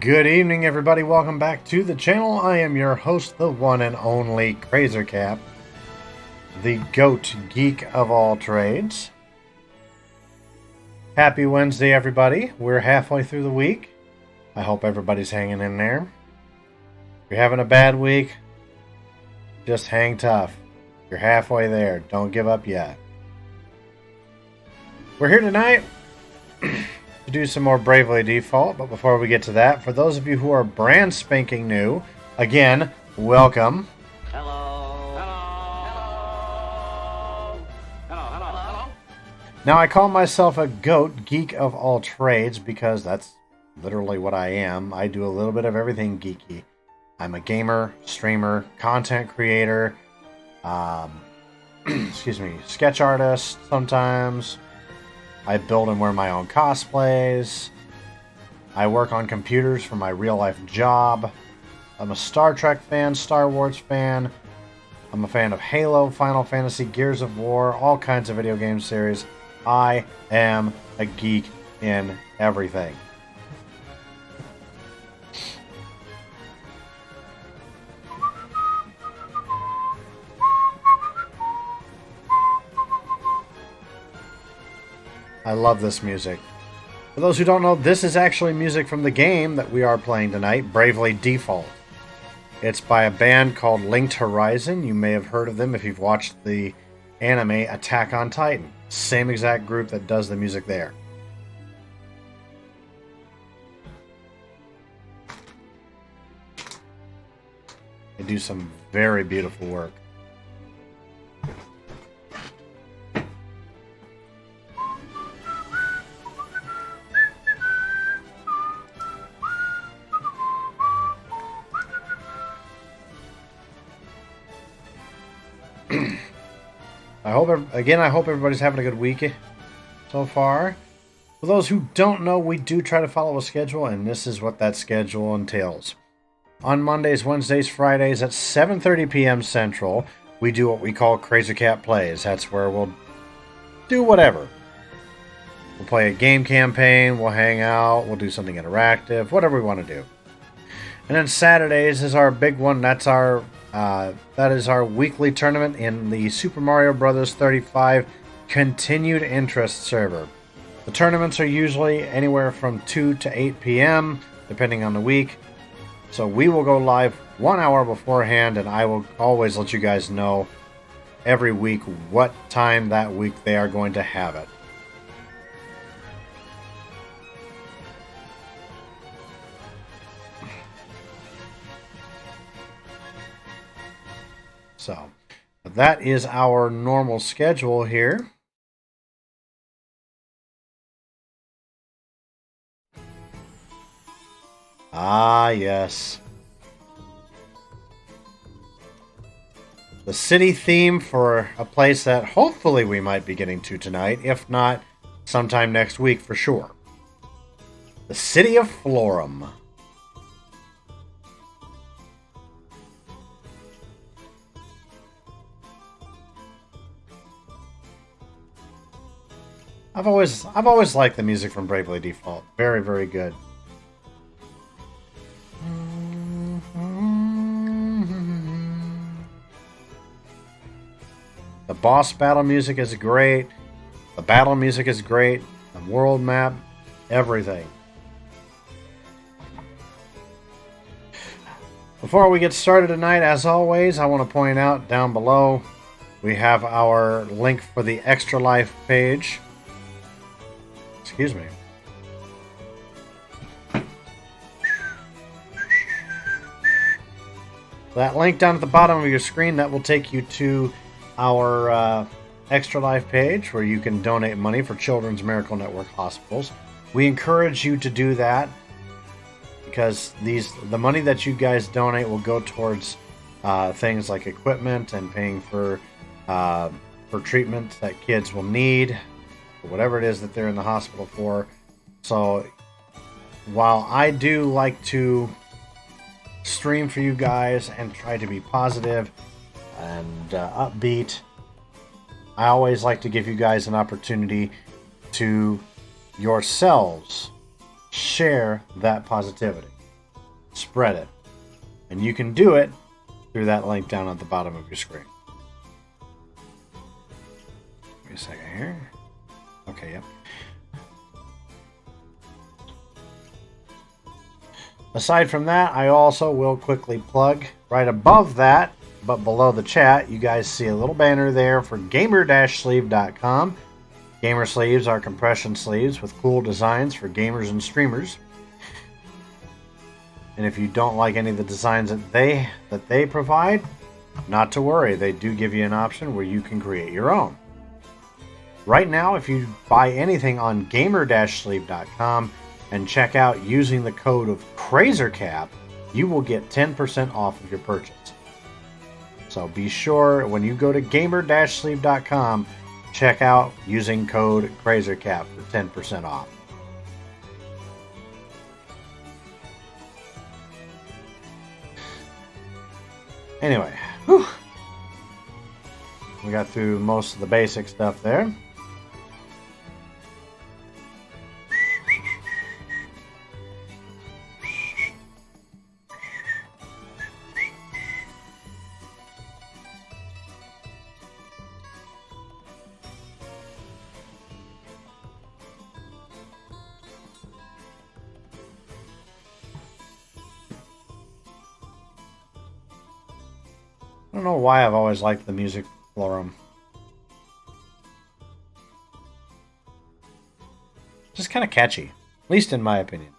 Good evening, everybody. Welcome back to the channel. I am your host, the one and only Crazercap, the GOAT geek of all trades. Happy Wednesday, everybody. We're halfway through the week. I hope everybody's hanging in there. If you're having a bad week, just hang tough. You're halfway there. Don't give up yet. We're here tonight to do some more Bravely Default, but before we get to that, for those of you who are brand spanking new, again, welcome. Hello. Hello. Now, I call myself a GOAT, geek of all trades, because that's literally what I am. I do a little bit of everything geeky. I'm a gamer, streamer, content creator, sketch artist sometimes. I build and wear my own cosplays. I work on computers for my real life job. I'm a Star Trek fan, Star Wars fan. I'm a fan of Halo, Final Fantasy, Gears of War, all kinds of video game series. I am a geek in everything. I love this music. For those who don't know, this is actually music from the game that we are playing tonight, Bravely Default. It's by a band called Linked Horizon. You may have heard of them if you've watched the anime Attack on Titan. Same exact group that does the music there. They do some very beautiful work. I hope everybody's having a good week so far. For those who don't know, we do try to follow a schedule, and this is what that schedule entails. On Mondays, Wednesdays, Fridays at 7:30 p.m. Central, we do what we call Crazercap Plays. That's where we'll do whatever. We'll play a game campaign, we'll hang out, we'll do something interactive, whatever we want to do. And then Saturdays is our big one. That is our weekly tournament in the Super Mario Bros. 35 Continued Interest server. The tournaments are usually anywhere from 2 to 8 p.m., depending on the week. So we will go live 1 hour beforehand, and I will always let you guys know every week what time that week they are going to have it. So, that is our normal schedule here. Ah, yes. The city theme for a place that hopefully we might be getting to tonight, if not sometime next week for sure. The city of Florum. I've always liked the music from Bravely Default. Very, very good. The boss battle music is great. The battle music is great. The world map, everything. Before we get started tonight, as always, I want to point out down below we have our link for the Extra Life page. Excuse me. That link down at the bottom of your screen, that will take you to our Extra Life page where you can donate money for Children's Miracle Network hospitals. We encourage you to do that because the money that you guys donate will go towards things like equipment and paying for treatment that kids will need, whatever it is that they're in the hospital for. So while I do like to stream for you guys and try to be positive and upbeat, I always like to give you guys an opportunity to yourselves share that positivity. spread it. And you can do it through that link down at the bottom of your screen. Give me a second here. Okay, yep. Aside from that, I also will quickly plug right above that, but below the chat, you guys see a little banner there for gamer-sleeve.com. Gamer sleeves are compression sleeves with cool designs for gamers and streamers. And if you don't like any of the designs that they provide, not to worry, they do give you an option where you can create your own. Right now, if you buy anything on gamer-sleeve.com and check out using the code of KrazerCap, you will get 10% off of your purchase. So be sure when you go to gamer-sleeve.com, check out using code KrazerCap for 10% off. Anyway, whew. We got through most of the basic stuff there. I don't know why I've always liked the music forum. Just kind of catchy, at least in my opinion.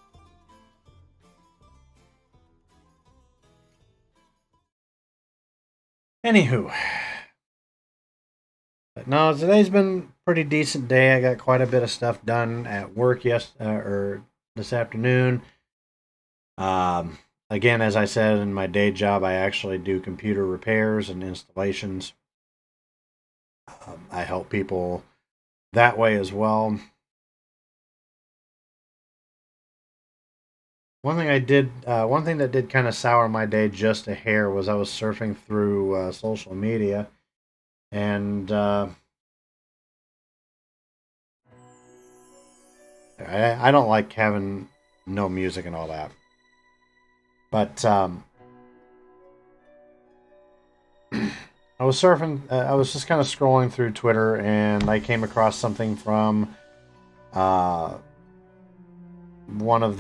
Anywho. But no, today's been a pretty decent day. I got quite a bit of stuff done at work this afternoon. Again, as I said, in my day job, I actually do computer repairs and installations. I help people that way as well. One thing that did kind of sour my day just a hair was I was surfing through social media, and I don't like having no music and all that. But I was surfing. I was just kind of scrolling through Twitter, and I came across something from one of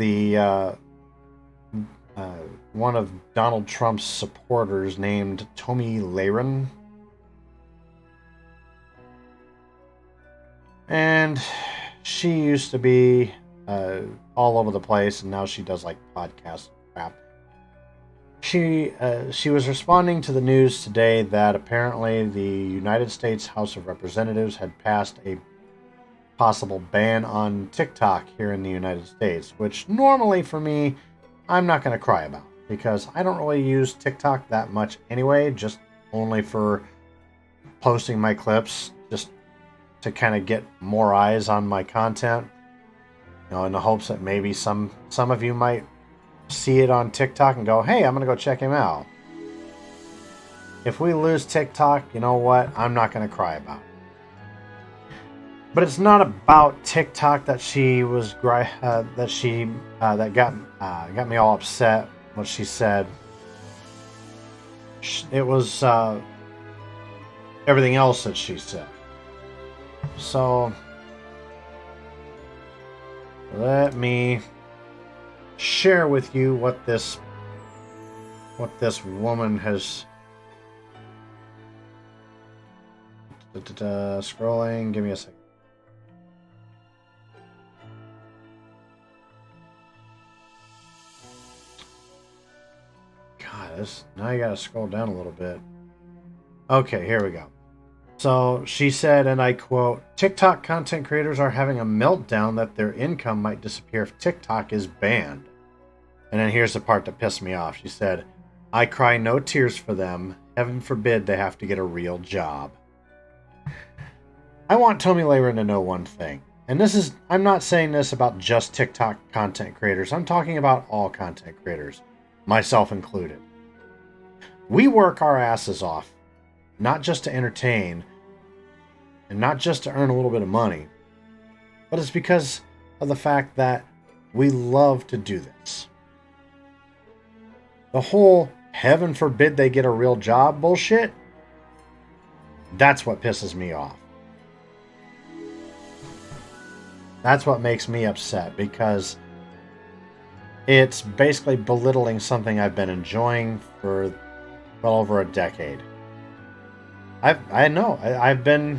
Donald Trump's supporters named Tomi Lahren, and she used to be all over the place, and now she does like podcasts and crap. She was responding to the news today that apparently the United States House of Representatives had passed a possible ban on TikTok here in the United States, which normally for me, I'm not going to cry about because I don't really use TikTok that much anyway, just only for posting my clips, just to kind of get more eyes on my content, in the hopes that maybe some of you might see it on TikTok and go, hey, I'm going to go check him out. If we lose TikTok, you know what? I'm not going to cry about it. But it's not about TikTok that that got me all upset. What she said. It was everything else that she said. So let me share with you what this woman has. Scrolling. Give me a second. God, now you gotta scroll down a little bit. Okay, here we go. So she said, and I quote, TikTok content creators are having a meltdown that their income might disappear if TikTok is banned. And then here's the part that pissed me off. She said, I cry no tears for them. Heaven forbid they have to get a real job. I want Tomi Lahren to know one thing. And I'm not saying this about just TikTok content creators. I'm talking about all content creators, myself included. We work our asses off, not just to entertain, and not just to earn a little bit of money, but it's because of the fact that we love to do this. The whole heaven forbid they get a real job bullshit, that's what pisses me off. That's what makes me upset, because it's basically belittling something I've been enjoying for well over a decade. I've been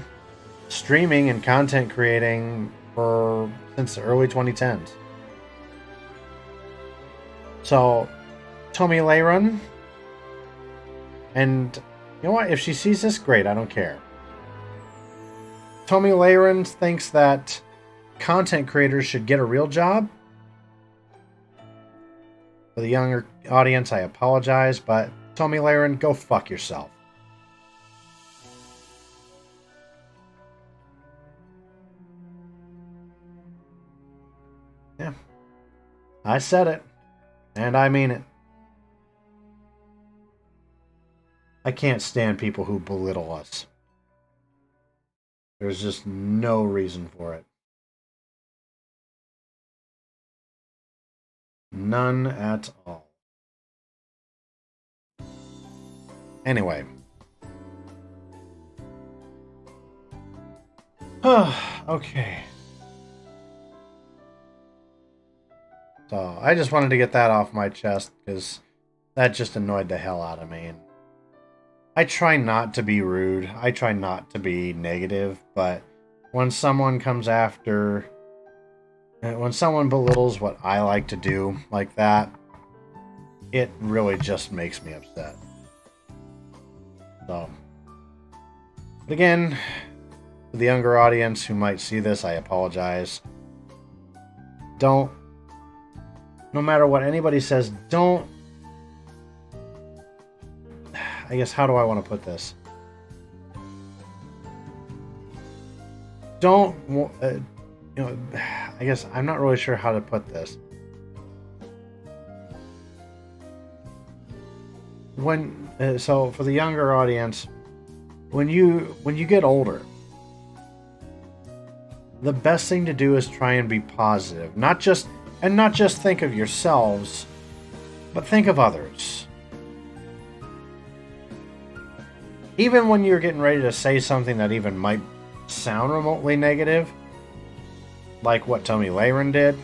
streaming and content creating since the early 2010s. So, Tomi Lahren, and you know what? If she sees this, great. I don't care. Tomi Lahren thinks that content creators should get a real job. For the younger audience, I apologize, but Tomi Lahren, go fuck yourself. Yeah. I said it. And I mean it. I can't stand people who belittle us. There's just no reason for it. None at all. Anyway. Okay. So, I just wanted to get that off my chest, because that just annoyed the hell out of me. And I try not to be rude. I try not to be negative, but when someone comes after... when someone belittles what I like to do like that, it really just makes me upset. So, but again, for the younger audience who might see this, I apologize. No matter what anybody says, don't... I guess, how do I want to put this? Don't... I guess I'm not really sure how to put this. So for the younger audience, when you get older, the best thing to do is try and be positive. Not just think of yourselves, but think of others. Even when you're getting ready to say something that even might sound remotely negative, like what Tomi Lahren did.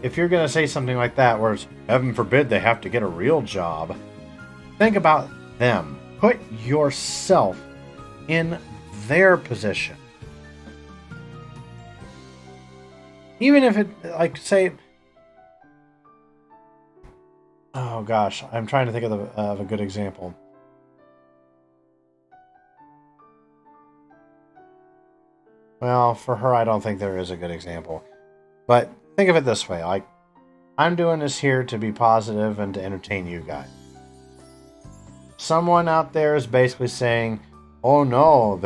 If you're going to say something like that, where it's, heaven forbid they have to get a real job, think about them. Put yourself in their position. Even if it, like, say... Oh gosh, I'm trying to think of a good example. Well, for her, I don't think there is a good example. But think of it this way. Like, I'm doing this here to be positive and to entertain you guys. Someone out there is basically saying, oh no,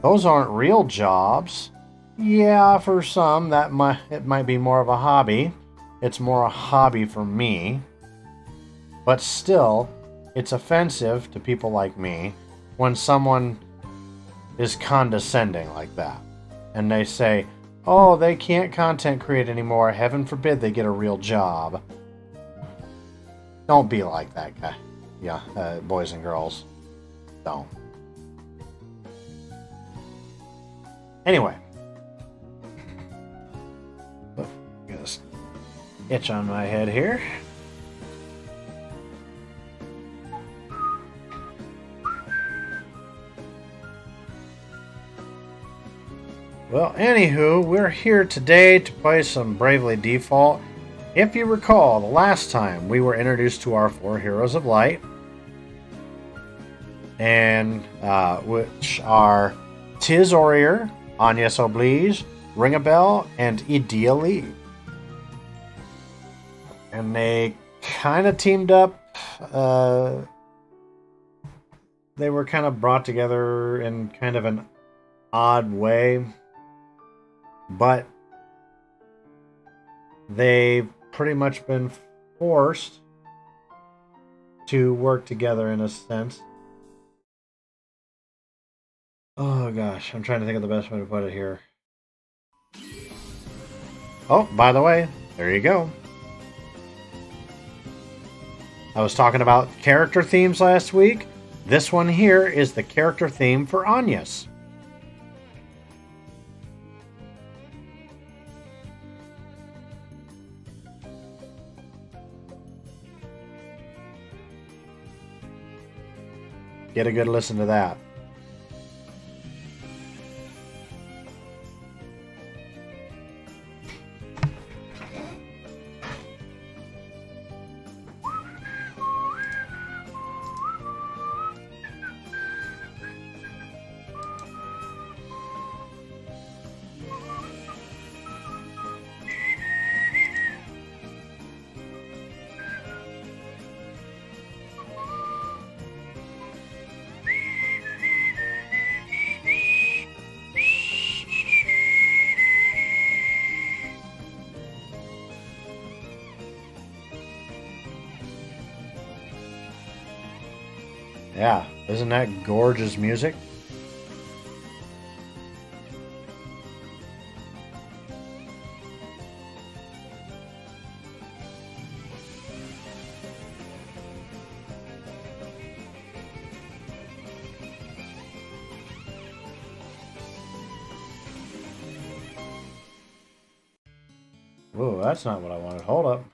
those aren't real jobs. Yeah, for some, it might be more of a hobby. It's more a hobby for me. But still, it's offensive to people like me when someone is condescending like that. And they say, oh, they can't content create anymore. Heaven forbid they get a real job. Don't be like that guy. Yeah, boys and girls. Don't. Anyway. Got this itch on my head here. Well, anywho, we're here today to play some Bravely Default. If you recall, the last time we were introduced to our 4 Heroes of Light, and which are Tiz Orier, Agnes Oblige, Ring a Bell, and Ideally. And they kind of teamed up. They were kind of brought together in kind of an odd way. But they've pretty much been forced to work together in a sense. Oh gosh, I'm trying to think of the best way to put it here. Oh, by the way, there you go. I was talking about character themes last week. This one here is the character theme for Anyas. Get a good listen to that. Yeah, isn't that gorgeous music? Whoa, that's not what I wanted. Hold up.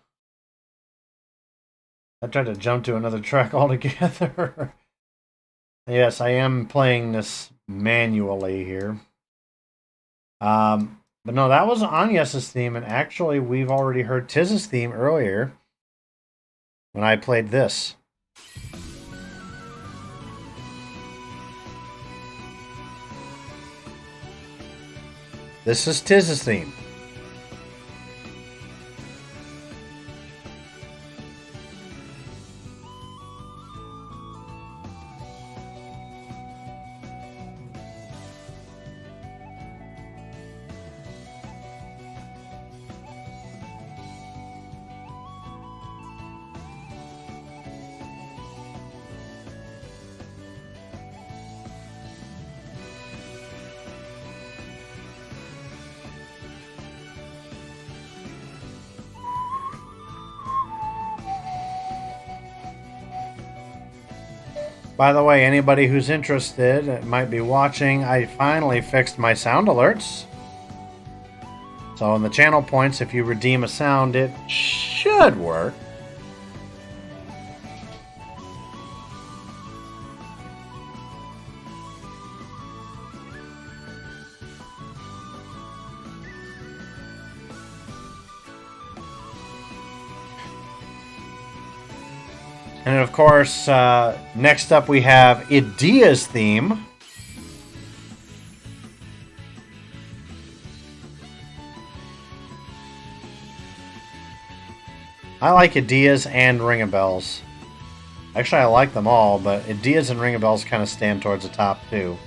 I tried to jump to another track altogether. Yes, I am playing this manually here. But no, that was Anyas's theme, and actually we've already heard Tiz's theme earlier when I played this. This is Tiz's theme. By the way, anybody who's interested might be watching. I finally fixed my sound alerts. So in the channel points, if you redeem a sound, it should work. And of course, next up we have Edea's theme. I like Edea's and Ring of Bells. Actually, I like them all, but Edea's and Ring of Bells kind of stand towards the top too.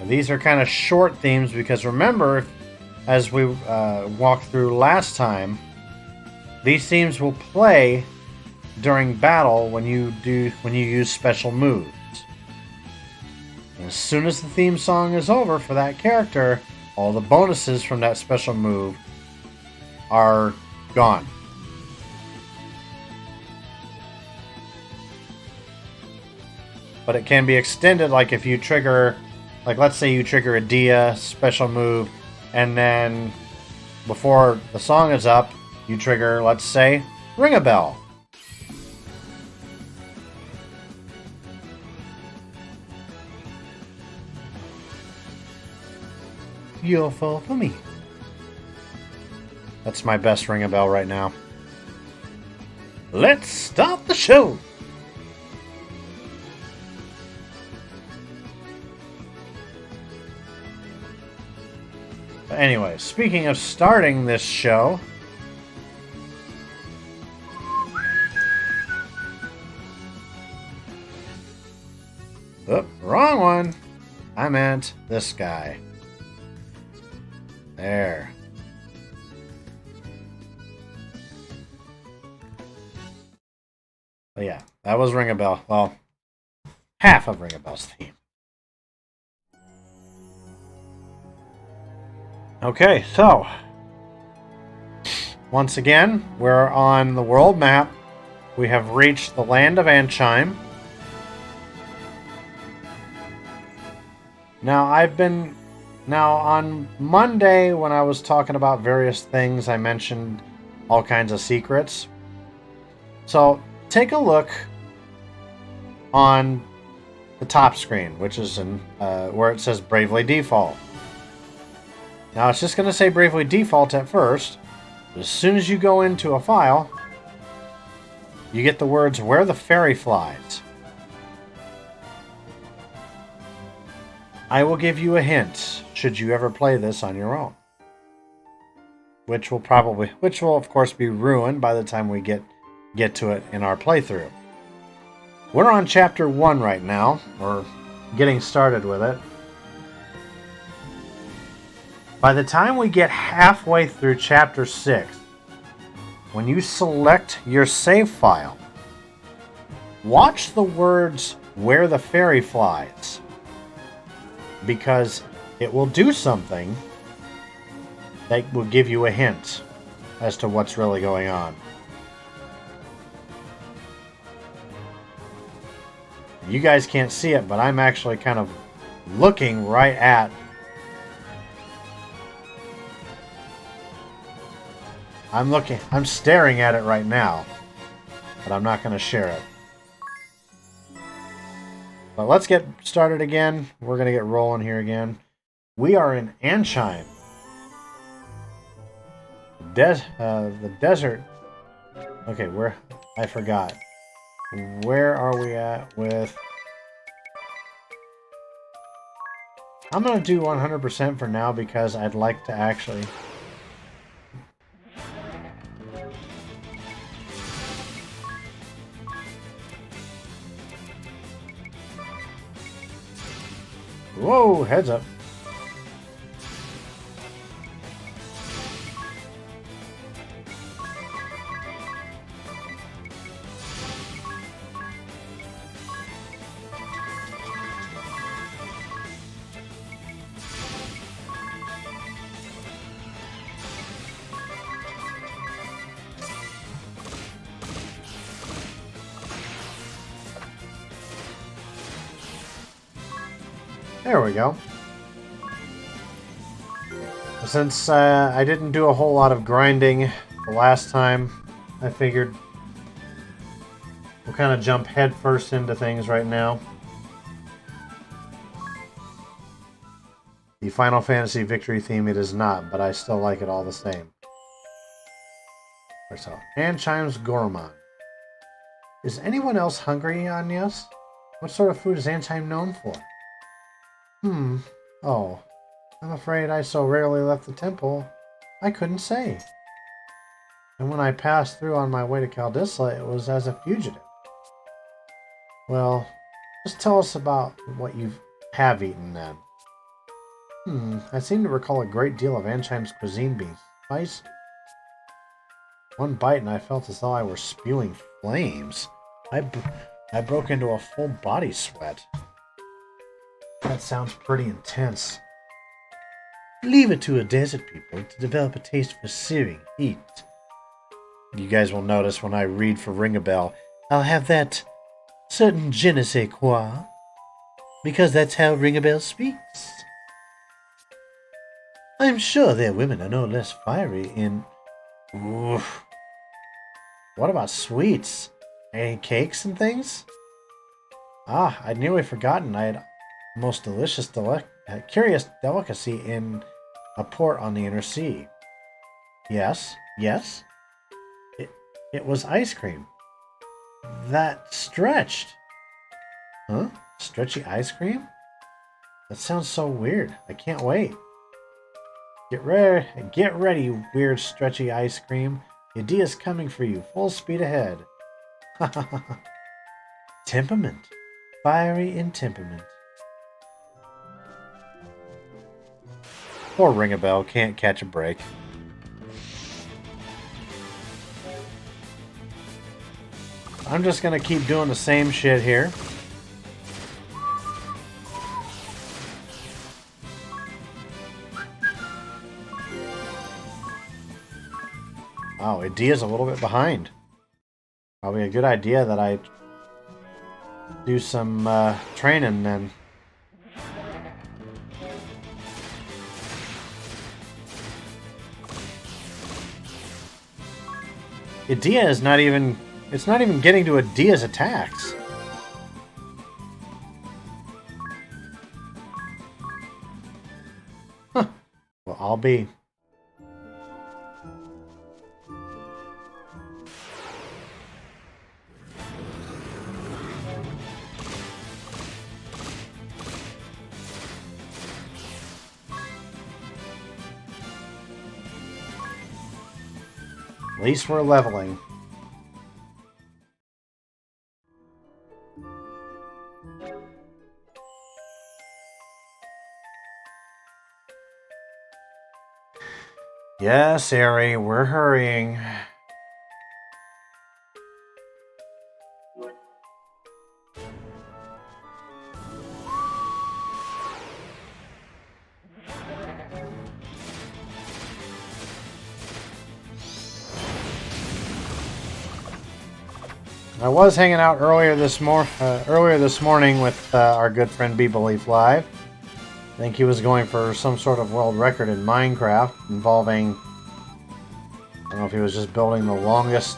These are kind of short themes because remember, as we walked through last time, these themes will play during battle when you use special moves. And as soon as the theme song is over for that character, all the bonuses from that special move are gone. But it can be extended, like if you trigger, like let's say you trigger Edea special move, and then before the song is up, you trigger, let's say, Ring a Bell. You'll fall for me. That's my best Ring a Bell right now. Let's start the show! Anyway, speaking of starting this show, wrong one. I meant this guy. There. But yeah, that was Ring a Bell. Well, half of Ring a Bell's theme. Okay, so once again, we're on the world map. We have reached the land of Anchime. Now on Monday when I was talking about various things, I mentioned all kinds of secrets. So take a look on the top screen, which is in where it says Bravely Default. Now it's just going to say Bravely Default at first. But as soon as you go into a file, you get the words Where the Fairy Flies. I will give you a hint should you ever play this on your own. Which will of course be ruined by the time we get to it in our playthrough. We're on chapter 1 right now. We're getting started with it. By the time we get halfway through chapter 6, when you select your save file, watch the words Where the Fairy Flies, because it will do something that will give you a hint as to what's really going on. You guys can't see it, but I'm actually kind of looking right at I'm staring at it right now, but I'm not going to share it. But let's get started again. We're going to get rolling here again. We are in Anchime. The desert. Okay, I forgot. Where are we at with... I'm going to do 100% for now because I'd like to actually... Whoa, heads up. There we go. Since I didn't do a whole lot of grinding the last time, I figured we'll kind of jump head first into things right now. The Final Fantasy Victory theme it is not, but I still like it all the same. So, Anchime's Gourmand. Is anyone else hungry, Agnes? What sort of food is Anchime known for? Oh, I'm afraid I so rarely left the temple, I couldn't say. And when I passed through on my way to Caldisla, it was as a fugitive. Well, just tell us about what you have eaten then. I seem to recall a great deal of Anchime's cuisine being spicy. One bite and I felt as though I were spewing flames. I broke into a full body sweat. That sounds pretty intense. Leave it to a desert people to develop a taste for searing heat. You guys will notice when I read for Ring a Bell, I'll have that certain je ne sais quoi, because that's how Ring a Bell speaks. I'm sure their women are no less fiery in... Oof. What about sweets? Any cakes and things? Ah, I'd nearly forgotten I had most delicious, curious delicacy in a port on the inner sea. Yes. It was ice cream. That stretched. Huh? Stretchy ice cream? That sounds so weird. I can't wait. Get ready, weird stretchy ice cream. The idea's coming for you, full speed ahead. Temperament. Fiery in temperament. Poor Ring a Bell can't catch a break. I'm just gonna keep doing the same shit here. Oh, Idea's a little bit behind. Probably a good idea that I do some training then. Idea is not even... It's not even getting to Idea's attacks. Huh. Well, I'll be... At least we're leveling. Yes, Ari, we're hurrying. I was hanging out earlier this morning with our good friend BeBelief Live. I think he was going for some sort of world record in Minecraft involving, I don't know if he was just building the longest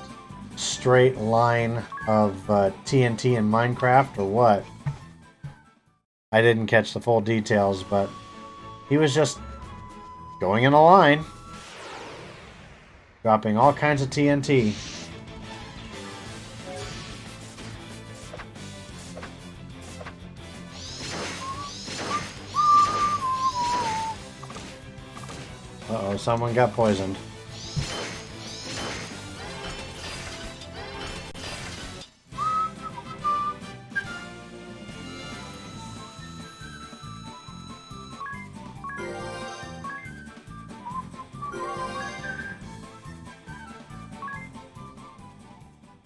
straight line of TNT in Minecraft or what. I didn't catch the full details, but he was just going in a line, dropping all kinds of TNT. Uh-oh, someone got poisoned.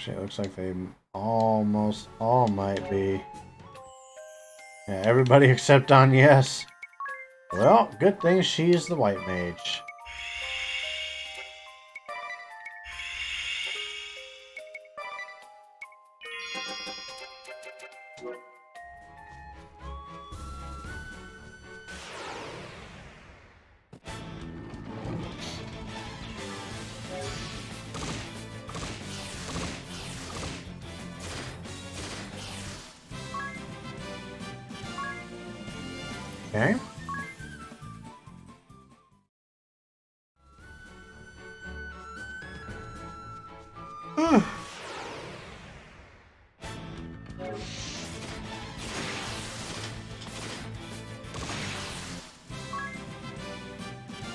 It looks like they almost all might be. Yeah, everybody except on yes. Well, good thing she's the white mage. Okay.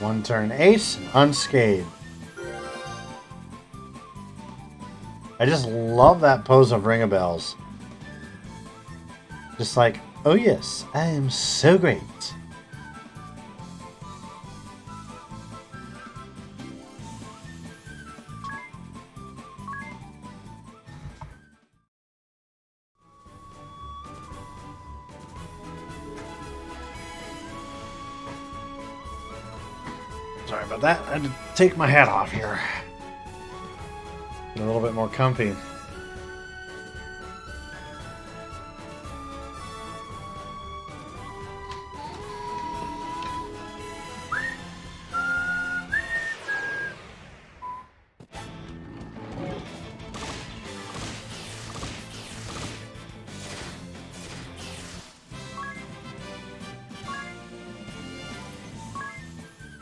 One turn ace, unscathed. I just love that pose of Ring a Bells. Just like, oh yes, I am so great. Sorry about that. I had to take my hat off here. Get a little bit more comfy.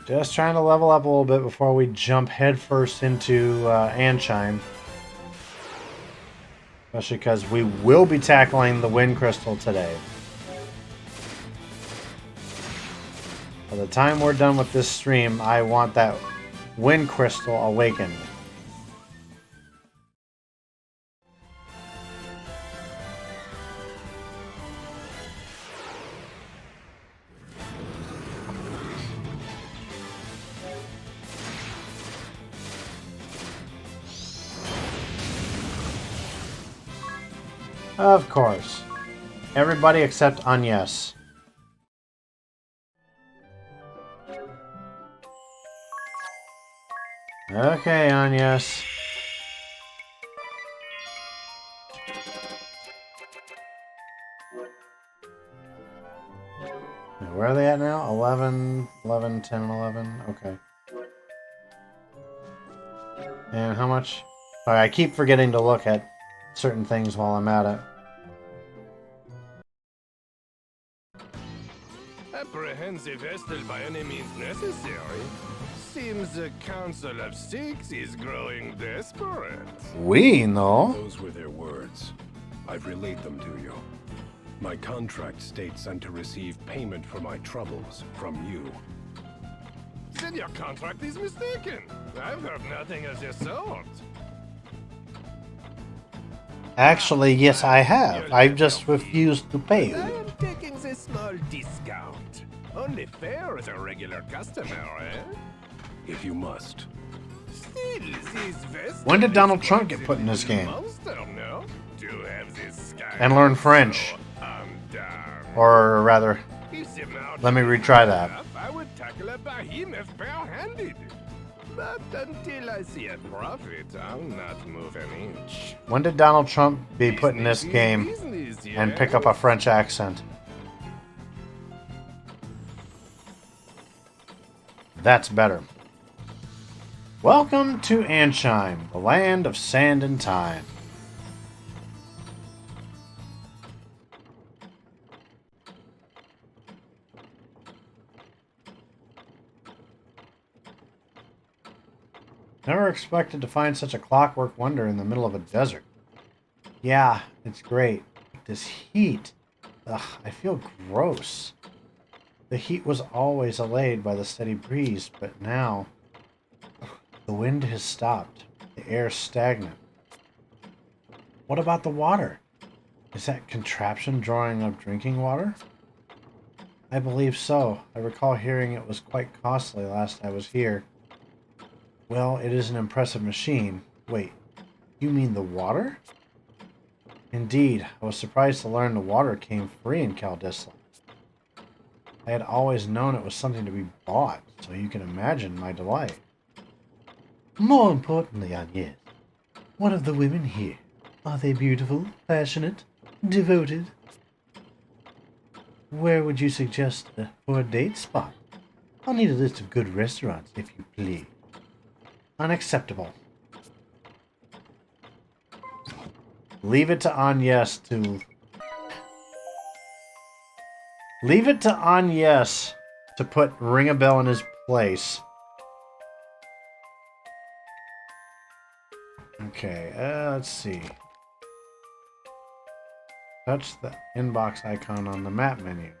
Just trying to level up a little bit before we jump headfirst into Anshine. Especially because we will be tackling the Wind Crystal today. By the time we're done with this stream, I want that Wind Crystal awakened. Of course. Everybody except Agnes. Okay, Agnes. Where are they at now? 11, 11, 10, and 11. Okay. And how much? Sorry, I keep forgetting to look at certain things while I'm at it. Apprehensive Estel by any means necessary. Seems the Council of Six is growing desperate. We know. Those were their words. I've relayed them to you. My contract states I'm to receive payment for my troubles from you. Then your contract is mistaken. I've heard nothing of the sort. Actually, yes, I have. I've just refused to pay I you. am taking a small discount. Only fair as a regular customer, eh? If you must. Still, this vest When did is Donald Trump quite get put in this a game? monster, no? To have this guy And learn French. so undone. Or rather, If the mountain let me is retry that. enough, I would tackle a behemoth bare-handed. But until I see a profit, I'll not move an inch. when did Donald Trump be put in this Business is game business, and pick up a yes? French accent? That's better. Welcome to Ansheim, the land of sand and time. Never expected to find such a clockwork wonder in the middle of a desert. Yeah, it's great. This heat. Ugh, I feel gross. The heat was always allayed by the steady breeze, but now the wind has stopped. The air is stagnant. What about the water? Is that contraption drawing up drinking water? I believe so. I recall hearing it was quite costly last I was here. Well, it is an impressive machine. Wait, you mean the water? Indeed, I was surprised to learn the water came free in Caldisla. I had always known it was something to be bought, so you can imagine my delight. More importantly, Agnes, what of the women here? Are they beautiful, passionate, devoted? Where would you suggest for a date spot? I'll need a list of good restaurants, if you please. Unacceptable. Leave it to Agnes to... Leave it to Agnes to put Ring a Bell in his place. Okay, let's see. Touch the inbox icon on the map menu.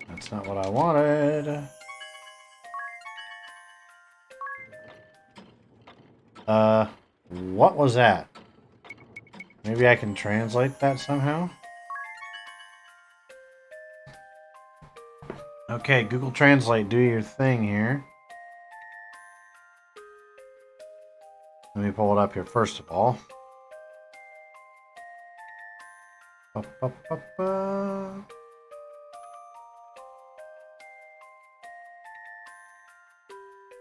That's not what I wanted. What was that? Maybe I can translate that somehow? Okay, Google Translate, do your thing here. Let me pull it up here first of all. Ba-ba-ba-ba.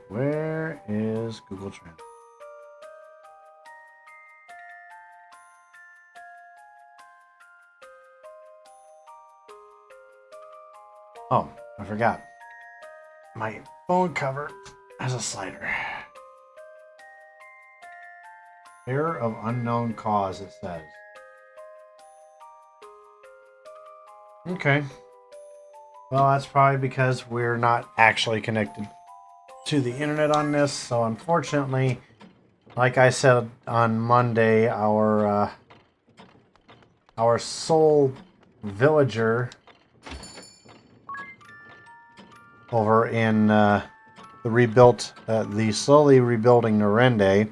Where is Google Translate? Oh, I forgot. My phone cover has a slider. Error of unknown cause, it says. Okay. Well, that's probably because we're not actually connected to the internet on this. So unfortunately, like I said on Monday, our sole villager over in the slowly rebuilding Norende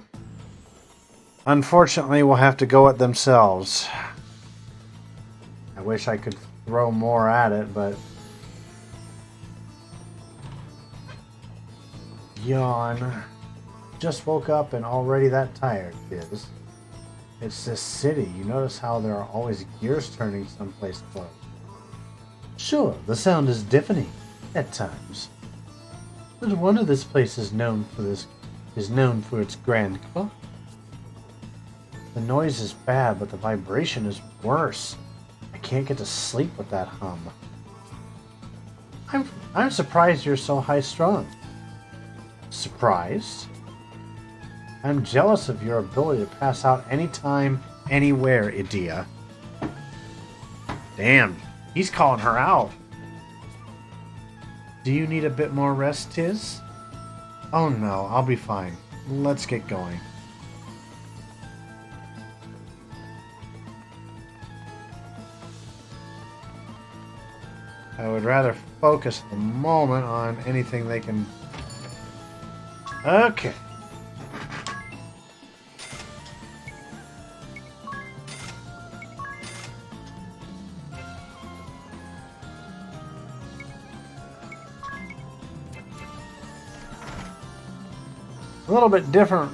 Unfortunately, we'll have to go it themselves. I wish I could throw more at it, but... Yawn. Just woke up and already that tired, kids. It's this city. You notice how there are always gears turning someplace close. Sure, the sound is deafening at times. No wonder this place is known for its grand clock. The noise is bad, but the vibration is worse. I can't get to sleep with that hum. I'm surprised you're so high-strung. Surprised? I'm jealous of your ability to pass out anytime, anywhere, Edea. Damn, he's calling her out. Do you need a bit more rest, Tiz? Oh no, I'll be fine. Let's get going. I would rather focus at the moment on anything they can... Okay. A little bit different,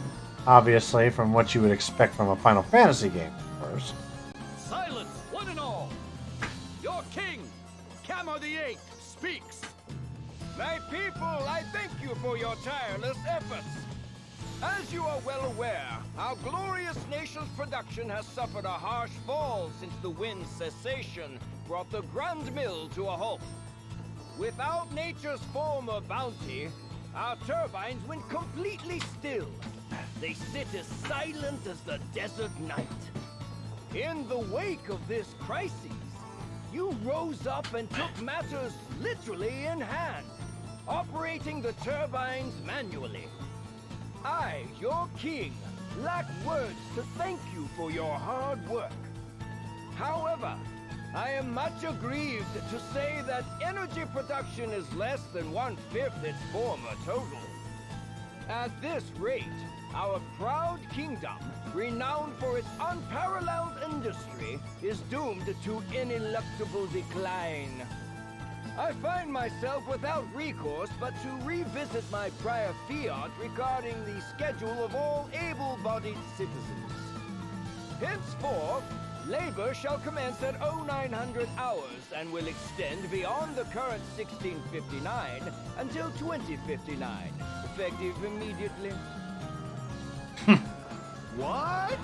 obviously, from what you would expect from a Final Fantasy game, of course. Silence, one and all! Your king, Camo the Eighth, speaks! My people, I thank you for your tireless efforts. As you are well aware, our glorious nation's production has suffered a harsh fall since the wind's cessation brought the Grand Mill to a halt. Without nature's former bounty, our turbines went completely still. They sit as silent as the desert night. In the wake of this crisis, you rose up and took matters literally in hand, operating the turbines manually. I, your king, lack words to thank you for your hard work. However, I am much aggrieved to say that energy production is less than 1/5 its former total. At this rate, our proud kingdom, renowned for its unparalleled industry, is doomed to ineluctable decline. I find myself without recourse but to revisit my prior fiat regarding the schedule of all able-bodied citizens. Henceforth, labor shall commence at 0900 hours and will extend beyond the current 1659 until 2059, effective immediately. What?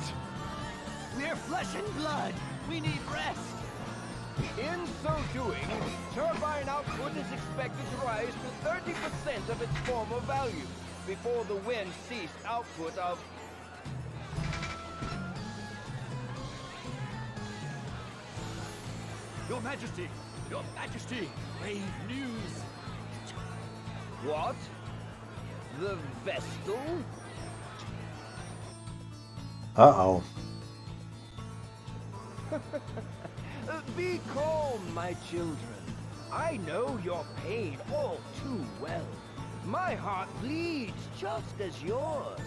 We're flesh and blood. We need rest. In so doing, turbine output is expected to rise to 30% of its former value before the wind ceased output of... Your Majesty! Your Majesty! Grave news! What? The Vestal? Uh-oh. Be calm, my children. I know your pain all too well. My heart bleeds just as yours.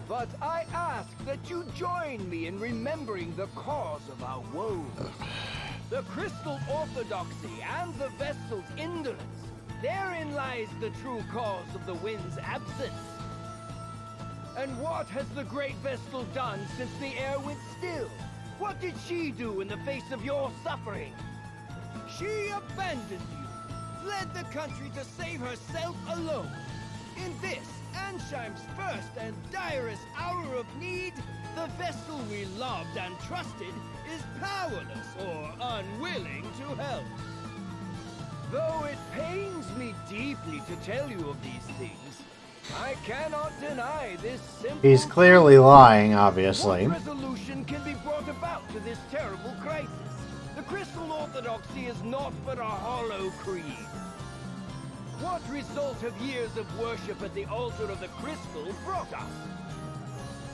But I ask that you join me in remembering the cause of our woes. The Crystal Orthodoxy and the Vestal's indolence. Therein lies the true cause of the wind's absence. And what has the Great Vestal done since the air went still? What did she do in the face of your suffering? She abandoned you, fled the country to save herself alone. In this, Ansheim's first and direst hour of need, the Vestal we loved and trusted is powerless or unwilling to help. Though it pains me deeply to tell you of these things, I cannot deny this simple... He's clearly lying, obviously. What resolution can be brought about to this terrible crisis? The Crystal Orthodoxy is naught but a hollow creed. What result have years of worship at the altar of the Crystal brought us?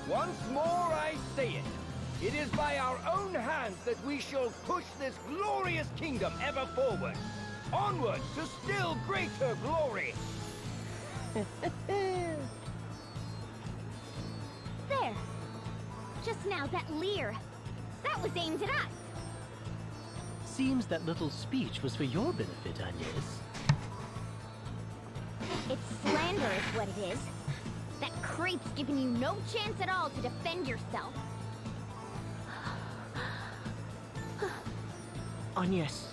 Once more I say it. It is by our own hands that we shall push this glorious kingdom ever forward. Onward to still greater glory. There. Just now, that leer. That was aimed at us. Seems that little speech was for your benefit, Agnes. It's slander is what it is. That creep's giving you no chance at all to defend yourself. Agnes.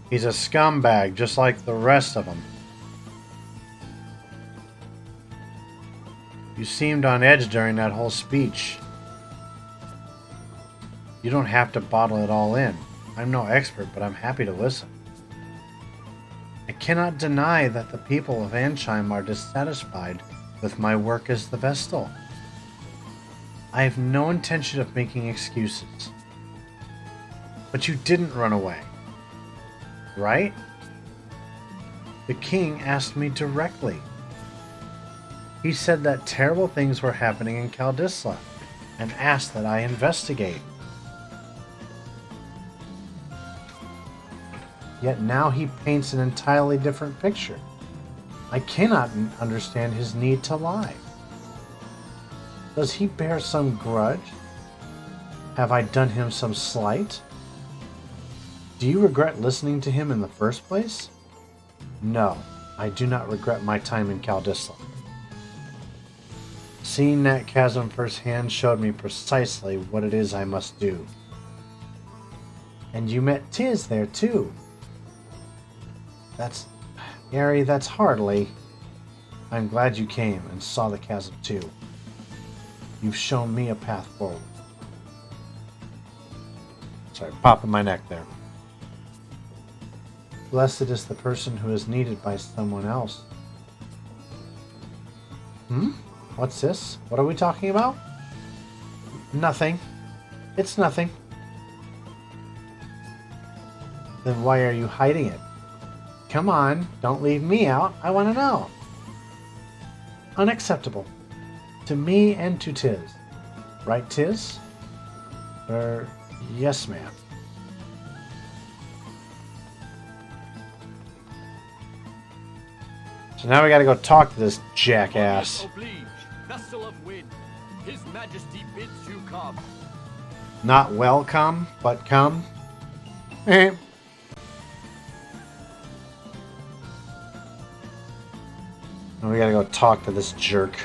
He's a scumbag, just like the rest of them. You seemed on edge during that whole speech. You don't have to bottle it all in. I'm no expert, but I'm happy to listen. I cannot deny that the people of Ansheim are dissatisfied with my work as the Vestal. I have no intention of making excuses. But you didn't run away, right? The king asked me directly. He said that terrible things were happening in Kaldisla and asked that I investigate. Yet now he paints an entirely different picture. I cannot understand his need to lie. Does he bear some grudge? Have I done him some slight? Do you regret listening to him in the first place? No, I do not regret my time in Kaldisla. Seeing that chasm firsthand showed me precisely what it is I must do. And you met Tiz there too. Gary, that's hardly. I'm glad you came and saw the chasm too. You've shown me a path forward. Sorry, popping my neck there. Blessed is the person who is needed by someone else. What's this? What are we talking about? Nothing. It's nothing. Then why are you hiding it? Come on, don't leave me out. I want to know. Unacceptable. To me and to Tiz. Right, Tiz? Yes, ma'am. So now we gotta go talk to this jackass. Oblige, Vestal of Wind. His Majesty bids you come. Not welcome, but come. Eh. Now we gotta go talk to this jerk.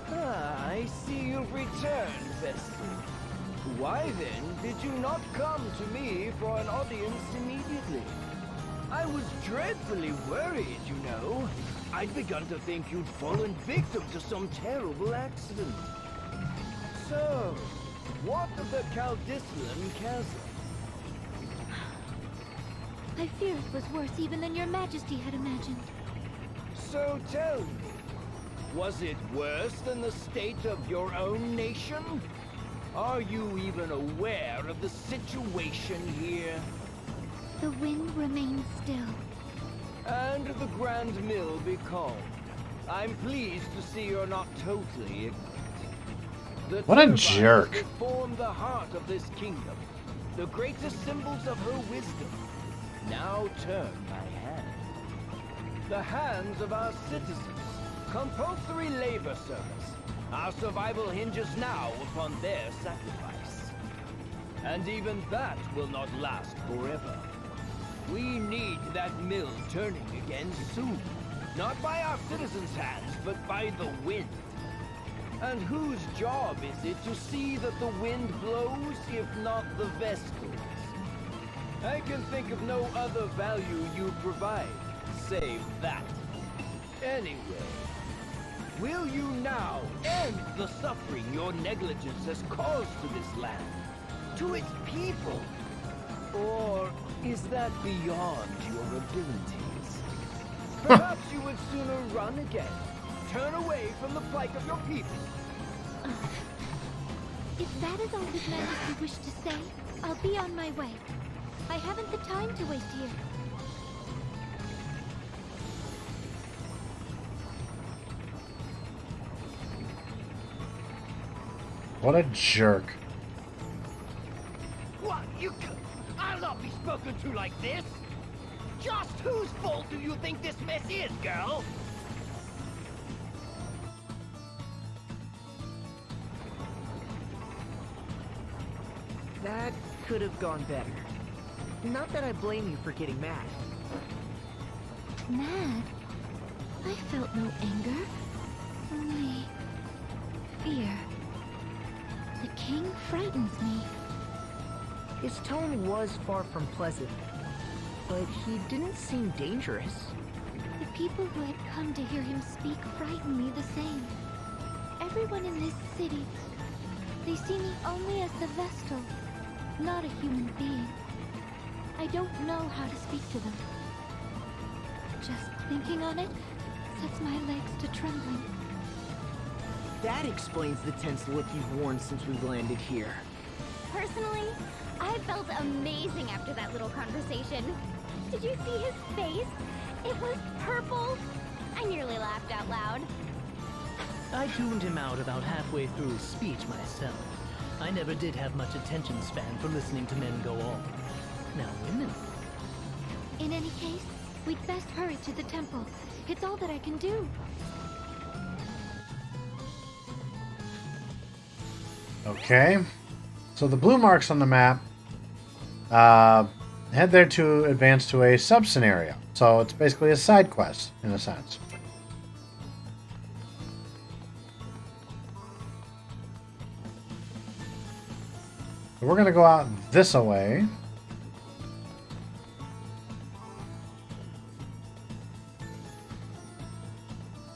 I see you've returned, Vestal. Why then did you not come to me for an audience immediately? I was dreadfully worried, you know. I'd begun to think you'd fallen victim to some terrible accident. So, what of the Kaldislan chasm? I fear it was worse even than your Majesty had imagined. So tell me, was it worse than the state of your own nation? Are you even aware of the situation here? The wind remains still. And the Grand Mill be calm. I'm pleased to see you're not totally ignorant. What a jerk. That form the heart of this kingdom, the greatest symbols of her wisdom, now turn my hand. The hands of our citizens. Compulsory labor service. Our survival hinges now upon their sacrifice. And even that will not last forever. We need that mill turning again soon. Not by our citizens' hands, but by the wind. And whose job is it to see that the wind blows, if not the Vestals? I can think of no other value you provide, save that. Anyway, will you now end the suffering your negligence has caused to this land? To its people? Or is that beyond your abilities? Perhaps you would sooner run again. Turn away from the plight of your people. If that is all His Majesty wished to say, I'll be on my way. I haven't the time to waste here. What a jerk. What? I'll not be spoken to like this! Just whose fault do you think this mess is, girl? That could have gone better. Not that I blame you for getting mad. Mad? I felt no anger. Only fear. The king frightens me. His tone was far from pleasant, but he didn't seem dangerous. The people who had come to hear him speak frighten me the same. Everyone in this city, they see me only as the Vestal, not a human being. I don't know how to speak to them. Just thinking on it sets my legs to trembling. That explains the tense look you've worn since we landed here. Personally, I felt amazing after that little conversation. Did you see his face? It was purple. I nearly laughed out loud. I tuned him out about halfway through his speech myself. I never did have much attention span for listening to men go on. Now women. In any case, we'd best hurry to the temple. It's all that I can do. Okay. So the blue marks on the map head there to advance to a sub-scenario. So it's basically a side quest, in a sense. So we're going to go out this way.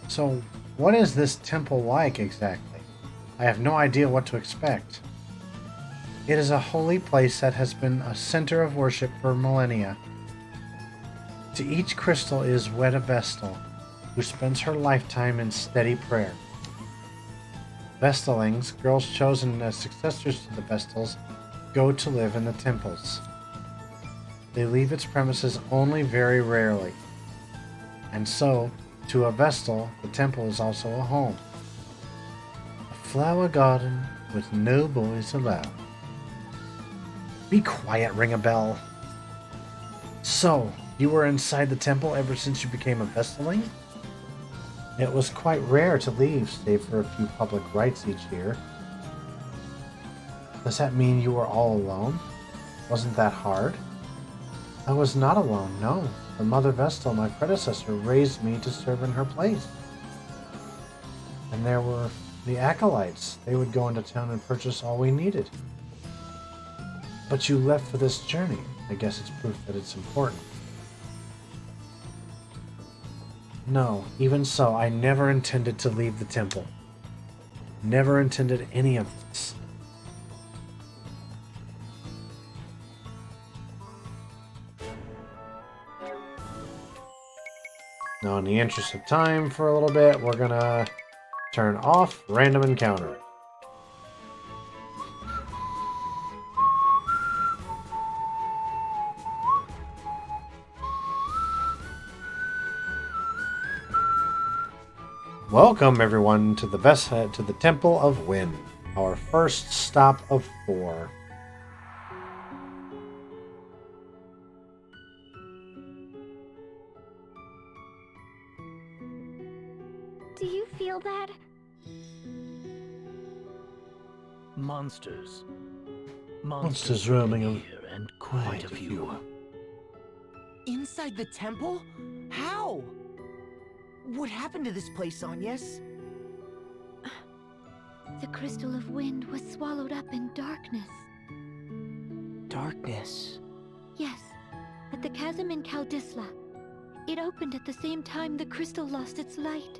So what is this temple like exactly? I have no idea what to expect. It is a holy place that has been a center of worship for millennia. To each crystal is wed a Vestal, who spends her lifetime in steady prayer. Vestalings, girls chosen as successors to the Vestals, go to live in the temples. They leave its premises only very rarely. And so, to a Vestal, the temple is also a home. A flower garden with no boys allowed. Be quiet, ring a bell. So, you were inside the temple ever since you became a Vestaling? It was quite rare to leave, save for a few public rites each year. Does that mean you were all alone? Wasn't that hard? I was not alone, no. The Mother Vestal, my predecessor, raised me to serve in her place. And there were the Acolytes. They would go into town and purchase all we needed. But you left for this journey. I guess it's proof that it's important. No, even so, I never intended to leave the temple. Never intended any of this. Now, in the interest of time for a little bit, we're gonna turn off random encounter. Welcome everyone to the Temple of Wind, our first stop of 4. Do you feel that? Monsters. Monsters roaming here, and quite a few. Inside the temple? How? What happened to this place, Agnes? The Crystal of Wind was swallowed up in darkness. Darkness. Yes, at the chasm in Kaldisla. It opened at the same time the crystal lost its light.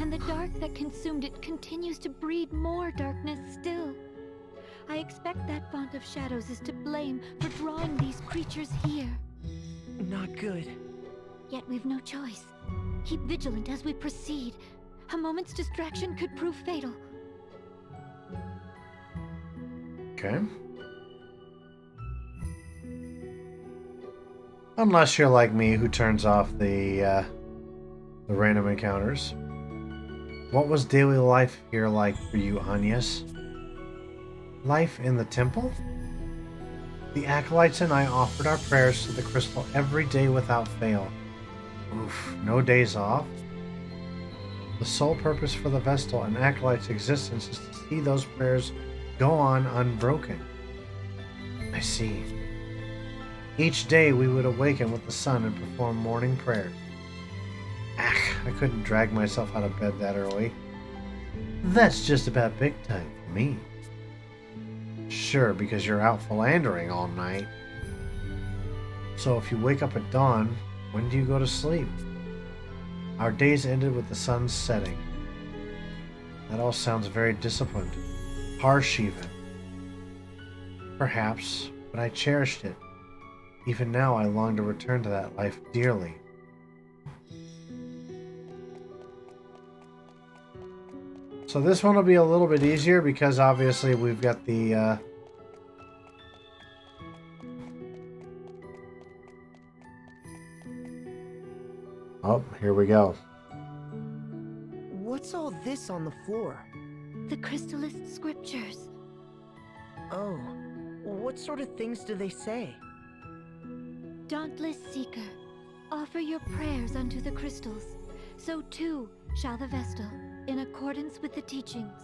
And the dark that consumed it continues to breed more darkness still. I expect that font of shadows is to blame for drawing these creatures here. Not good. Yet we've no choice. Keep vigilant as we proceed. A moment's distraction could prove fatal. Okay. Unless you're like me, who turns off the random encounters. What was daily life here like for you, Agnes? Life in the temple? The Acolytes and I offered our prayers to the crystal every day without fail. Oof, no days off. The sole purpose for the Vestal and Acolyte's existence is to see those prayers go on unbroken. I see. Each day we would awaken with the sun and perform morning prayers. I couldn't drag myself out of bed that early. That's just about big time for me. Sure, because you're out philandering all night. So if you wake up at dawn, when do you go to sleep? Our days ended with the sun setting. That all sounds very disciplined. Harsh even. Perhaps, but I cherished it. Even now I long to return to that life dearly. So this one will be a little bit easier because obviously we've got the oh, here we go. What's all this on the floor? The Crystallist scriptures. Oh, what sort of things do they say? Dauntless Seeker, offer your prayers unto the crystals. So too shall the Vestal, in accordance with the teachings.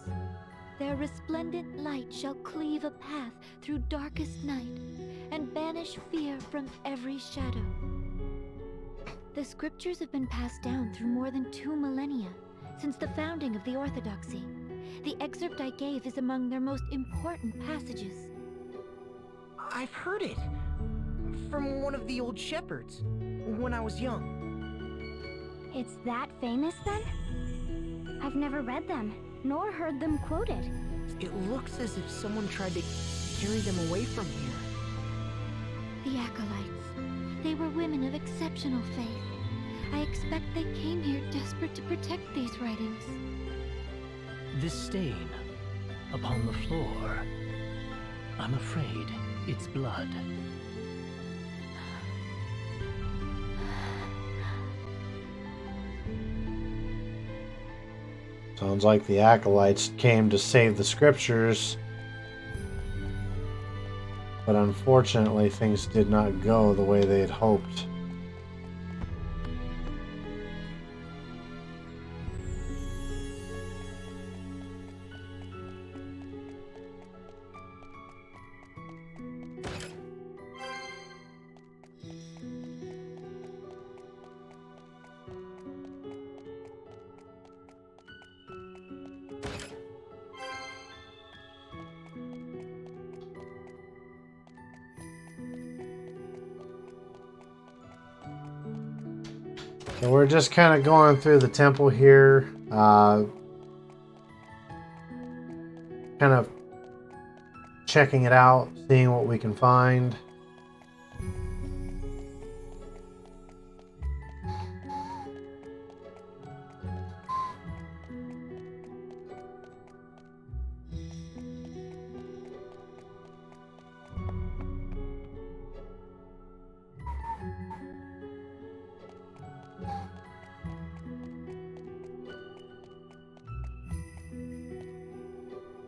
Their resplendent light shall cleave a path through darkest night, and banish fear from every shadow. The scriptures have been passed down through more than 2 millennia, since the founding of the Orthodoxy. The excerpt I gave is among their most important passages. I've heard it. From one of the old shepherds, when I was young. It's that famous then? I've never read them, nor heard them quoted. It looks as if someone tried to carry them away from here. The Acolytes. They were women of exceptional faith. I expect they came here desperate to protect these writings. This stain upon the floor. I'm afraid it's blood. Sounds like the Acolytes came to save the scriptures. But unfortunately, things did not go the way they had hoped. So we're just kind of going through the temple here, kind of checking it out, seeing what we can find.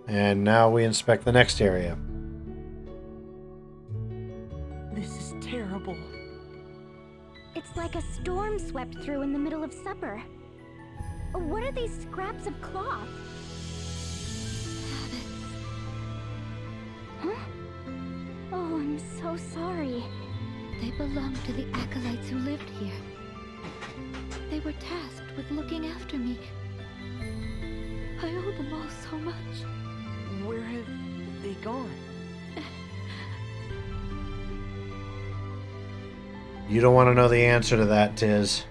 And now we inspect the next area. This is terrible. It's like a storm swept through in the middle of supper. What are these scraps of cloth? Huh? Oh, I'm so sorry. They belong to the Acolytes who lived here. They were tasked with looking after me. I owe them all so much. Where have they gone? You don't want to know the answer to that, Tiz.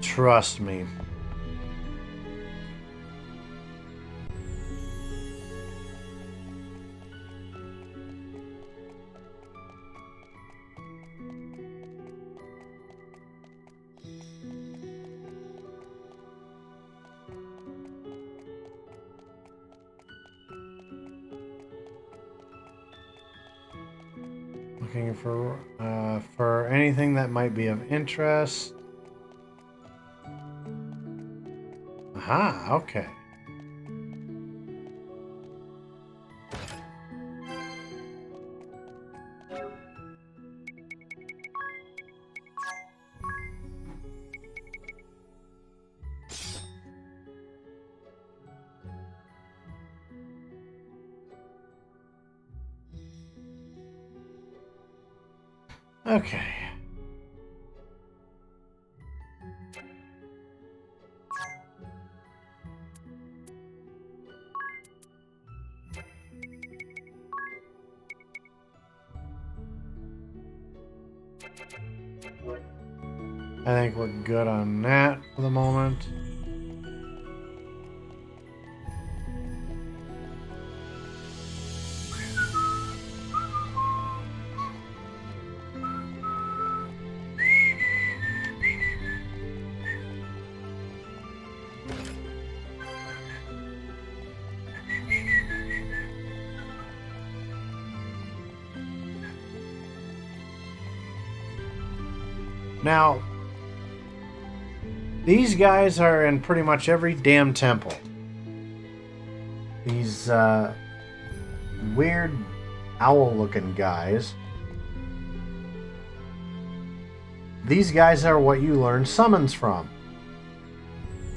Trust me. Looking for anything that might be of interest. Aha, okay. Okay. I think we're good on that for the moment. Now, these guys are in pretty much every damn temple. These weird owl-looking guys. These guys are what you learn summons from.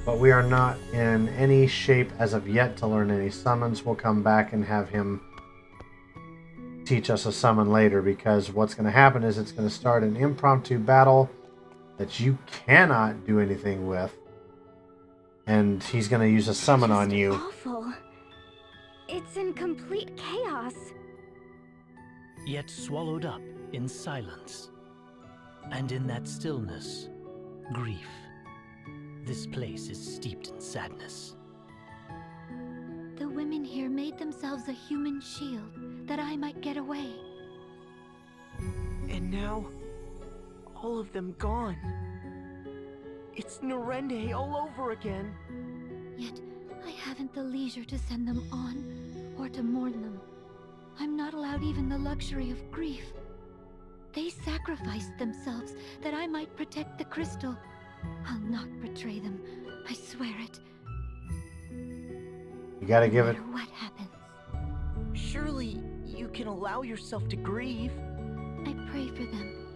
But we are not in any shape as of yet to learn any summons. We'll come back and have him teach us a summon later, because what's going to happen is it's going to start an impromptu battle that you cannot do anything with, and he's going to use a summon on you. Awful. It's in complete chaos. Yet swallowed up in silence. And in that stillness, grief. This place is steeped in sadness. The women here made themselves a human shield that I might get away. And now, all of them gone. It's Norende all over again. Yet, I haven't the leisure to send them on, or to mourn them. I'm not allowed even the luxury of grief. They sacrificed themselves that I might protect the crystal. I'll not betray them, I swear it. You gotta give it. No matter what happens. Surely, you can allow yourself to grieve. I pray for them,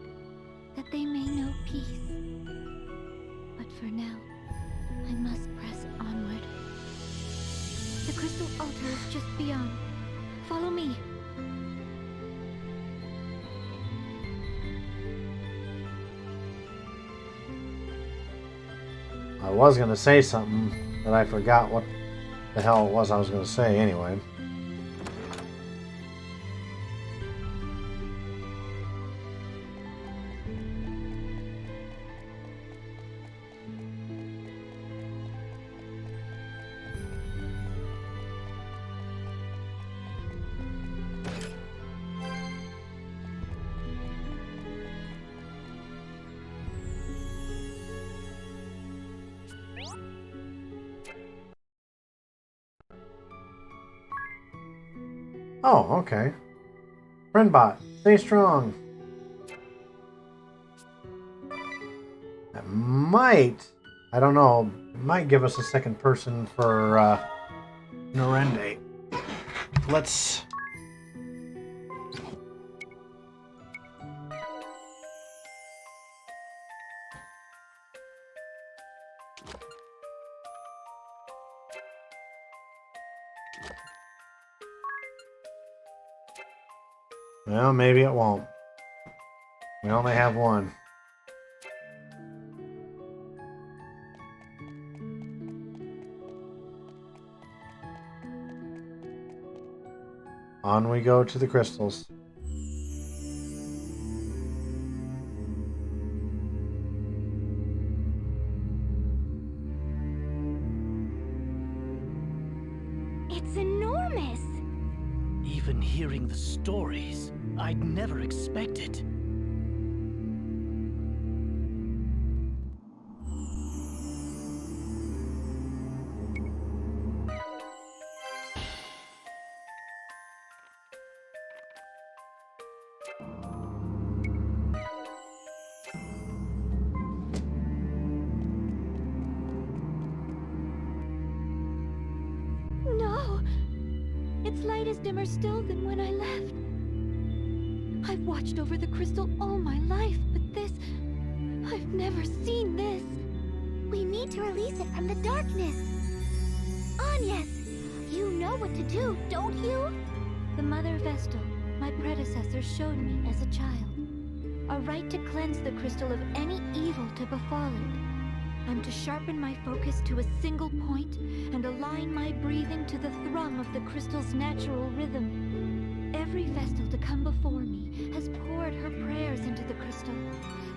that they may know peace. But for now, I must press onward. The crystal altar is just beyond. Follow me. I was going to say something, but I forgot what the hell it was I was going to say anyway. Oh, okay. Friendbot, stay strong. That might, I don't know, might give us a second person for Norende. Let's... Well, maybe it won't. We only have one. On we go to the crystals. It's enormous. Even hearing the stories, I'd never expected. No! Its light is dimmer still than when I left. I've watched over the crystal all my life, but this... I've never seen this. We need to release it from the darkness. Agnes, you know what to do, don't you? The Mother Vestal, my predecessor, showed me as a child. a right to cleanse the crystal of any evil to befall it. I'm to sharpen my focus to a single point and align my breathing to the thrum of the crystal's natural rhythm. Every Vestal to come before me has poured her prayers into the crystal.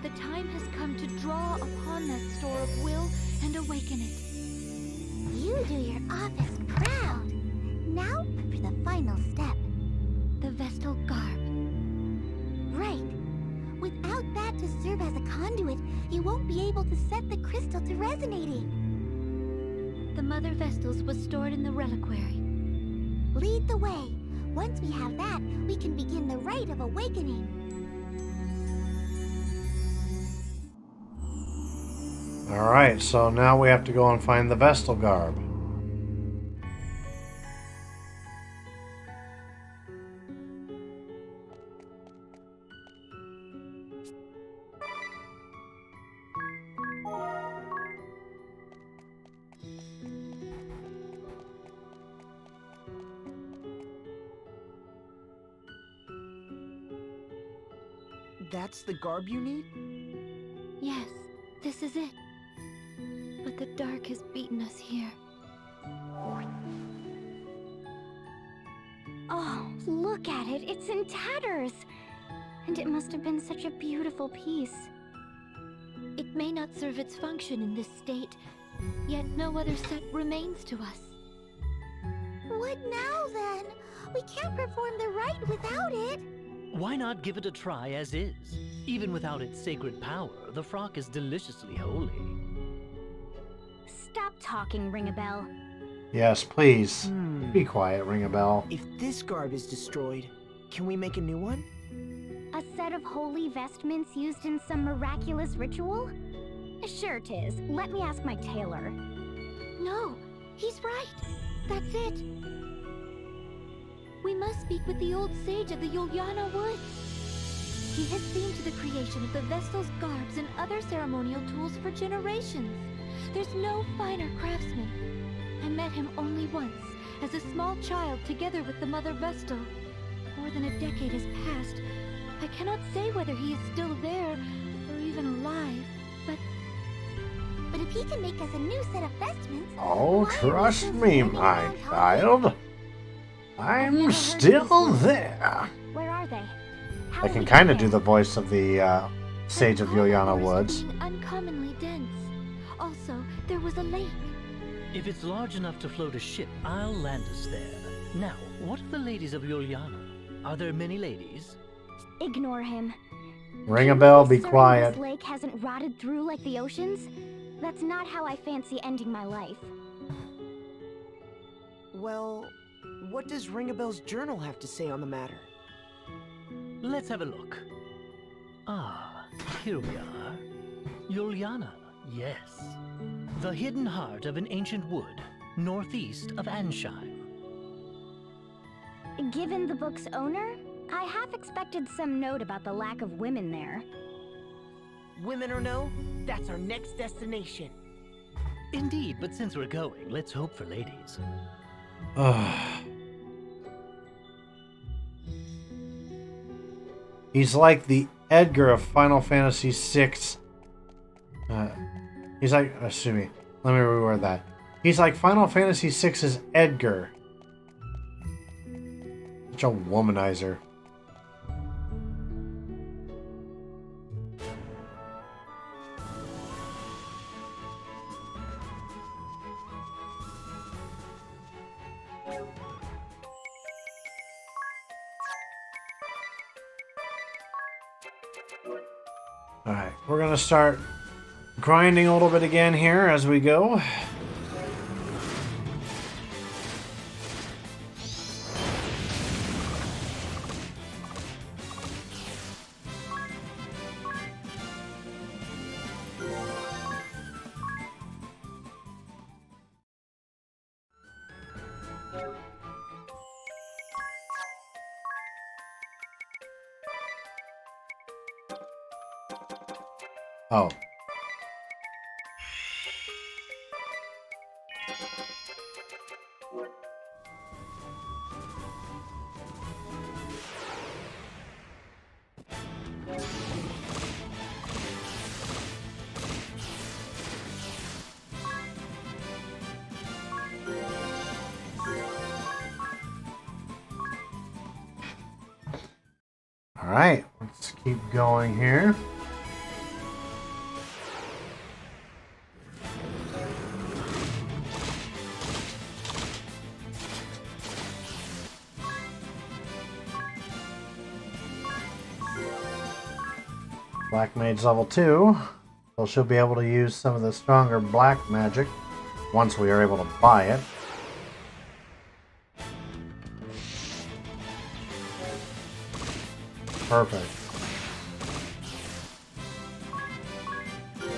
The time has come to draw upon that store of will and awaken it. You do your office proud. Now for the final step. The Vestal garb. Right. Without that to serve as a conduit, you won't be able to set the crystal to resonating. The Mother Vestals was stored in the reliquary. Lead the way. Once we have that, we can begin the rite of awakening. Alright, so now we have to go and find the Vestal garb. That's the garb you need? Yes, this is it. But the dark has beaten us here. Oh, look at it. It's in tatters. And it must have been such a beautiful piece. It may not serve its function in this state, yet no other set remains to us. What now, then? We can't perform the rite without it. Why not give it a try as is? Even without its sacred power, the frock is deliciously holy. Stop talking, Ring-a-Bell. Yes, please. Be quiet, ring a bell. If this garb is destroyed, can we make a new one? A set of holy vestments used in some miraculous ritual? Sure, tis. Let me ask my tailor. No, he's right. That's it. We must speak with the old sage of the Yuliana Woods. He has seen to the creation of the Vestal's garbs and other ceremonial tools for generations. There's no finer craftsman. I met him only once, as a small child together with the Mother Vestal. More than a decade has passed. I cannot say whether he is still there, or even alive, But if he can make us a new set of vestments... Oh, why trust are we me, still my standing around child. I'm still there. Where are they? How I do can we kind of get do there? the voice of the Sage of Yuliana Woods. being uncommonly dense. Also, there was a lake. If it's large enough to float a ship, I'll land us there. Now, what of the ladies of Yuliana? Are there many ladies? Ignore him. Ring a bell, be Certain quiet. This lake hasn't rotted through like the oceans. That's not how I fancy ending my life. Well, what does Ring-a-Bell's journal have to say on the matter? Let's have a look. Ah, here we are. Yuliana, yes. The hidden heart of an ancient wood, northeast of Ansheim. Given the book's owner, I half expected some note about the lack of women there. Women or no, that's our next destination. Indeed, but since we're going, let's hope for ladies. He's like the Edgar of Final Fantasy VI. He's like, excuse me, let me reword that. He's like Final Fantasy VI's Edgar. Such a womanizer. Alright, we're gonna start grinding a little bit again here as we go. Oh. Alright, let's keep going here. Black Mage's level 2, so she'll be able to use some of the stronger black magic once we are able to buy it. Perfect.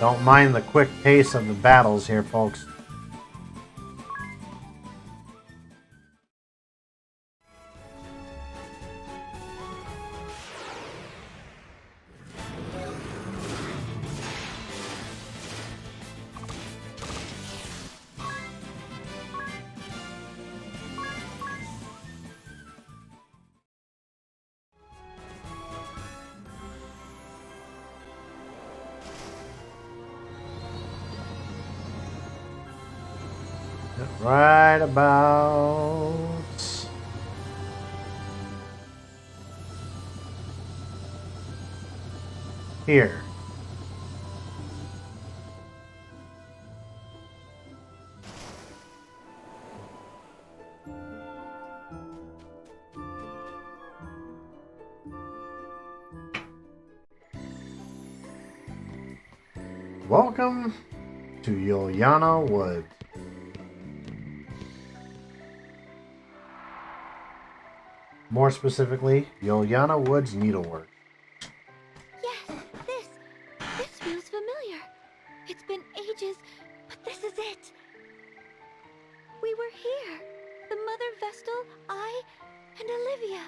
Don't mind the quick pace of the battles here, folks. Right about here. Welcome to Yuliana Woods. More specifically, Yuliana Woods Needlework. Yes, this feels familiar. It's been ages, but this is it. We were here. The Mother Vestal, I, and Olivia.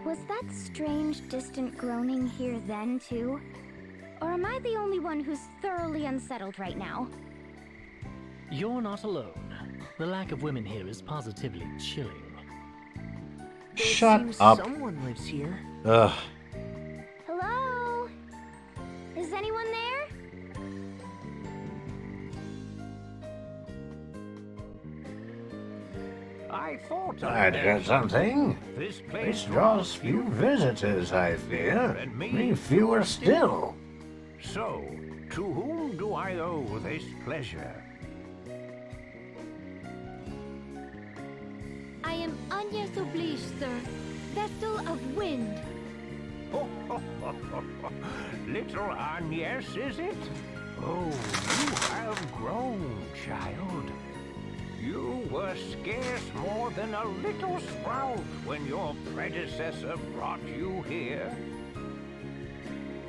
Was that strange, distant groaning here then, too? Or am I the only one who's thoroughly unsettled right now? You're not alone. The lack of women here is positively chilling. Shut up. Someone lives here. Ugh. Hello? Is anyone there? I thought I'd heard something. This This place draws few visitors, I fear. Me fewer still. So, to whom do I owe this pleasure? I am Agnes Oblige, sir. Vestal of Wind. Little Agnes, is it? Oh, you have grown, child. You were scarce more than a little sprout when your predecessor brought you here.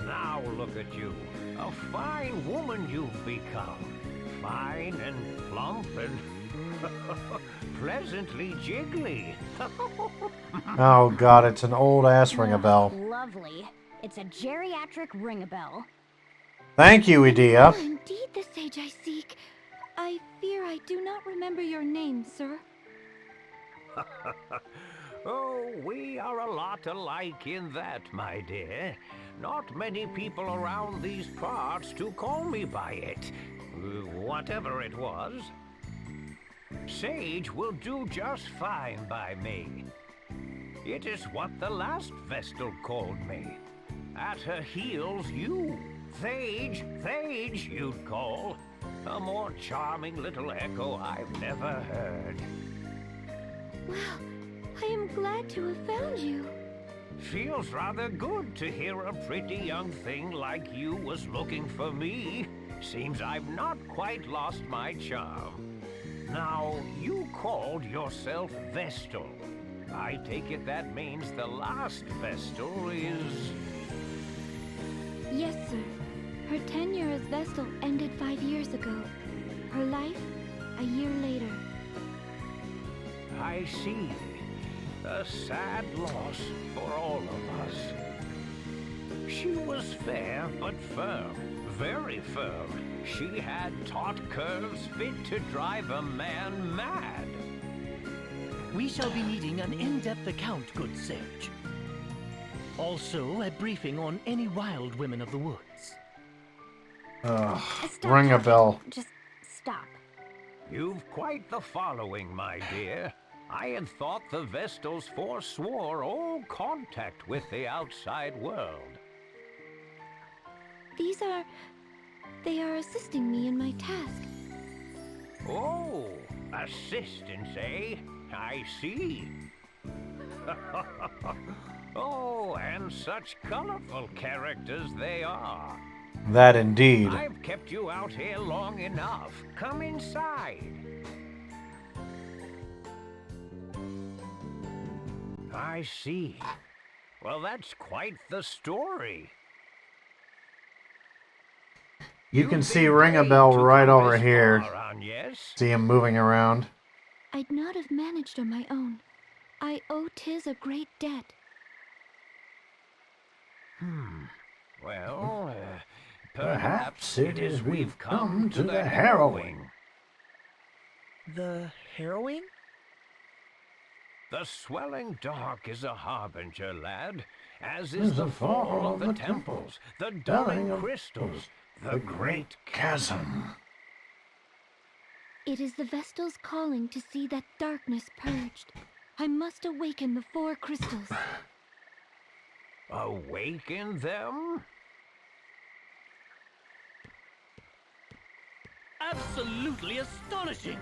Now look at you, a fine woman you've become. Fine and plump and pleasantly jiggly. Oh god, it's an old ass ring a bell. Lovely. It's a geriatric ring-a-bell. Thank you, Edea. Oh, indeed the sage I seek. I fear I do not remember your name, sir. Oh, we are a lot alike in that, my dear. Not many people around these parts to call me by it. Whatever it was. Sage will do just fine by me. It is what the last Vestal called me. At her heels, you. Thage, Thage, you'd call. A more charming little echo I've never heard. Well, I am glad to have found you. Feels rather good to hear a pretty young thing like you was looking for me. Seems I've not quite lost my charm. Now, you called yourself Vestal. I take it that means the last Vestal is... Yes, sir. Her tenure as Vestal ended 5 years ago. Her life, a year later. I see. A sad loss for all of us. She was fair but firm, very firm. She had taut curves fit to drive a man mad. We shall be needing an in-depth account, good sage. Also, a briefing on any wild women of the woods. Stop Ring a talking. bell. Just stop. You've quite the following, my dear. I had thought the Vestals forswore all contact with the outside world. They are assisting me in my task. Oh, assistance, eh? I see. Oh, and such colorful characters they are. That indeed. I've kept you out here long enough. Come inside. I see. Well, that's quite the story. You can see Ring a Bell right over here. Yes? See him moving around. I'd not have managed on my own. I owe Tiz a great debt. Well, Perhaps it is we've come to the harrowing. The harrowing? The swelling dark is a harbinger, lad, as is the fall of the temples, the dulling of crystals, the great chasm. It is the Vestal's calling to see that darkness purged. I must awaken the 4 crystals. Awaken them? Absolutely astonishing!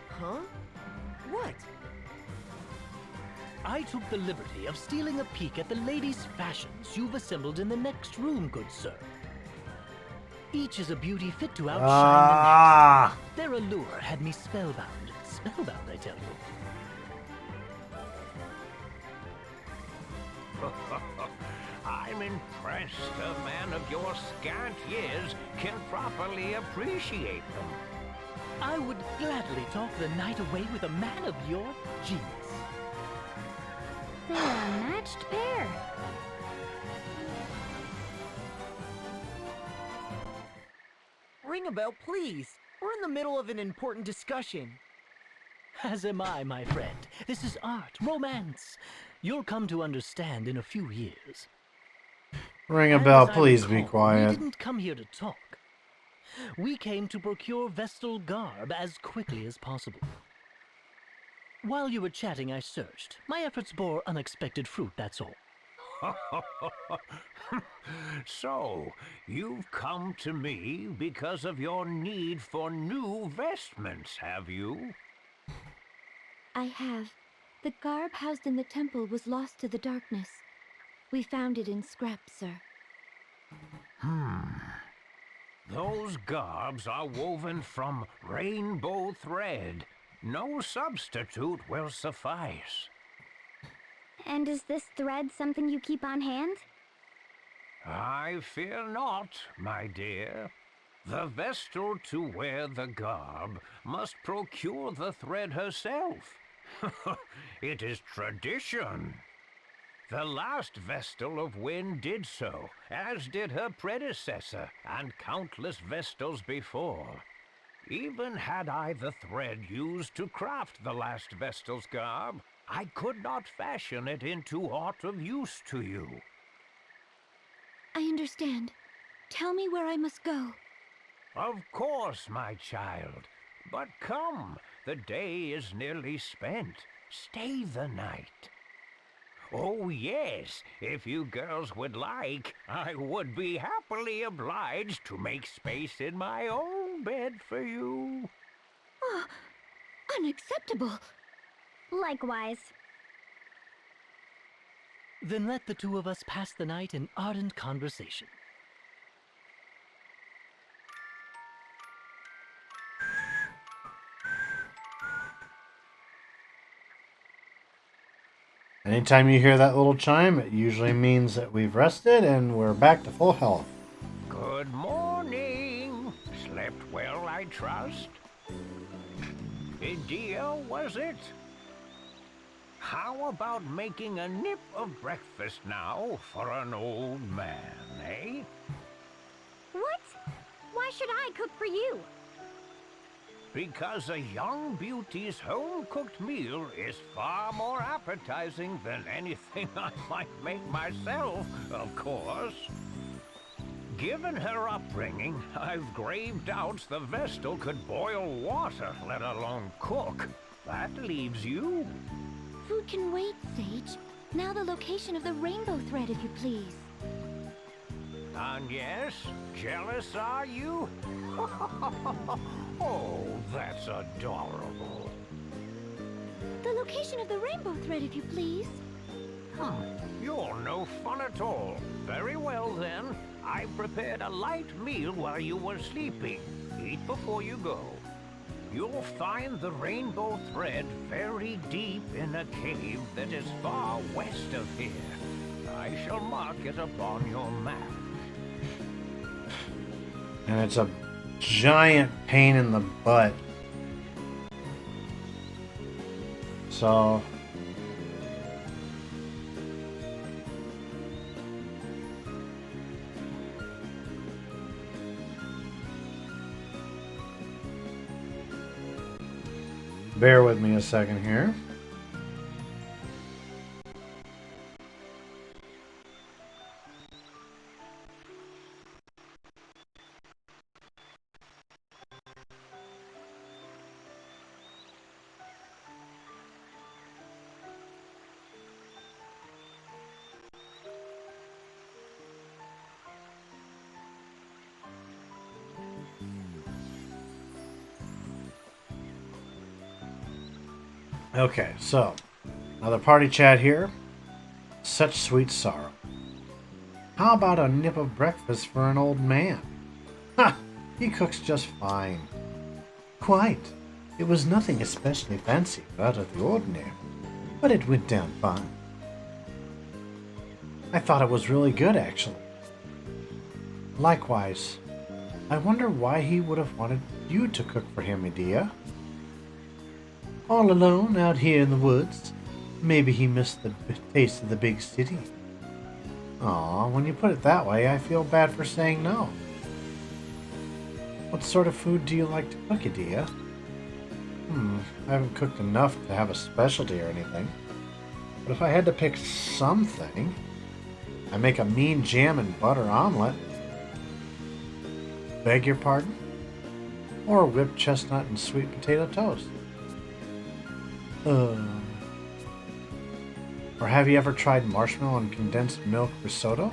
Huh? What? I took the liberty of stealing a peek at the ladies' fashions you've assembled in the next room, good sir. Each is a beauty fit to outshine the next. Their allure had me spellbound. Spellbound, I tell you. I'm impressed a man of your scant years can properly appreciate them. I would gladly talk the night away with a man of your genius. They're a matched pair. Ring a bell, please. We're in the middle of an important discussion. As am I, my friend. This is art, romance. You'll come to understand in a few years. Ring a bell, As I please be recall, quiet. We didn't come here to talk. We came to procure Vestal garb as quickly as possible. While you were chatting, I searched. My efforts bore unexpected fruit, that's all. So, you've come to me because of your need for new vestments, have you? I have. The garb housed in the temple was lost to the darkness. We found it in scraps, sir. Those garbs are woven from rainbow thread. No substitute will suffice. And is this thread something you keep on hand? I fear not, my dear. The Vestal to wear the garb must procure the thread herself. It is tradition. The last Vestal of Wind did so, as did her predecessor and countless Vestals before. Even had I the thread used to craft the last Vestal's garb, I could not fashion it into aught of use to you. I understand. Tell me where I must go. Of course, my child. But come, the day is nearly spent. Stay the night. Oh, yes, if you girls would like, I would be happily obliged to make space in my own bed for you. Oh, unacceptable. Likewise. Then let the two of us pass the night in ardent conversation. Anytime you hear that little chime, it usually means that we've rested and we're back to full health. Good morning. Slept well, I trust? Dear, was it? How about making a nip of breakfast now for an old man, eh? What? Why should I cook for you? Because a young beauty's home-cooked meal is far more appetizing than anything I might make myself, of course. Given her upbringing, I've grave doubts the Vestal could boil water, let alone cook. That leaves you. Food can wait, Sage. Now the location of the rainbow thread, if you please. And yes, jealous are you? Oh, that's adorable. The location of the rainbow thread, if you please. You're no fun at all. Very well then. I prepared a light meal while you were sleeping. Eat before you go. You'll find the rainbow thread very deep in a cave that is far west of here. I shall mark it upon your map. And it's a giant pain in the butt. So... bear with me a second here. Okay, so another party chat here. Such sweet sorrow. How about a nip of breakfast for an old man? Ha! He cooks just fine. Quite. It was nothing especially fancy or out of the ordinary, but it went down fine. I thought it was really good, actually. Likewise. I wonder why he would have wanted you to cook for him, Medea. All alone out here in the woods. Maybe he missed the taste of the big city. Aw, when you put it that way, I feel bad for saying no. What sort of food do you like to cook, Edea? I haven't cooked enough to have a specialty or anything. But if I had to pick something, I make a mean jam and butter omelet. Beg your pardon? Or whipped chestnut and sweet potato toast. Or have you ever tried marshmallow and condensed milk risotto?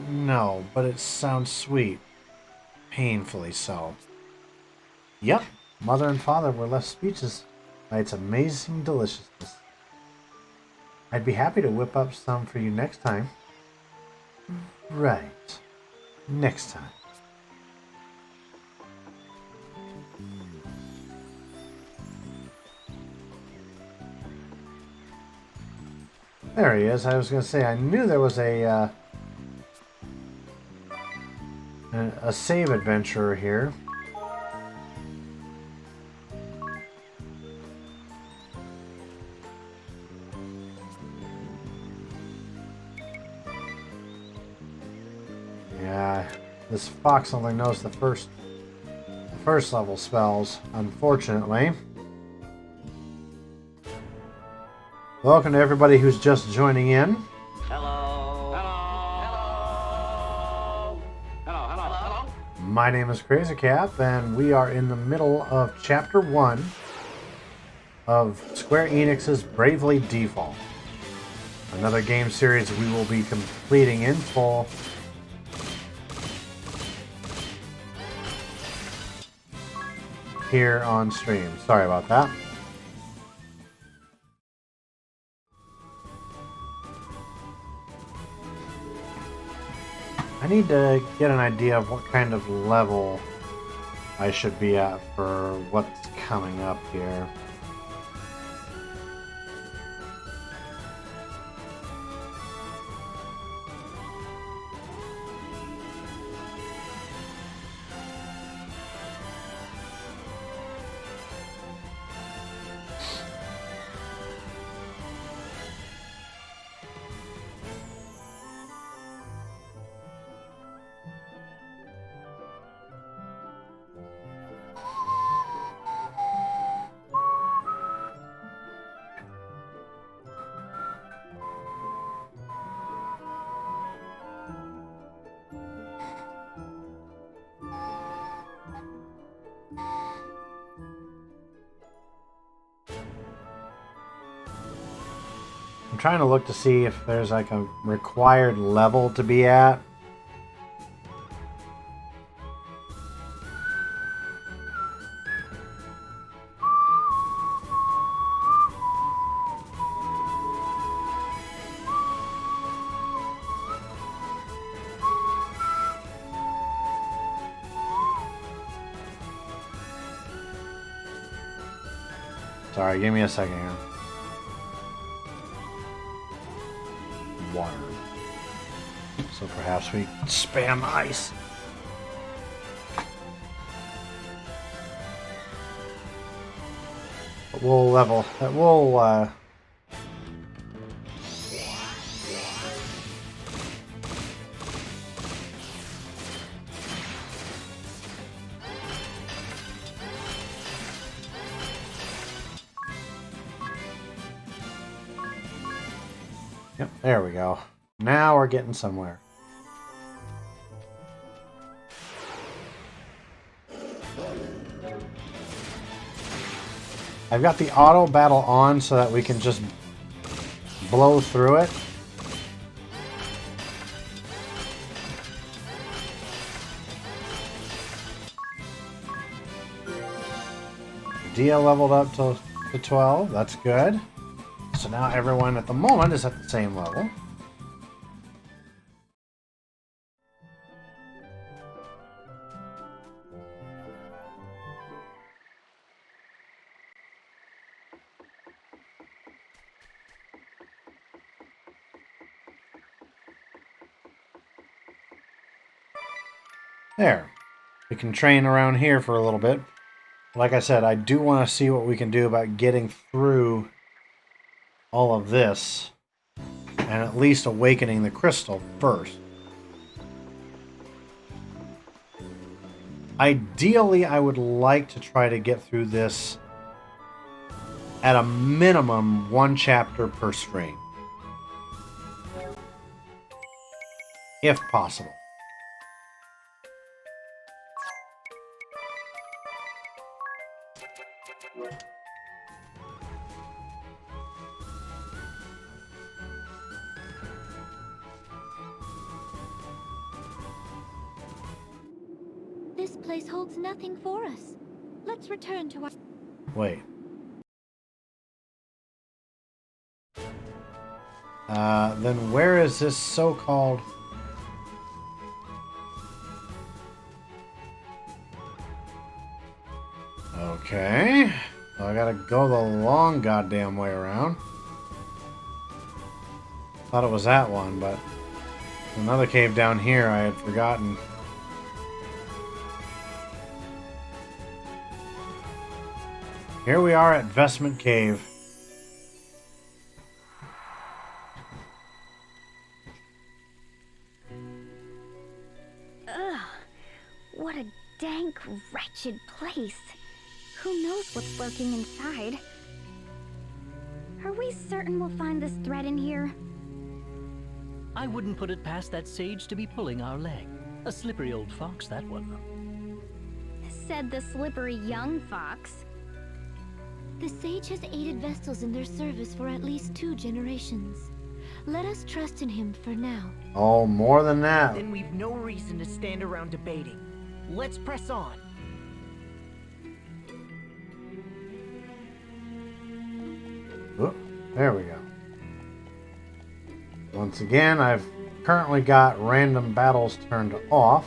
No, but it sounds sweet. Painfully so. Yep, mother and father were left speechless by its amazing deliciousness. I'd be happy to whip up some for you next time. Right. Next time. There he is. I was going to say, I knew there was a save adventurer here. Yeah, this fox only knows the first level spells, unfortunately. Welcome to everybody who's just joining in. Hello. Hello. Hello. Hello. Hello. My name is Crazy Cap, and we are in the middle of Chapter 1 of Square Enix's Bravely Default. Another game series we will be completing in full here on stream. Sorry about that. I need to get an idea of what kind of level I should be at for what's coming up here. trying to look to see if there's like a required level to be at. Sorry, give me a second here. Water. So perhaps we spam ice. But we'll level. We'll. Yep, there we go. Now we're getting somewhere. I've got the auto battle on so that we can just blow through it. Dia leveled up to 12. That's good. So now everyone at the moment is at the same level. There. We can train around here for a little bit. Like I said, I do want to see what we can do about getting through all of this and at least awakening the crystal first. Ideally, I would like to try to get through this at a minimum 1 chapter per stream, if possible. This place holds nothing for us. Let's return to our... Wait. Then where is this so-called... Okay. So I gotta go the long goddamn way around. Thought it was that one, but another cave down here I had forgotten. Here we are at Vestment Cave. Ugh. What a dank, wretched place. Who knows what's lurking inside? Are we certain we'll find this thread in here? I wouldn't put it past that sage to be pulling our leg. A slippery old fox, that one. Said the slippery young fox. The sage has aided Vestals in their service for at least 2 generations. Let us trust in him for now. Oh, more than that. Then we've no reason to stand around debating. Let's press on. Oh, there we go. Once again, I've currently got random battles turned off.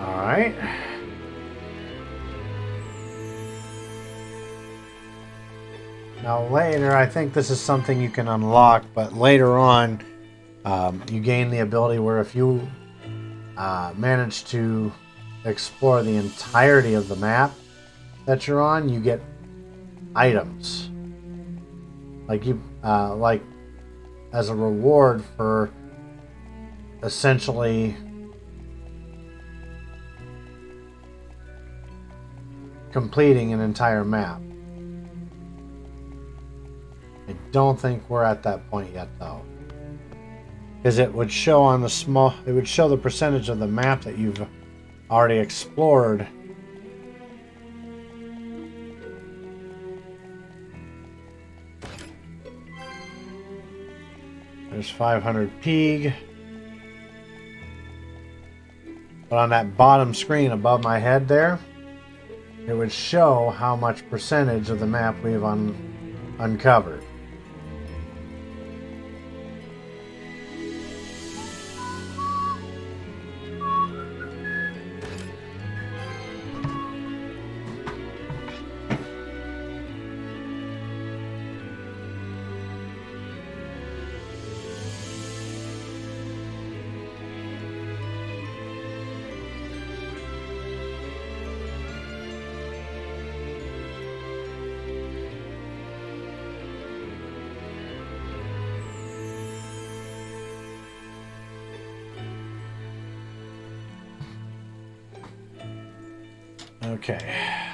Alright. Now later, I think this is something you can unlock, but later on, you gain the ability where if you manage to explore the entirety of the map that you're on, you get items. Like like as a reward for essentially completing an entire map. I don't think we're at that point yet, though, because it would show on the it would show the percentage of the map that you've already explored. There's 500 Peeg. But on that bottom screen above my head there, it would show how much percentage of the map we've uncovered. Okay,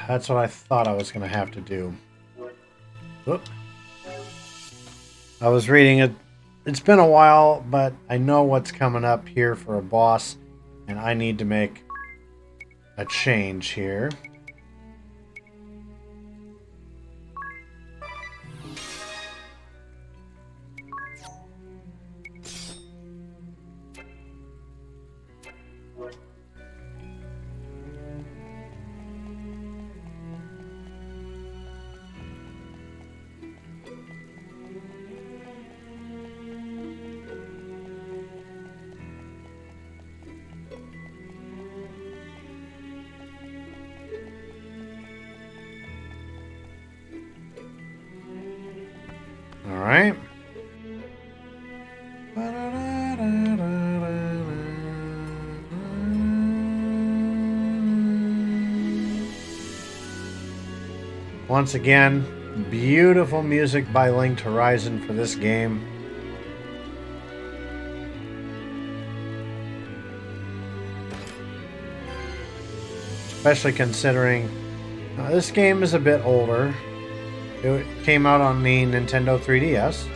that's what I thought I was going to have to do. Oop. I was reading it. It's been a while, but I know what's coming up here for a boss, and I need to make a change here. All right. Once again, beautiful music by Linked Horizon for this game. Especially considering this game is a bit older. It came out on the Nintendo 3DS.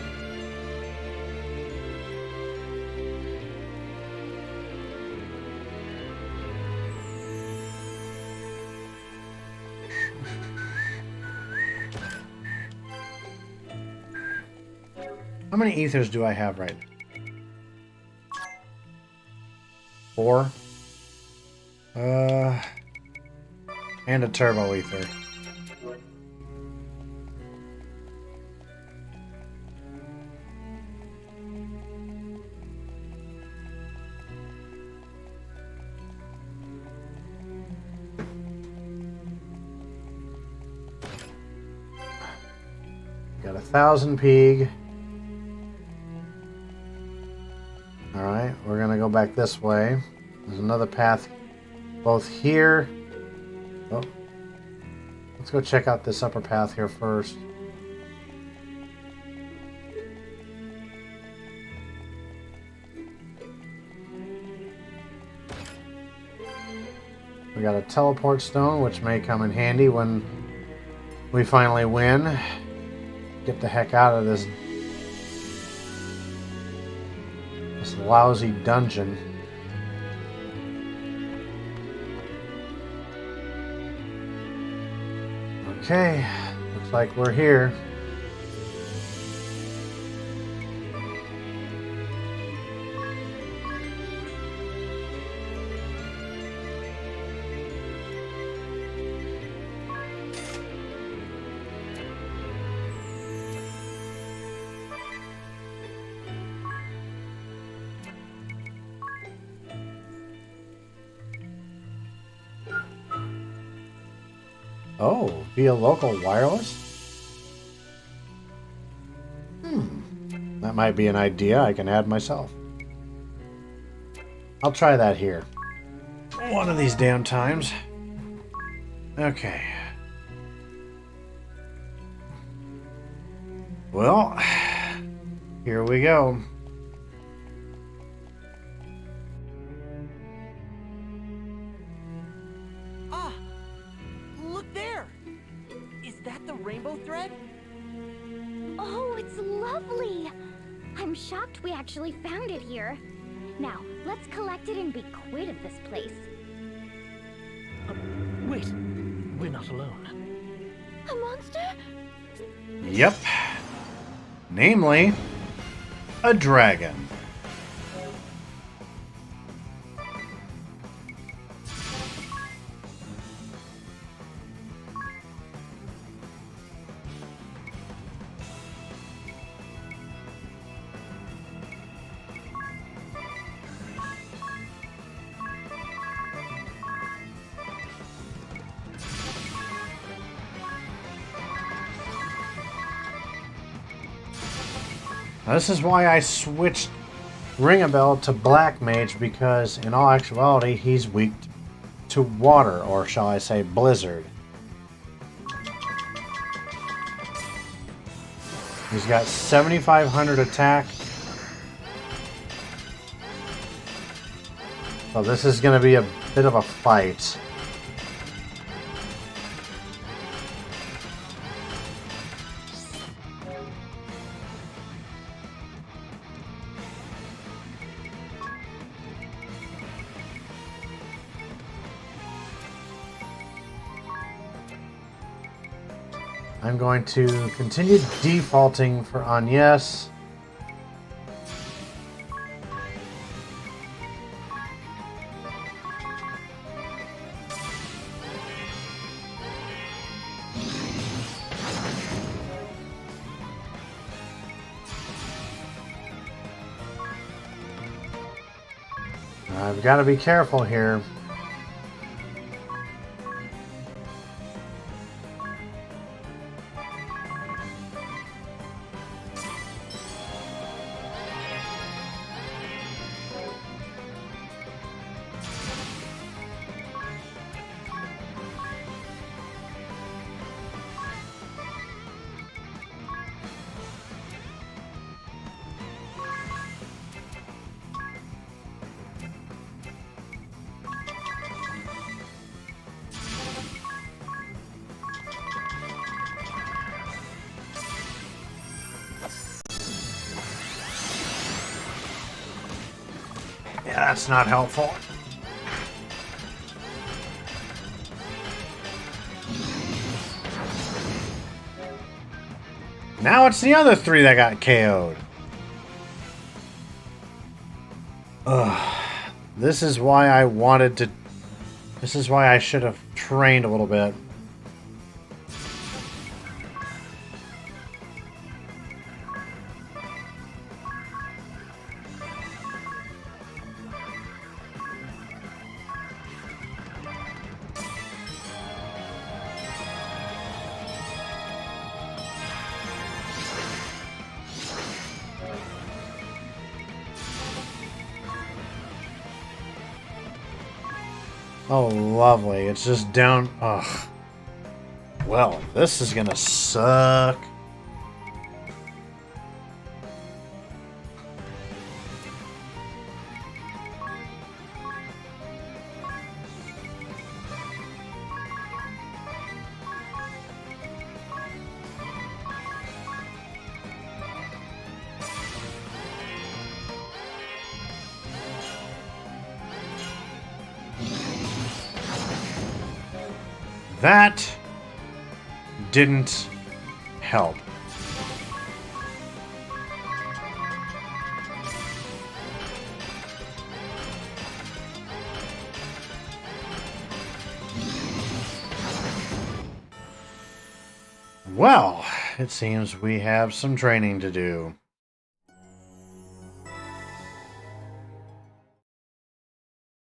How many ethers do I have right now? 4. And a turbo ether. Got 1,000 Peeg. Alright, we're gonna go back this way. There's another path both here. Oh. Let's go check out this upper path here first. We got a teleport stone, which may come in handy when we finally win. Get the heck out of this lousy dungeon. Okay, looks like we're here. Oh, via local wireless? That might be an idea I can add myself. I'll try that here. One of these damn times. Okay. Well, here we go. Ah! Look there! Is that the rainbow thread? Oh, it's lovely! I'm shocked we actually found it here. Now, let's collect it and be quit of this place. Wait, we're not alone. A monster? Yep. Namely, a dragon. Now, this is why I switched Ringabel to Black Mage, because in all actuality he's weak to water, or shall I say blizzard. He's got 7,500 attack. So this is going to be a bit of a fight. I'm going to continue defaulting for Agnes. I've got to be careful here. Yeah, that's not helpful. Now it's the other three that got KO'd. Ugh. This is why I wanted to... This is why I should have trained a little bit. Oh, lovely. It's just down... Ugh. Well, this is gonna suck. That didn't help. Well, it seems we have some training to do.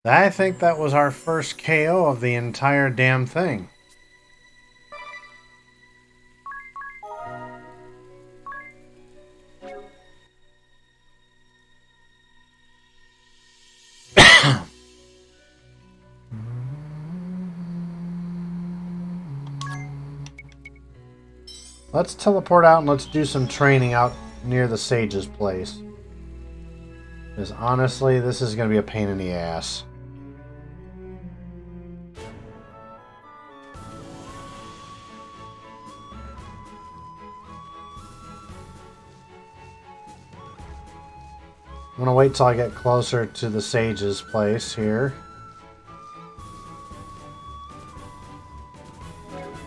I think that was our first KO of the entire damn thing. Let's teleport out and let's do some training out near the sage's place. Because honestly, this is going to be a pain in the ass. I'm going to wait till I get closer to the sage's place here.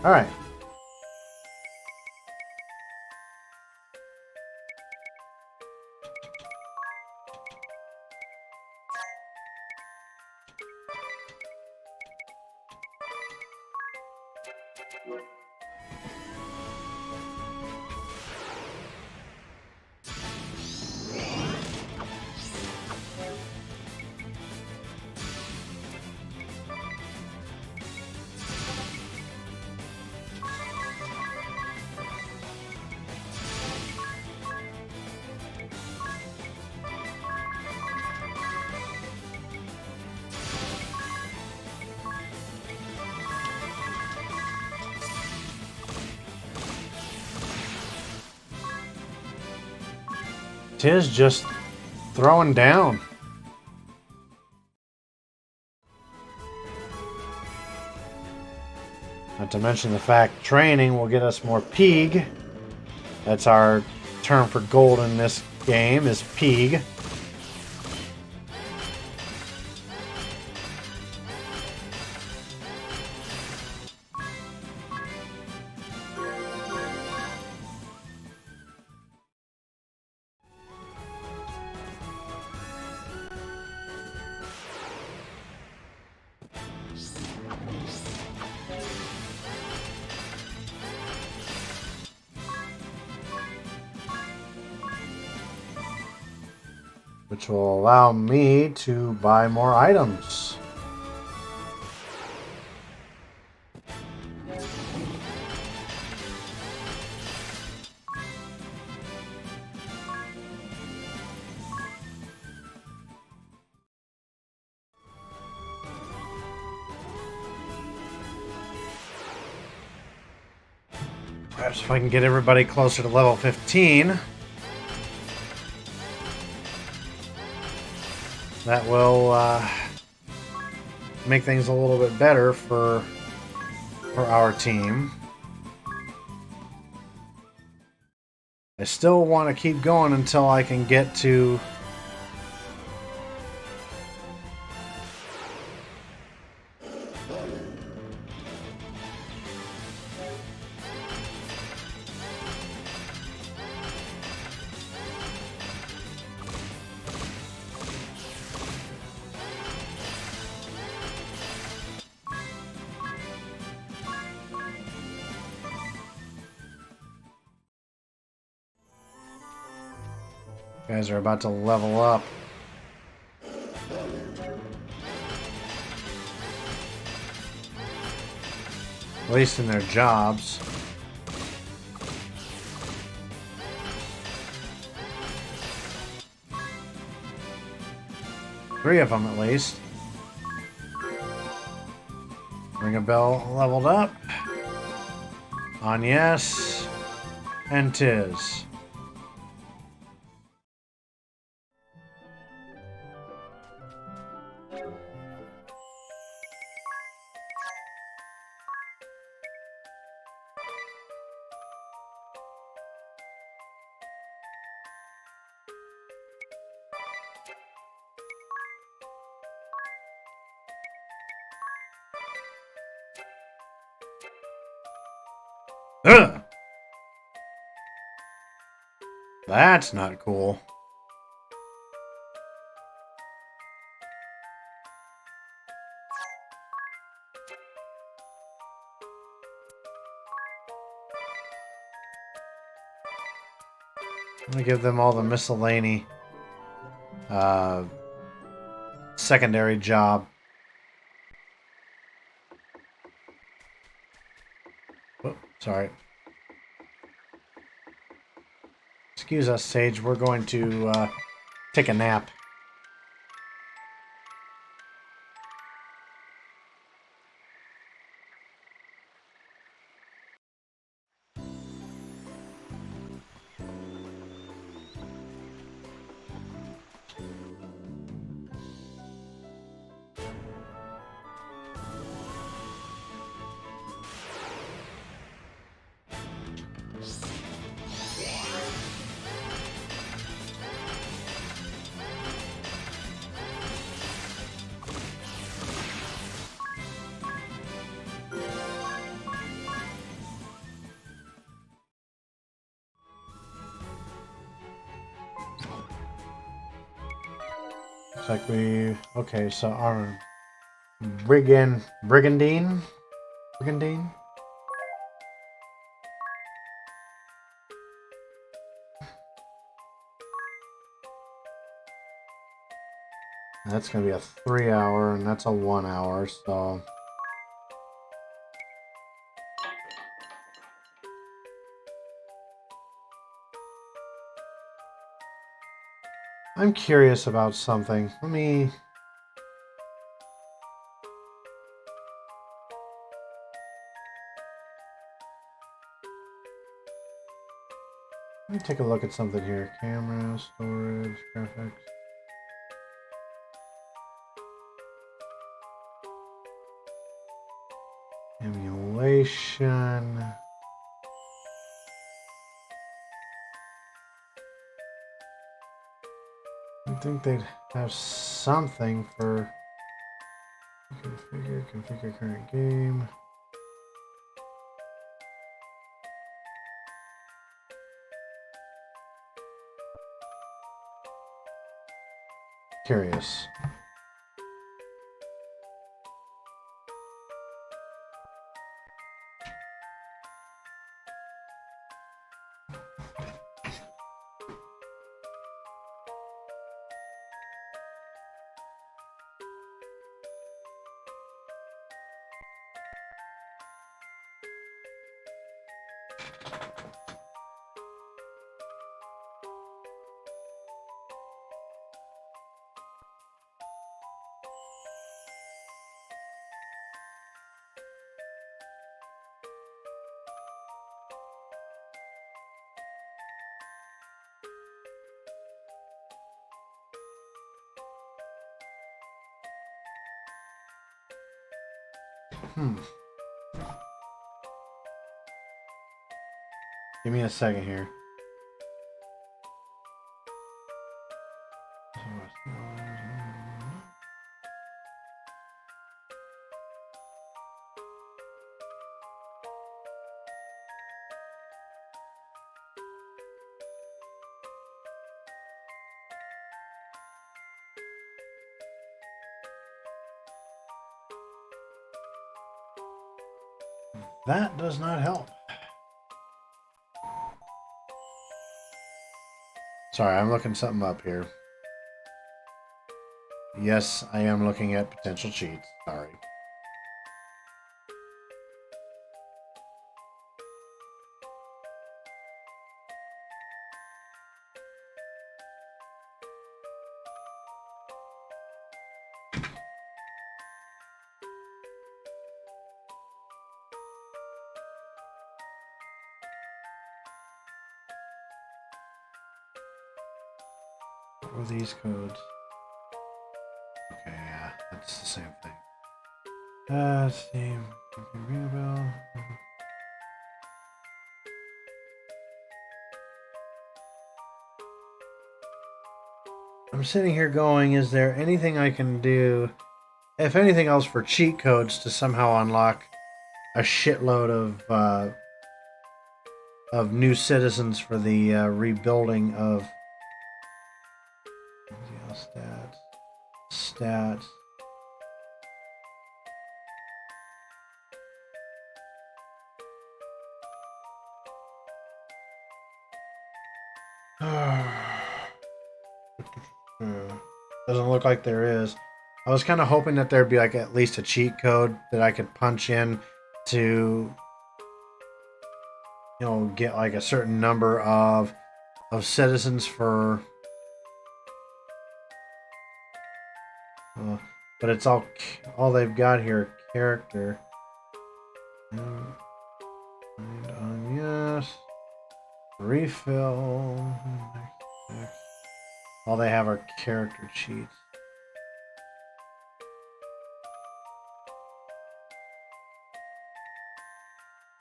Alright. Tiz just throwing down. Not to mention the fact training will get us more Peeg. That's our term for gold in this game, is Peeg. Which will allow me to buy more items. Perhaps if I can get everybody closer to level 15. That will make things a little bit better for our team. I still want to keep going until I can get to guys are about to level up. At least in their jobs. Three of them at least. Ring a Bell leveled up. Agnes and Tiz. Ugh. That's not cool. I'm gonna give them all the miscellany secondary job. Oh, sorry. Excuse us, Sage. We're going to take a nap. Looks like we... Okay, so our Brigandine? That's going to be a 3 hour, and that's a 1 hour, so... I'm curious about something. Let me take a look at something here. Camera, storage, graphics. Emulation. I think they'd have something for configure current game. Curious. Give me a second here. That does not help. Sorry, I'm looking something up here. Yes, I am looking at potential cheats. Sorry. What were these codes? Okay, yeah, that's the same thing. Same. Ring a bell. I'm sitting here going, is there anything I can do, if anything else, for cheat codes to somehow unlock a shitload of new citizens for the rebuilding of stats. Doesn't look like there is. I was kind of hoping that there'd be like at least a cheat code that I could punch in to, you know, get like a certain number of citizens for. But it's all they've got here. Character. And on yes. Refill. Next. All they have are character cheats.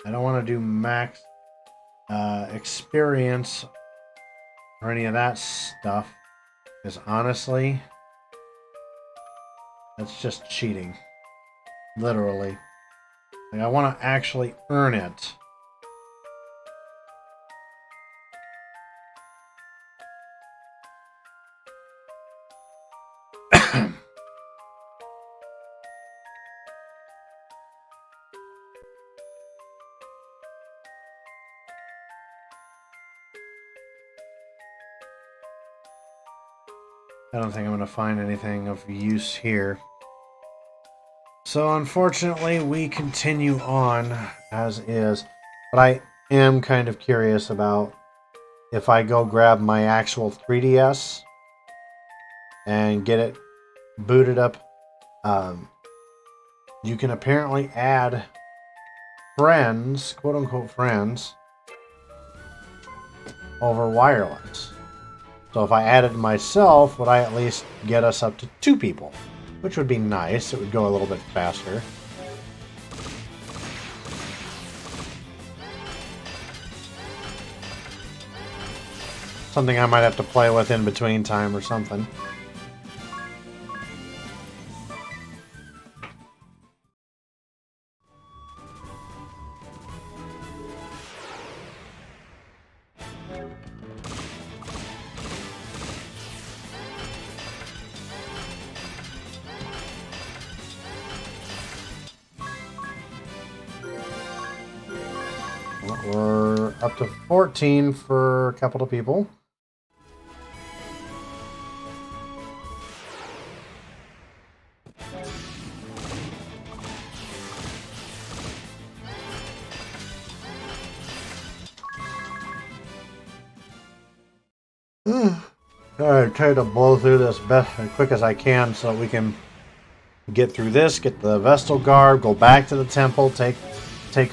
I don't want to do max experience or any of that stuff, because honestly, that's just cheating. Literally. Like, I want to actually earn it. I don't think I'm going to find anything of use here. So unfortunately, we continue on as is. But I am kind of curious about if I go grab my actual 3DS and get it booted up. You can apparently add friends, quote-unquote friends, over wireless. So if I added myself, would I at least get us up to 2 people? Which would be nice. It would go a little bit faster. Something I might have to play with in between time or something. We're up to 14 for a couple of people. Alright, try to blow through this as quick as I can so that we can get through this, get the Vestal Garb, go back to the temple, take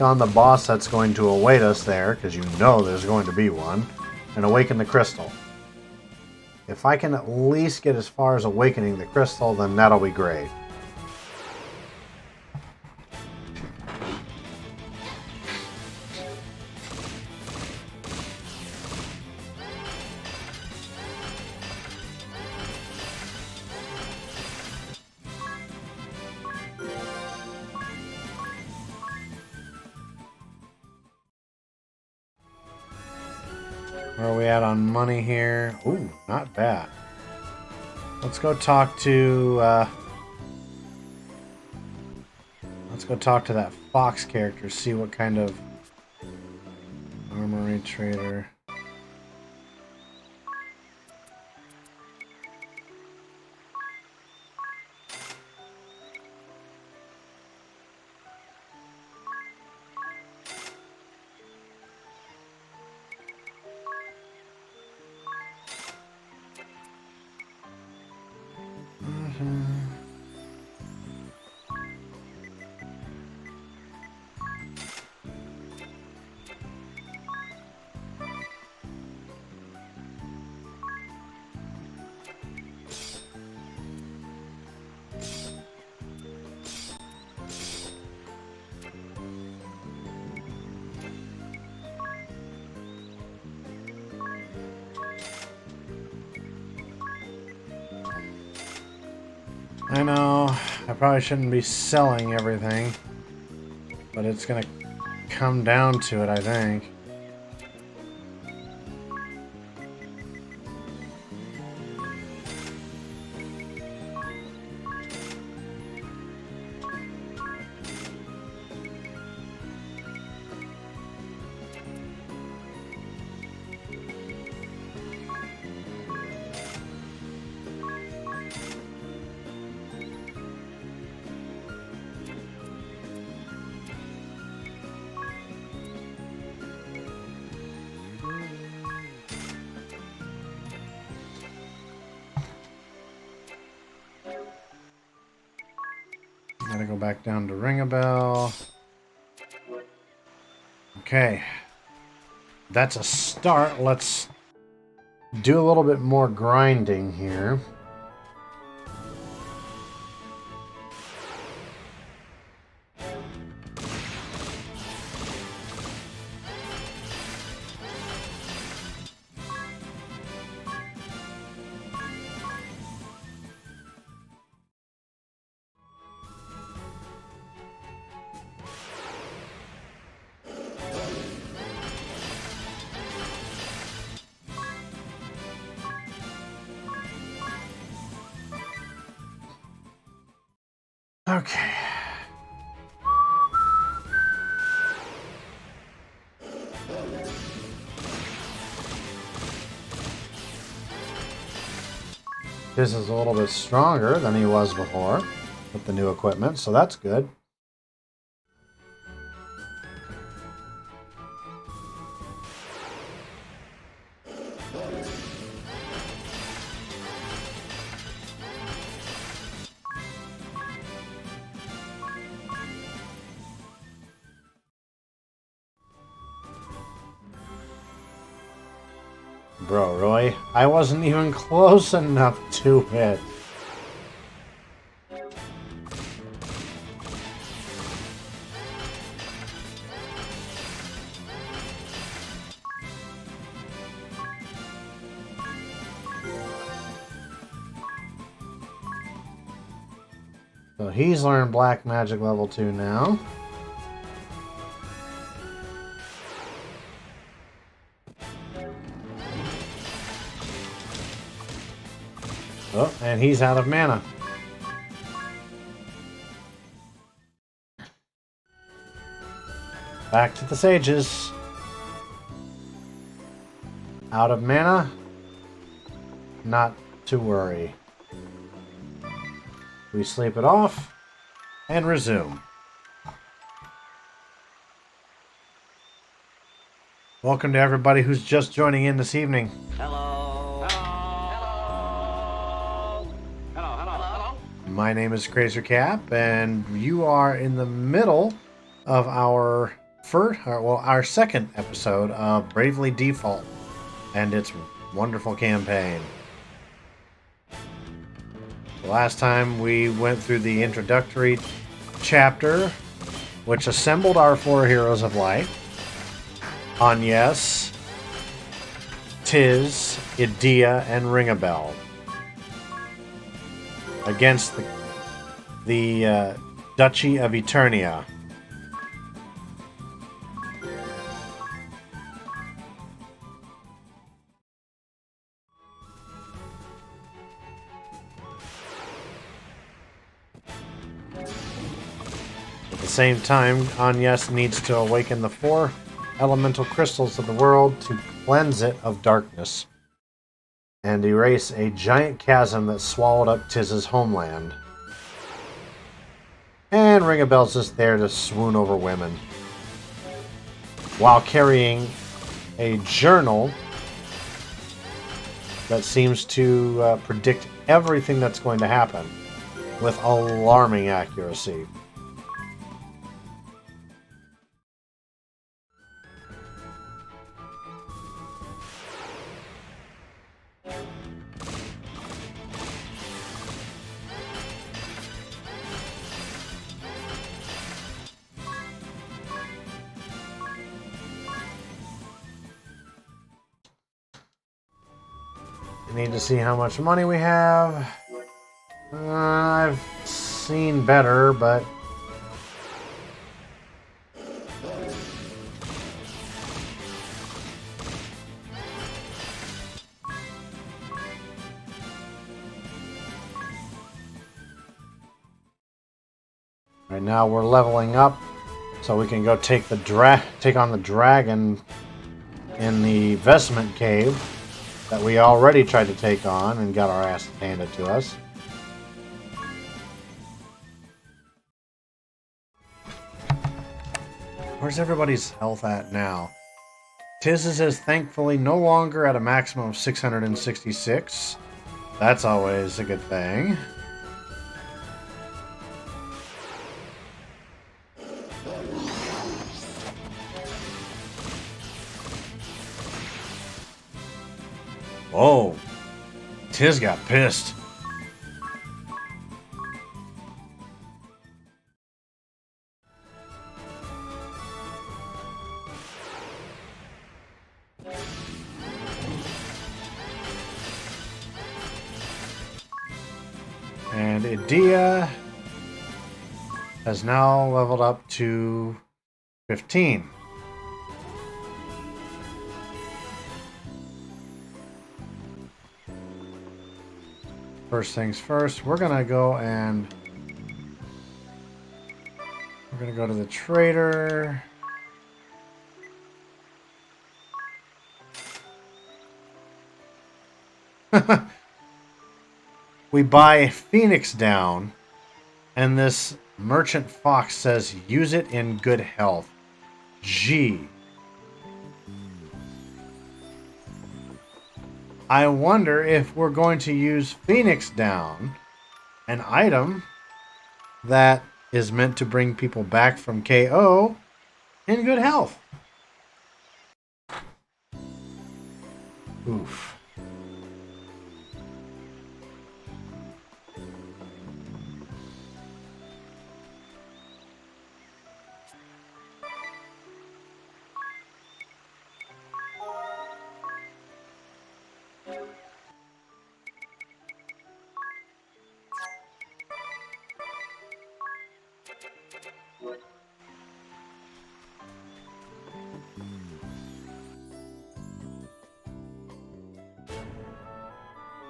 on the boss that's going to await us there, because you know there's going to be one, and awaken the crystal. If I can at least get as far as awakening the crystal, then that'll be great. Where are we at on money here? Ooh, not bad. Let's go talk to that Fox character, see what kind of armory trader. I know, I probably shouldn't be selling everything, but it's gonna come down to it, I think. Gotta go back down to ring a bell. Okay. That's a start. Let's do a little bit more grinding here. Okay. This is a little bit stronger than he was before with the new equipment, so that's good. Bro, Roy, I wasn't even close enough to it. So he's learned Black Magic level 2 now. Oh, and he's out of mana. Back to the sages. Out of mana? Not to worry. We sleep it off and resume. Welcome to everybody who's just joining in this evening. Hello. Hello. Hello. Hello. My name is Crazer Cap, and you are in the middle of our our second episode of Bravely Default and its wonderful campaign. The last time we went through the introductory chapter, which assembled our 4 heroes of light: Agnes, Tiz, Edea, and Ringabel, against the Duchy of Eternia. At the same time, Agnes needs to awaken the 4 elemental crystals of the world to cleanse it of darkness and erase a giant chasm that swallowed up Tiz's homeland. And Ringabel's just there to swoon over women while carrying a journal that seems to predict everything that's going to happen with alarming accuracy. Need to see how much money we have. I've seen better, but right now we're leveling up so we can go take on the dragon in the Vestment Cave that we already tried to take on and got our ass handed to us. Where's everybody's health at now? Tiz's is thankfully no longer at a maximum of 666. That's always a good thing. Whoa, Tiz got pissed. And Edea has now leveled up to 15. First things first, we're gonna go and We're going to go to the trader. We buy Phoenix down, and this merchant fox says use it in good health. Gee. I wonder if we're going to use Phoenix down, an item that is meant to bring people back from KO in good health. Oof.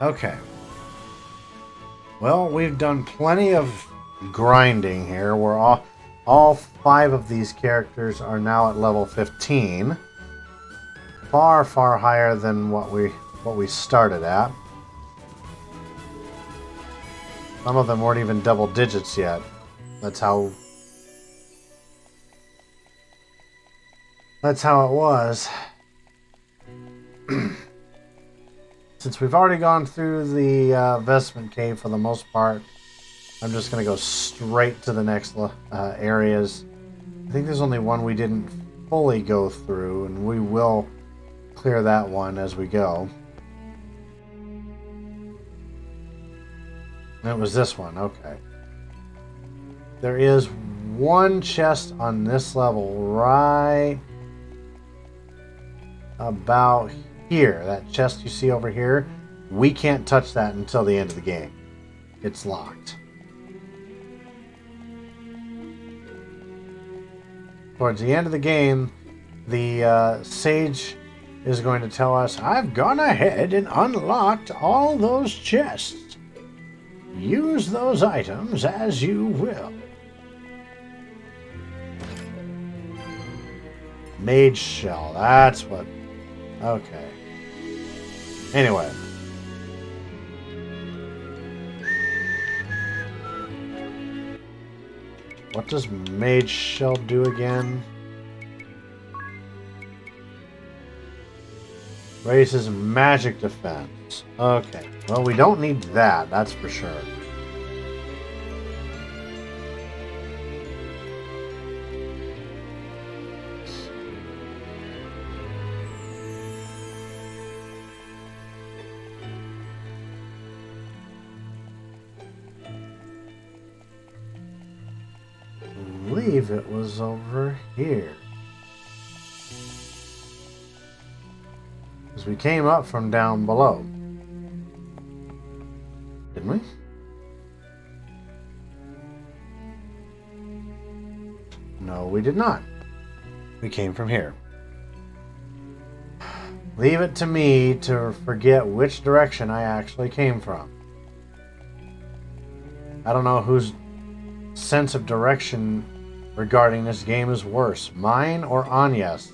Okay. Well, we've done plenty of grinding here. We're all 5 of these characters are now at level 15. Far, far higher than what we started at. Some of them weren't even double digits yet. That's how it was. Since we've already gone through the Vestment Cave for the most part, I'm just going to go straight to the next areas. I think there's only one we didn't fully go through, and we will clear that one as we go. And it was this one, okay. There is one chest on this level right about here. That chest you see over here, we can't touch that until the end of the game. It's locked. Towards the end of the game, the sage is going to tell us, I've gone ahead and unlocked all those chests. Use those items as you will. Mage shell, that's what... Okay. Anyway. What does Mage Shell do again? Raises magic defense. Okay. Well, we don't need that, that's for sure. I believe it was over here. Because we came up from down below. Didn't we? No, we did not. We came from here. Leave it to me to forget which direction I actually came from. I don't know whose sense of direction regarding this game is worse, mine or Anya's.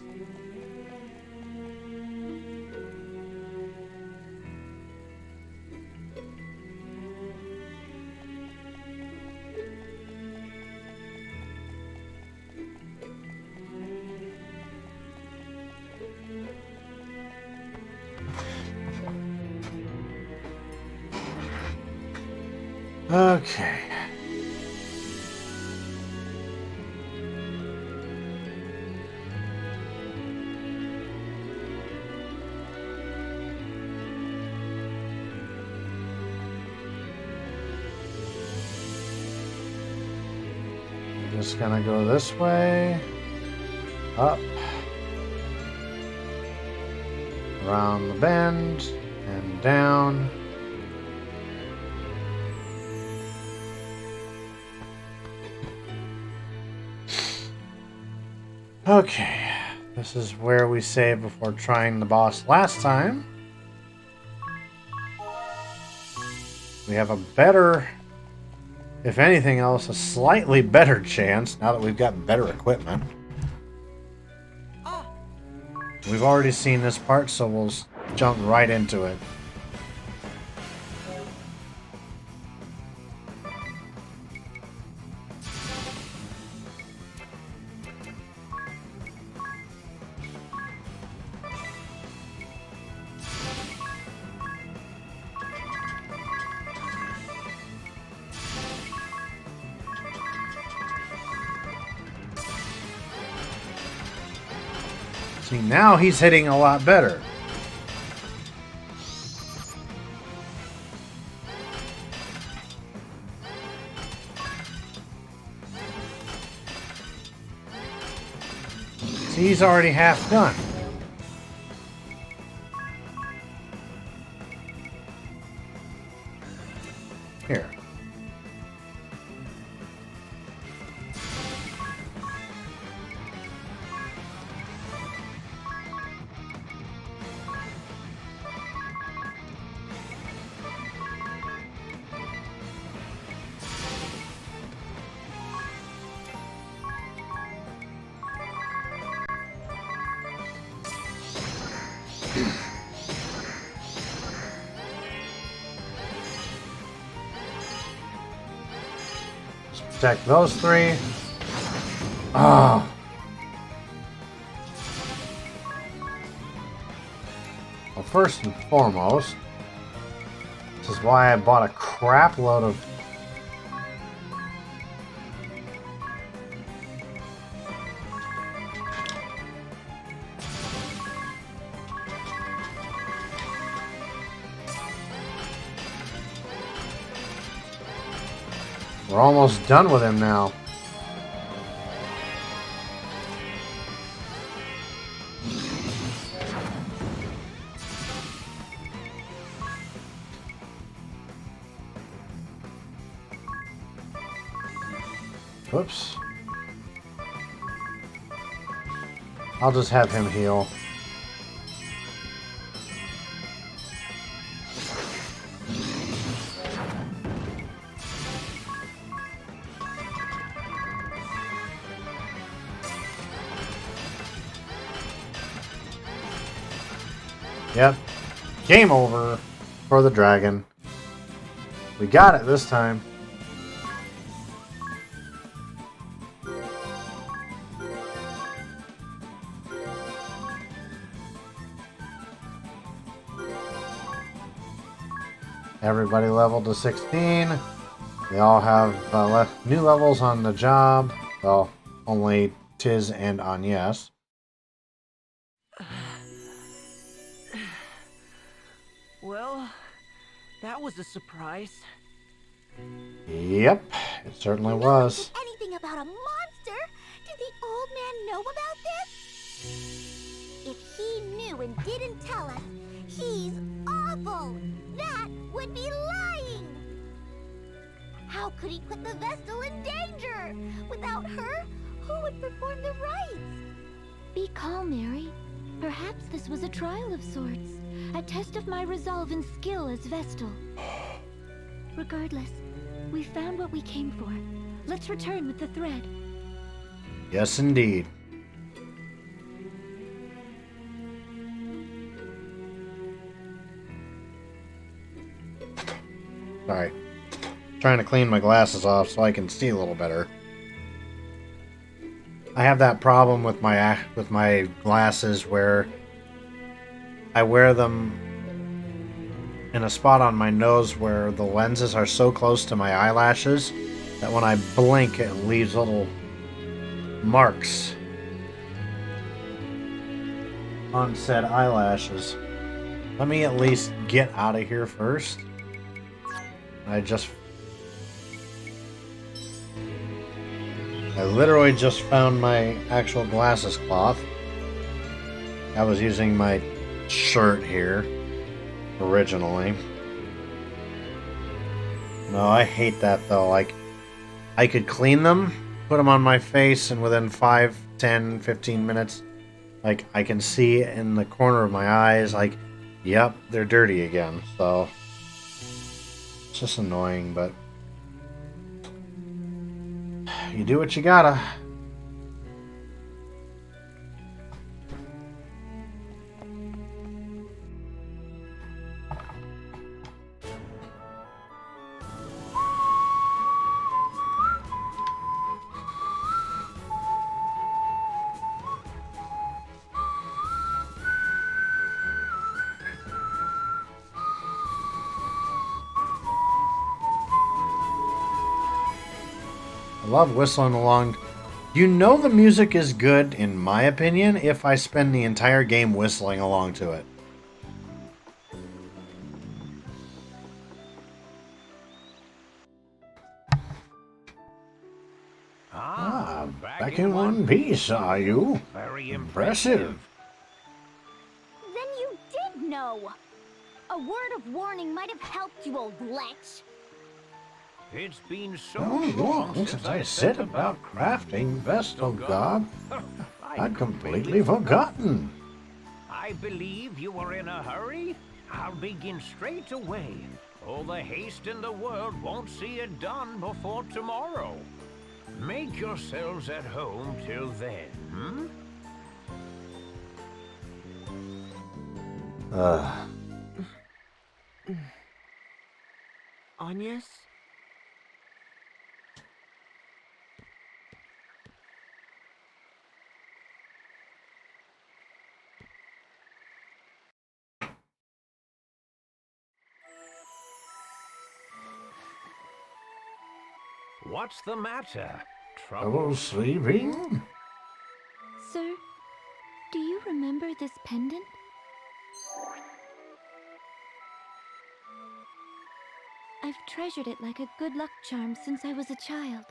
Okay. I'm just gonna go this way, up, around the bend, and down. Okay, this is where we saved before trying the boss last time. We have a better if anything else, a slightly better chance now that we've got better equipment. We've already seen this part, so we'll jump right into it. See, now he's hitting a lot better. See, he's already half done. Here. Protect those three. Oh. Well, first and foremost, this is why I bought a crap load of We're almost done with him now. Whoops. I'll just have him heal. Yep. Game over for the dragon. We got it this time. Everybody leveled to 16. They all have new levels on the job. Well, only Tiz and Agnes. Well, that was a surprise. Yep, it certainly was. Anything about a monster? Did the old man know about this? If he knew and didn't tell us, he's awful. That would be lying. How could he put the Vestal in danger? Without her, who would perform the rites? Be calm, Mary. Perhaps this was a trial of sorts. A test of my resolve and skill as Vestal. Regardless, we found what we came for. Let's return with the thread. Yes, indeed. Sorry. Trying to clean my glasses off so I can see a little better. I have that problem with my glasses where I wear them in a spot on my nose where the lenses are so close to my eyelashes that when I blink it leaves little marks on said eyelashes. Let me at least get out of here first. I literally just found my actual glasses cloth. I was using my shirt here originally. No, I hate that though. Like, I could clean them, put them on my face, and within 5, 10, 15 minutes, like, I can see in the corner of my eyes, like, yep, they're dirty again. So it's just annoying, but you do what you gotta. I love whistling along. You know the music is good, in my opinion, if I spend the entire game whistling along to it. Ah, back in one piece, are you? Very Impressive. Then you did know! A word of warning might have helped you, old lech. It's been so Long since I set about crafting Vestal God. I'd completely forgotten. I believe you were in a hurry. I'll begin straight away. All the haste in the world won't see it done before tomorrow. Make yourselves at home till then, hmm? Agnes? What's the matter? Trouble sleeping? Sir, do you remember this pendant? I've treasured it like a good luck charm since I was a child.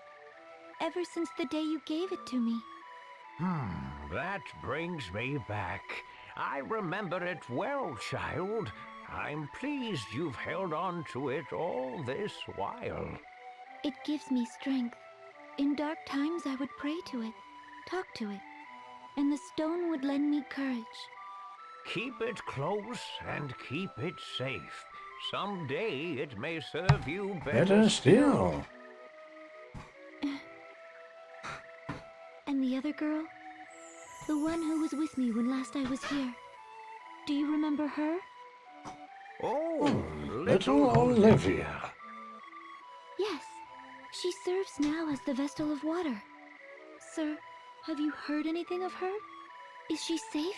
Ever since the day you gave it to me. That brings me back. I remember it well, child. I'm pleased you've held on to it all this while. It gives me strength. In dark times I would pray to it, talk to it, and the stone would lend me courage. Keep it close and keep it safe. Someday it may serve you Better still. And the other girl? The one who was with me when last I was here. Do you remember her? Oh, Little Olivia. Yes. She serves now as the Vestal of Water. Sir, have you heard anything of her? Is she safe?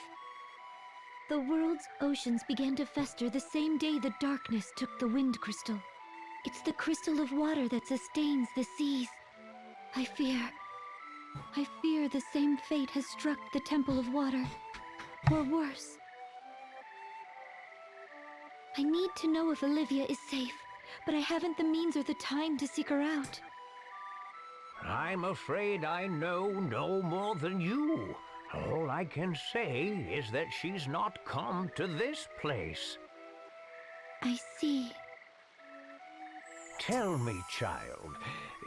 The world's oceans began to fester the same day the darkness took the Wind Crystal. It's the Crystal of Water that sustains the seas. I fear the same fate has struck the Temple of Water. Or worse. I need to know if Olivia is safe, but I haven't the means or the time to seek her out. I'm afraid I know no more than you. All I can say is that she's not come to this place. I see. Tell me, child,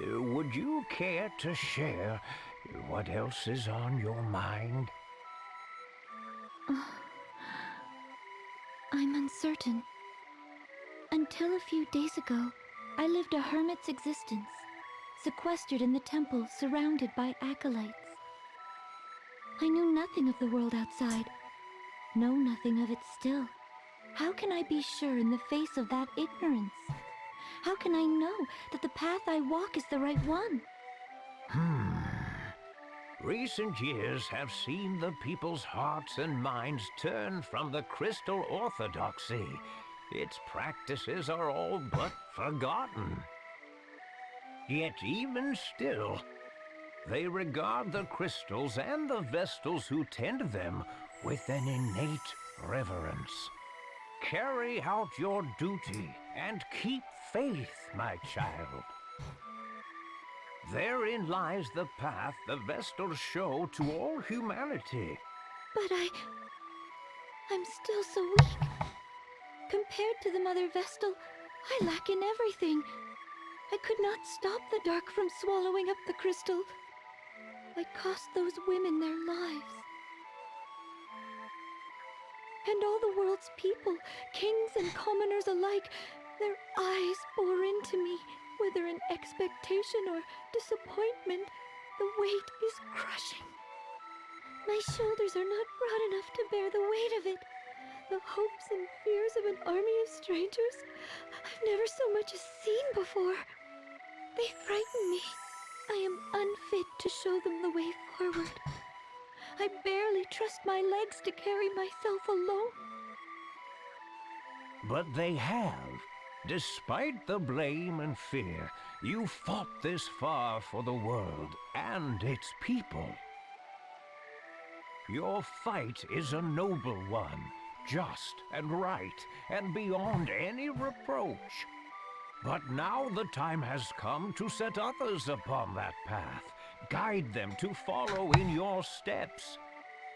would you care to share what else is on your mind? I'm uncertain. Until a few days ago, I lived a hermit's existence, sequestered in the temple, surrounded by acolytes. I knew nothing of the world outside, know nothing of it still. How can I be sure in the face of that ignorance? How can I know that the path I walk is the right one? Recent years have seen the people's hearts and minds turn from the crystal orthodoxy. Its practices are all but forgotten. Yet even still, they regard the crystals and the Vestals who tend them with an innate reverence. Carry out your duty and keep faith, my child. Therein lies the path the Vestals show to all humanity. But I'm still so weak. Compared to the Mother Vestal, I lack in everything. I could not stop the dark from swallowing up the crystal. I cost those women their lives. And all the world's people, kings and commoners alike, their eyes bore into me, whether in expectation or disappointment, The weight is crushing. My shoulders are not broad enough to bear the weight of it. The hopes and fears of an army of strangers I've never so much as seen before. They frighten me. I am unfit to show them the way forward. I barely trust my legs to carry myself alone. But they have. Despite the blame and fear, you fought this far for the world and its people. Your fight is a noble one, just and right, and beyond any reproach. But now the time has come to set others upon that path, guide them to follow in your steps.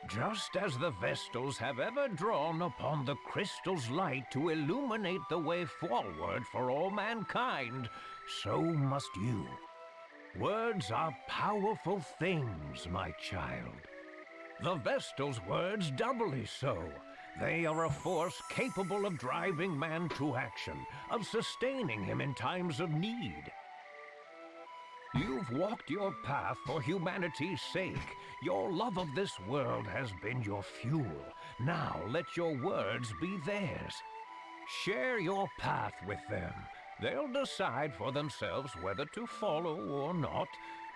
Just as the Vestals have ever drawn upon the crystal's light to illuminate the way forward for all mankind, so must you. Words are powerful things, my child. The Vestal's words doubly so. They are a force capable of driving man to action, of sustaining him in times of need. You've walked your path for humanity's sake. Your love of this world has been your fuel. Now let your words be theirs. Share your path with them. They'll decide for themselves whether to follow or not.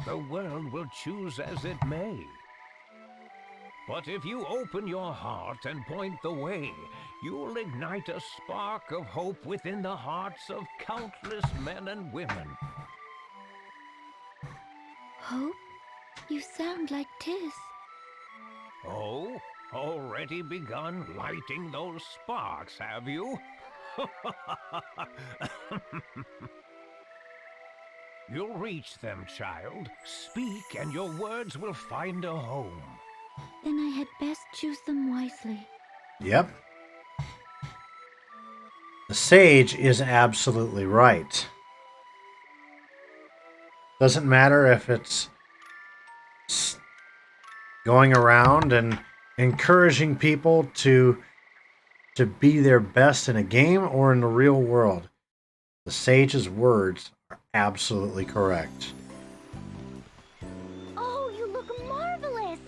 The world will choose as it may. But if you open your heart and point the way, you'll ignite a spark of hope within the hearts of countless men and women. Hope? You sound like Tis. Oh, already begun lighting those sparks, have you? You'll reach them, child. Speak, and your words will find a home. Then I had best choose them wisely. Yep. The sage is absolutely right. Doesn't matter if it's going around and encouraging people to be their best in a game or in the real world. The sage's words are absolutely correct. Oh, you look marvelous!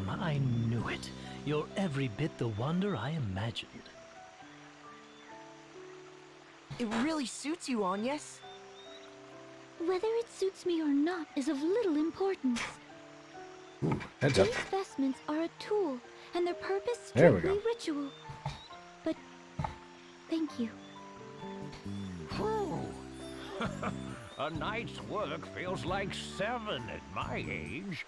I knew it. You're every bit the wonder I imagined. It really suits you, Agnes. Whether it suits me or not is of little importance. Ooh, heads up. These vestments are a tool, and their purpose There we strictly go. ritual. But thank you. A night's work feels like 7 at my age.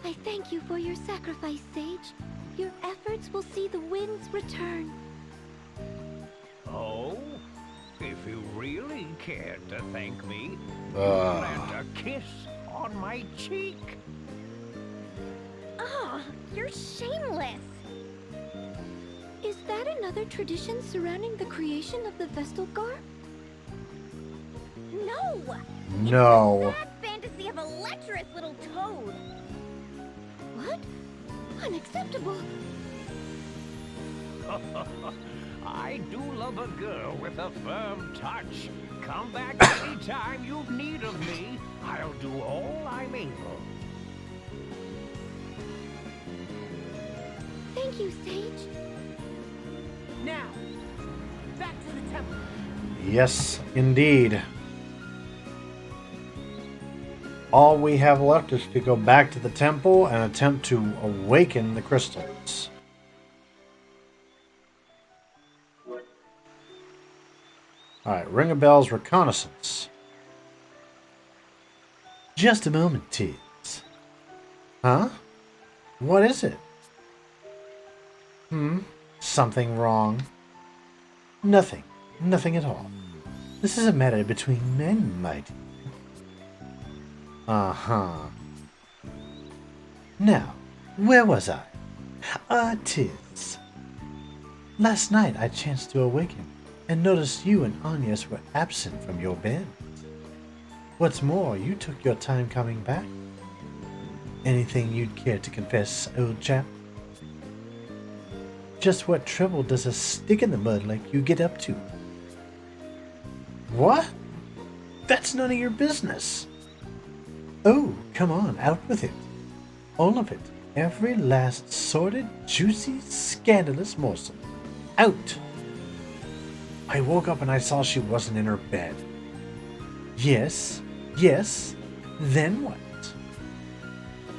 I thank you for your sacrifice, Sage. Your efforts will see the winds return. Oh? If you really cared to thank me, plant a kiss on my cheek. Ah, you're shameless! Is that another tradition surrounding the creation of the Vestalgar? No! No. Mad fantasy of a lecherous little toad! What? Unacceptable! I do love a girl with a firm touch. Come back anytime you need of me. I'll do all I'm able. Thank you, Sage. Now, back to the temple. Yes, indeed. All we have left is to go back to the temple and attempt to awaken the crystals. Alright, Ring of Bells reconnaissance. Just a moment, Tis. Huh? What is it? Something wrong? Nothing. Nothing at all. This is a matter between men, my dear. Uh-huh. Now, where was I? Tis. Last night I chanced to awaken and noticed you and Agnes were absent from your bed. What's more, you took your time coming back. Anything you'd care to confess, old chap? Just what trouble does a stick in the mud like you get up to? What? That's none of your business. Oh, come on, out with it. All of it. Every last sordid, juicy, scandalous morsel. Out! I woke up and I saw she wasn't in her bed. Yes, yes, then what?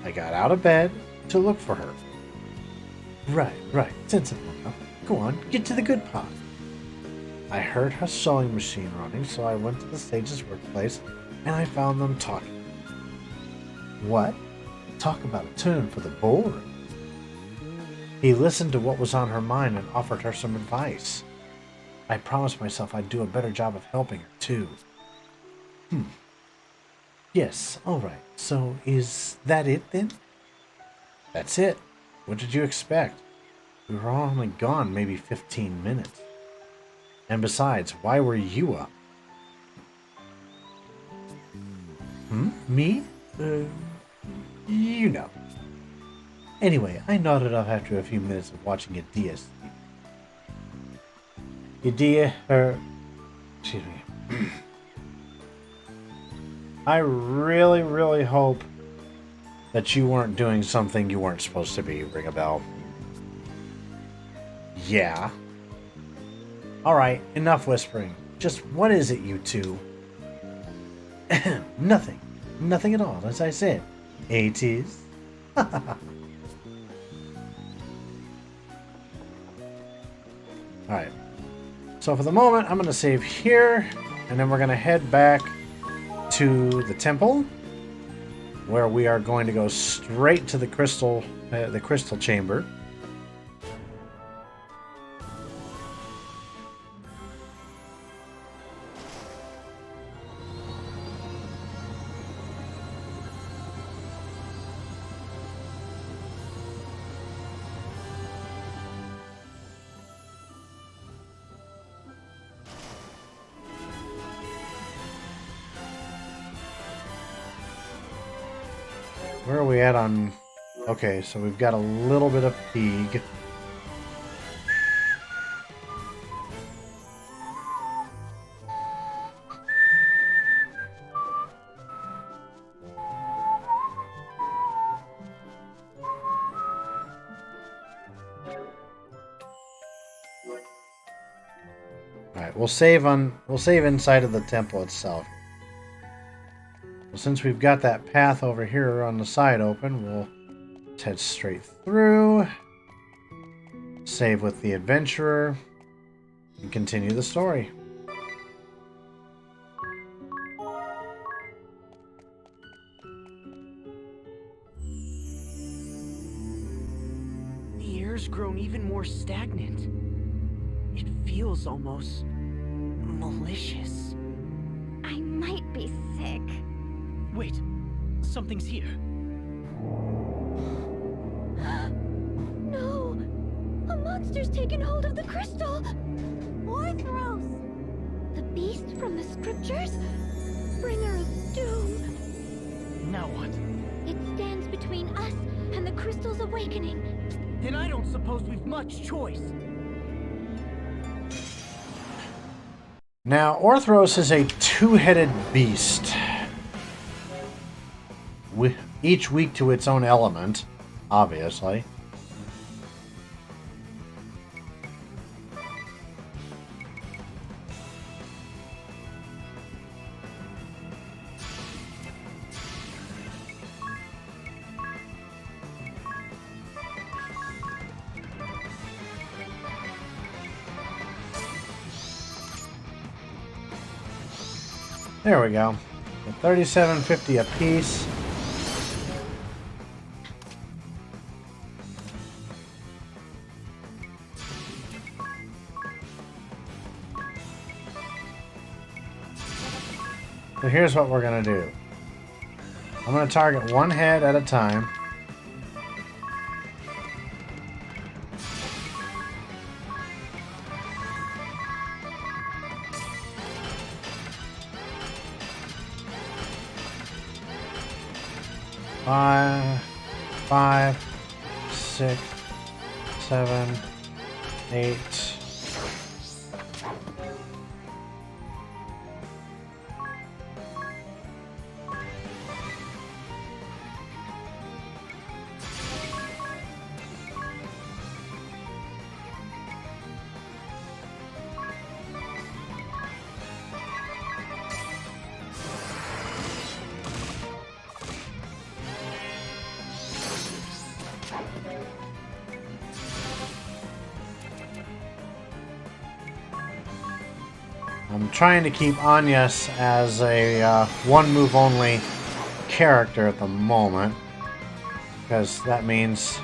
I got out of bed to look for her. Right, sensible enough. Go on, get to the good part. I heard her sewing machine running, so I went to the Sage's workplace and I found them talking. What? Talk about a turn for the board. He listened to what was on her mind and offered her some advice. I promised myself I'd do a better job of helping her, too. Yes, alright. So, is that it, then? That's it. What did you expect? We were only gone maybe 15 minutes. And besides, why were you up? Me? You know. Anyway, I nodded off after a few minutes of watching Edea sleep. Excuse me. I really, really hope that you weren't doing something you weren't supposed to be, ring a bell. Yeah. Alright, enough whispering. Just what is it, you two? Nothing. Nothing at all, as I said. It is. Alright. So for the moment, I'm going to save here, and then we're going to head back to the temple, where we are going to go straight to the crystal chamber. Where are we at on... Okay, so we've got a little bit of fatigue. Alright, we'll save inside of the temple itself. Since we've got that path over here on the side open, we'll head straight through, save with the adventurer, and continue the story. The air's grown even more stagnant. It feels almost malicious. I might be sick. Wait, something's here. No! A monster's taken hold of the crystal! Orthros! The beast from the scriptures? Bringer of doom! Now what? It stands between us and the crystal's awakening. Then I don't suppose we've much choice. Now, Orthros is a two-headed beast. Each weak to its own element, obviously. There we go. $37.50 a piece. So here's what we're going to do. I'm going to target one head at a time. Five, 6, 7, 8. I'm trying to keep Agnes as a one move only character at the moment, because that means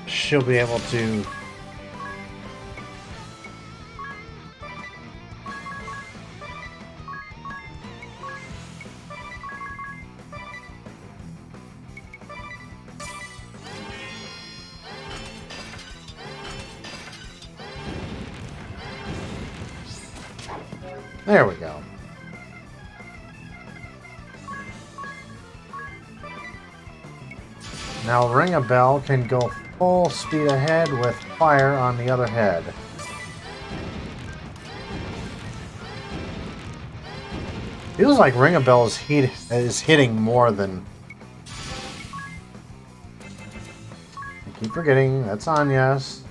she'll be able to there we go. Now Ring a Bell can go full speed ahead with fire on the other head. Feels like Ring a Bell is hitting more than... I keep forgetting, that's Agnes.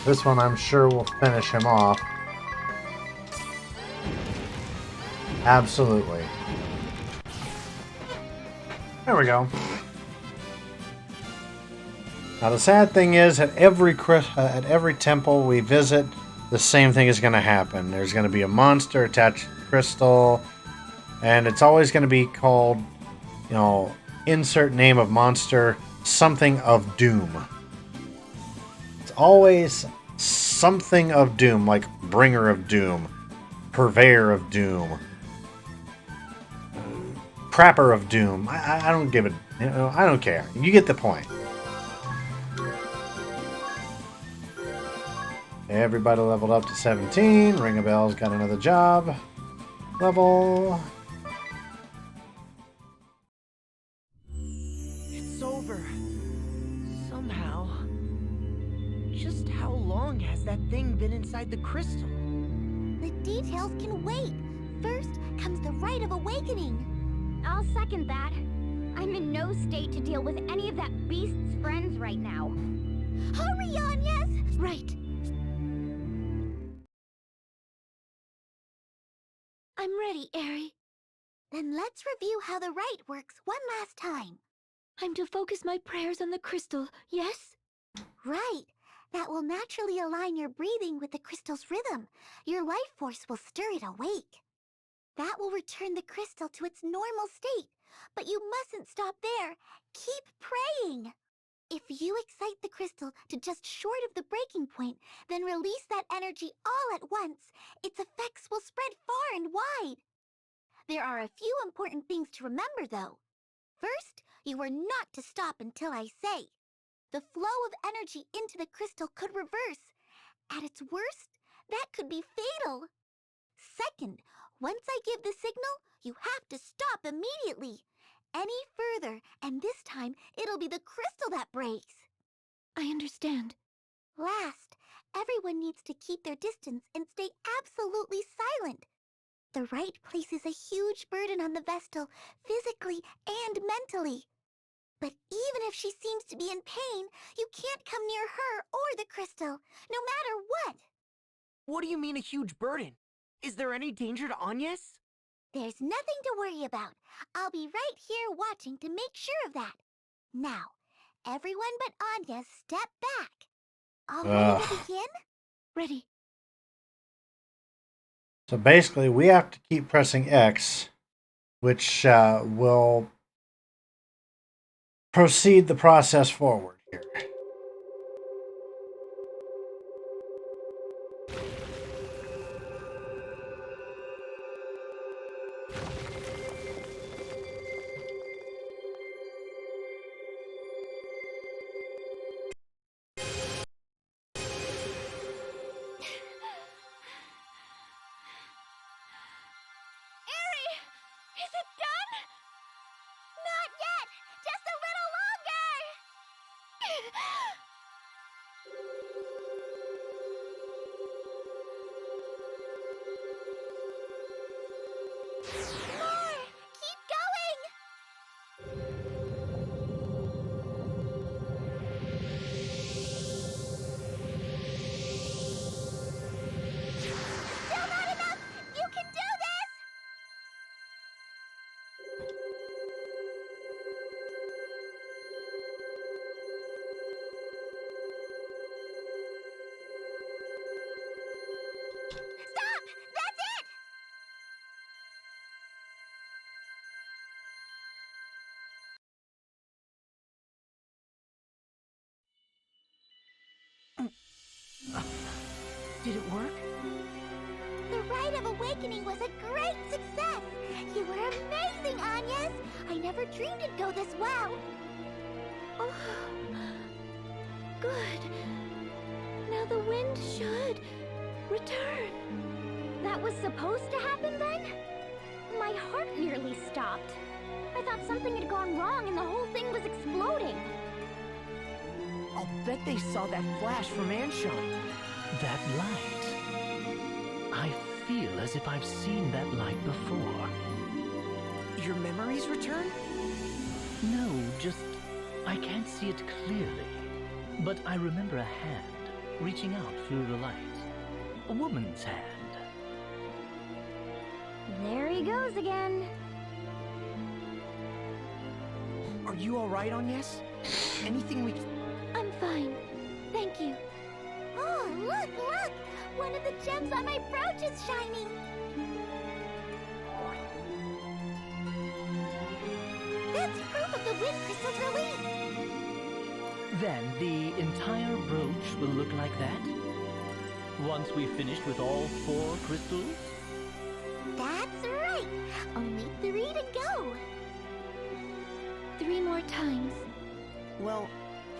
This one I'm sure will finish him off. Absolutely. There we go. Now the sad thing is, at every temple we visit, the same thing is going to happen. There's going to be a monster attached to the crystal, and it's always going to be called, you know, insert name of monster, something of doom. It's always something of doom, like bringer of doom, purveyor of doom, prapper of doom. I don't give it, you know, I don't care. You get the point. Everybody leveled up to 17. Ring a Bell's got another job. Level. It's over. Somehow. Just how long has that thing been inside the crystal? The details can wait. First comes the Rite of Awakening. I'll second that. I'm in no state to deal with any of that beast's friends right now. Hurry on, yes? Right. I'm ready, Aerie. Then let's review how the rite works one last time. I'm to focus my prayers on the crystal, yes? Right. That will naturally align your breathing with the crystal's rhythm. Your life force will stir it awake. That will return the crystal to its normal state. But you mustn't stop there. Keep praying. If you excite the crystal to just short of the breaking point, then release that energy all at once, its effects will spread far and wide. There are a few important things to remember, though. First, you are not to stop until I say. The flow of energy into the crystal could reverse. At its worst, that could be fatal. Second, once I give the signal, you have to stop immediately. Any further, and this time, it'll be the crystal that breaks. I understand. Last, everyone needs to keep their distance and stay absolutely silent. The rite places a huge burden on the Vestal, physically and mentally. But even if she seems to be in pain, you can't come near her or the crystal, no matter what. What do you mean a huge burden? Is there any danger to Agnes? There's nothing to worry about. I'll be right here watching to make sure of that. Now, everyone but Agnes step back. All ready to begin? Ready. So basically, we have to keep pressing X, which will proceed the process forward here. Is it done? Not yet! Just a little longer! Did it work? The Rite of Awakening was a great success! You were amazing, Anyas! I never dreamed it'd go this well! Oh, good. Now the wind should return. That was supposed to happen then? My heart nearly stopped. I thought something had gone wrong and the whole thing was exploding. I'll bet they saw that flash from Anshan. That light. I feel as if I've seen that light before. Your memories return? No, just I can't see it clearly. But I remember a hand reaching out through the light. A woman's hand. There he goes again. Are you alright, Anyas? Anything we... I'm fine. Thank you. Oh, look, look! One of the gems on my brooch is shining! That's proof of the wind crystal's release! Then the entire brooch will look like that? Once we've finished with all 4 crystals? That's right! Only 3 to go! 3 more times. Well,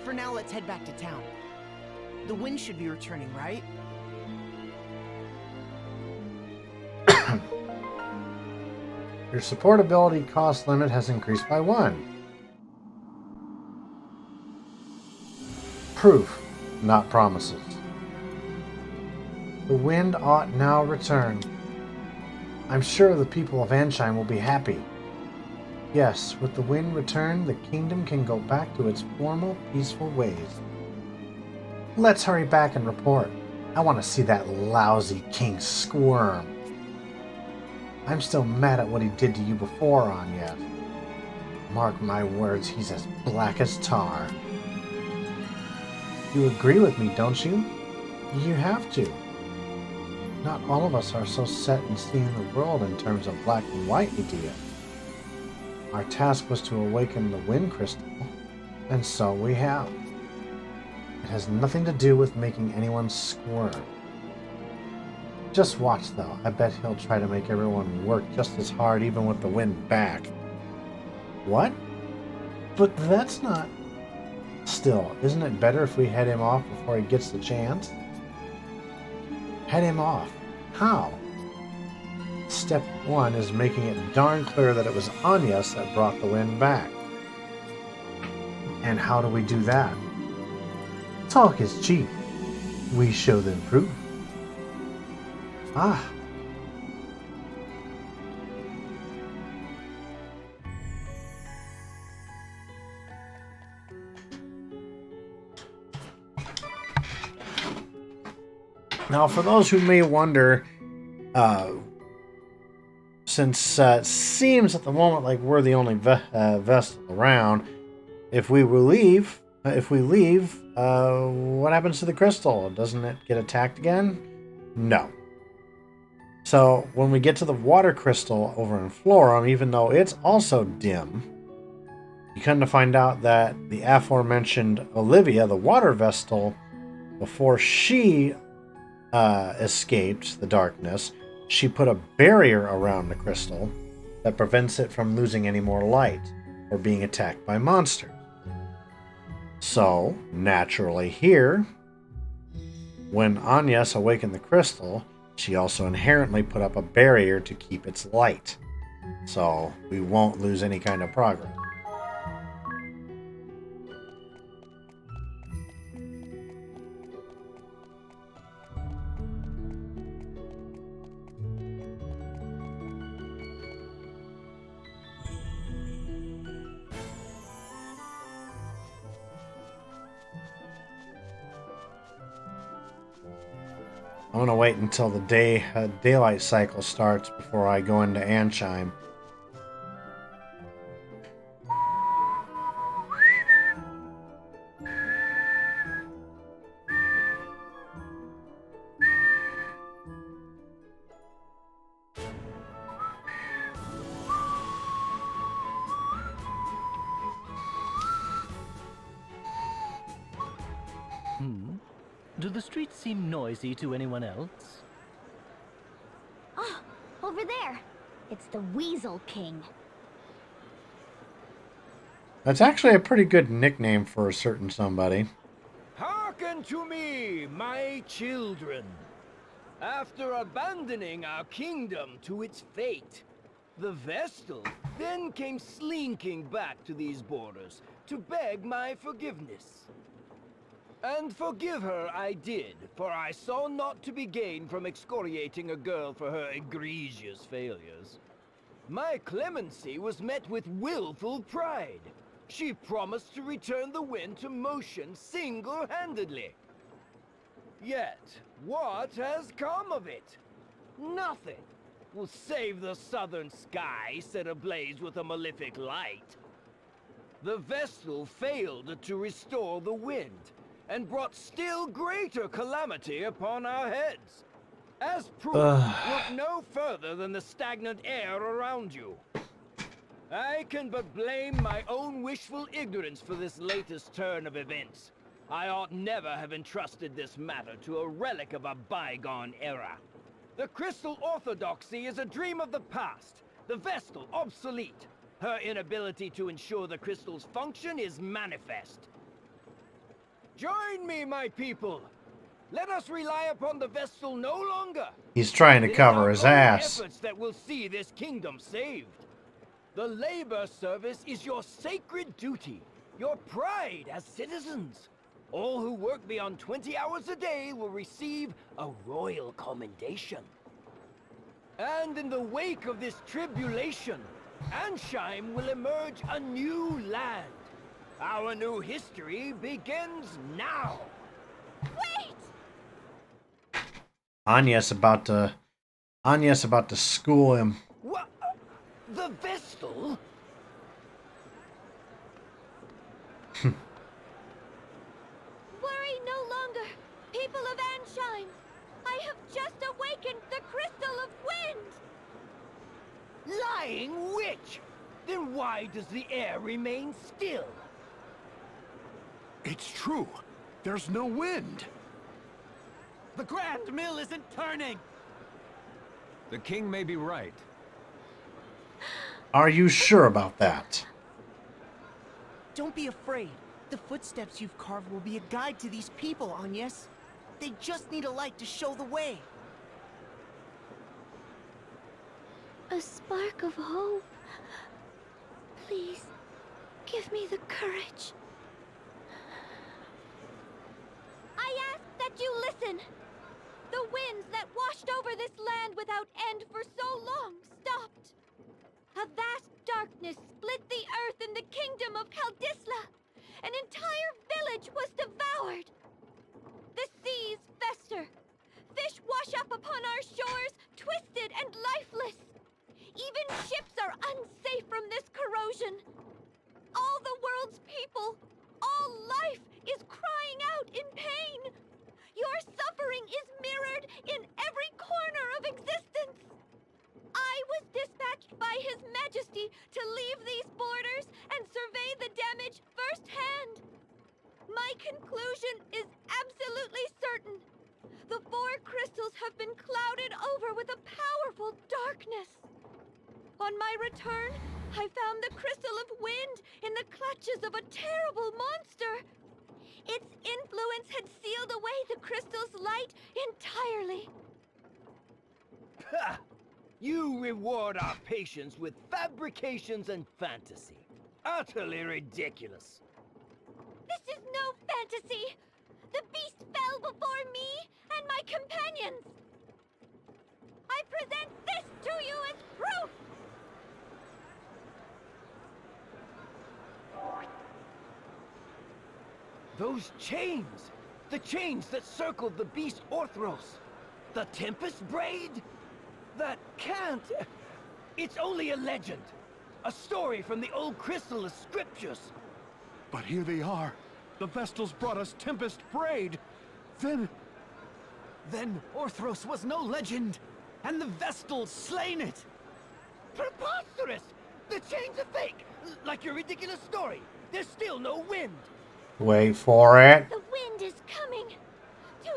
for now, let's head back to town. The wind should be returning, right? Your support ability cost limit has increased by 1. Proof, not promises. The wind ought now return. I'm sure the people of Ansheim will be happy. Yes, with the wind return, the kingdom can go back to its former peaceful ways. Let's hurry back and report. I want to see that lousy king squirm. I'm still mad at what he did to you before, Anya. Mark my words, he's as black as tar. You agree with me, don't you? You have to. Not all of us are so set in seeing the world in terms of black and white idea. Our task was to awaken the wind crystal, and so we have. It has nothing to do with making anyone squirm. Just watch, though. I bet he'll try to make everyone work just as hard even with the wind back. What? But that's not... Still, isn't it better if we head him off before he gets the chance? Head him off. How? Step 1 is making it darn clear that it was Anyas that brought the wind back. And how do we do that? Talk is cheap. We show them proof. Ah. Now, for those who may wonder, since it seems at the moment like we're the only vessel around, if we leave, what happens to the crystal? Doesn't it get attacked again? No. So when we get to the water crystal over in Florum, even though it's also dim, you come to find out that the aforementioned Olivia, the water vestal, before she escaped the darkness, she put a barrier around the crystal that prevents it from losing any more light or being attacked by monsters. So, naturally here, when Anyas awakened the crystal, she also inherently put up a barrier to keep its light. So, we won't lose any kind of progress. I'm going to wait until the daylight cycle starts before I go into Ansheim. Do the streets seem noisy to anyone else? Oh, over there. It's the Weasel King. That's actually a pretty good nickname for a certain somebody. Hearken to me, my children. After abandoning our kingdom to its fate, the Vestal then came slinking back to these borders to beg my forgiveness. And forgive her I did, for I saw naught to be gained from excoriating a girl for her egregious failures. My clemency was met with willful pride. She promised to return the wind to motion single-handedly. Yet, what has come of it? Nothing. Will save the southern sky set ablaze with a malefic light. The Vestal failed to restore the wind, and brought still greater calamity upon our heads. As proof, look no further than the stagnant air around you. I can but blame my own wishful ignorance for this latest turn of events. I ought never have entrusted this matter to a relic of a bygone era. The Crystal Orthodoxy is a dream of the past, the Vestal obsolete. Her inability to ensure the Crystal's function is manifest. Join me, my people. Let us rely upon the Vestal no longer. He's trying to cover his ass. Efforts that will see this kingdom saved. The labor service is your sacred duty, your pride as citizens. All who work beyond 20 hours a day will receive a royal commendation. And in the wake of this tribulation, Ansheim will emerge a new land. Our new history begins now. Wait! Anya's about to school him. What? The Vestal? Worry no longer, people of Ansheim. I have just awakened the Crystal of Wind. Lying witch! Then why does the air remain still? It's true. There's no wind. The Grand Mill isn't turning! The king may be right. Are you sure about that? Don't be afraid. The footsteps you've carved will be a guide to these people, Agnes. They just need a light to show the way. A spark of hope. Please, give me the courage. I ask that you listen. The winds that washed over this land without end for so long stopped. A vast darkness split the earth in the kingdom of Kaldisla. An entire village was devoured. The seas fester. Fish wash up upon our shores, twisted and lifeless. Even ships are unsafe from this corrosion. All the world's people, all life is crying out in pain. Your suffering is mirrored in every corner of existence. I was dispatched by His Majesty to leave these borders and survey the damage firsthand. My conclusion is absolutely certain. The four crystals have been clouded over with a powerful darkness. On my return, I found the Crystal of Wind in the clutches of a terrible monster. Its influence had sealed away the crystal's light entirely. Ha! You reward our patience with fabrications and fantasy. Utterly ridiculous. This is no fantasy. The beast fell before me and my companions. I present this to you as proof. Those chains! The chains that circled the beast Orthros! The Tempest Braid? That can't... It's only a legend. A story from the old Crystalist scriptures. But here they are. The Vestals brought us Tempest Braid. Then Orthros was no legend, and the Vestals slain it! Preposterous! The chains are fake! Like your ridiculous story. There's still no wind. Wait for it. The wind is coming. To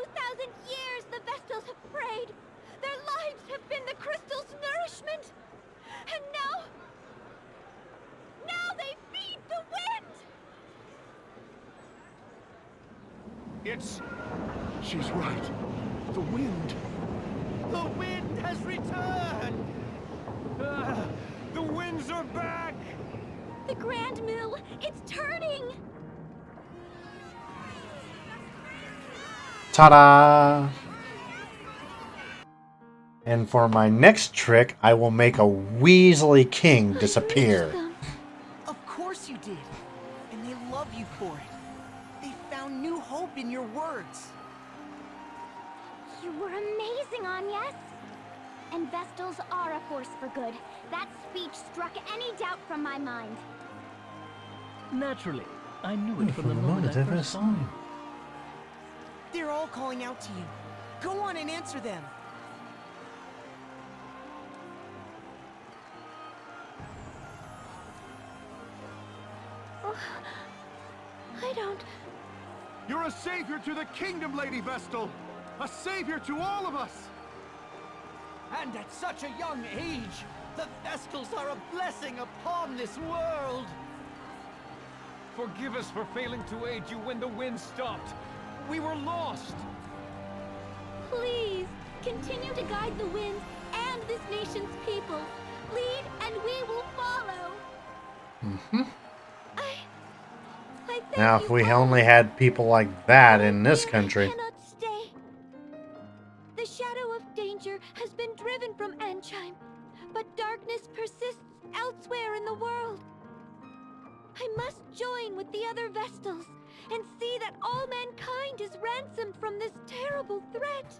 It's... She's right. The wind. The wind has returned! The winds are back! The Grand Mill, it's turning! Ta-da! And for my next trick, I will make a Weasley King disappear. Of course you did. And they love you for it. They found new hope in your words. You were amazing, Agnes. And Vestals are a force for good. That speech struck any doubt from my mind. Naturally, I knew it from the moment I first saw you. They're all calling out to you. Go on and answer them. I don't... You're a savior to the kingdom, Lady Vestal! A savior to all of us! And at such a young age, the Vestals are a blessing upon this world! Forgive us for failing to aid you when the wind stopped. We were lost. Please, continue to guide the winds and this nation's people. Lead and we will follow. Mm-hmm. I thank Now, you if we all. only had people like that in this I country. cannot stay. The shadow of danger has been driven from Ansheim, but darkness persists elsewhere in the world. I must join with the other Vestals and see that all mankind is ransomed from this terrible threat.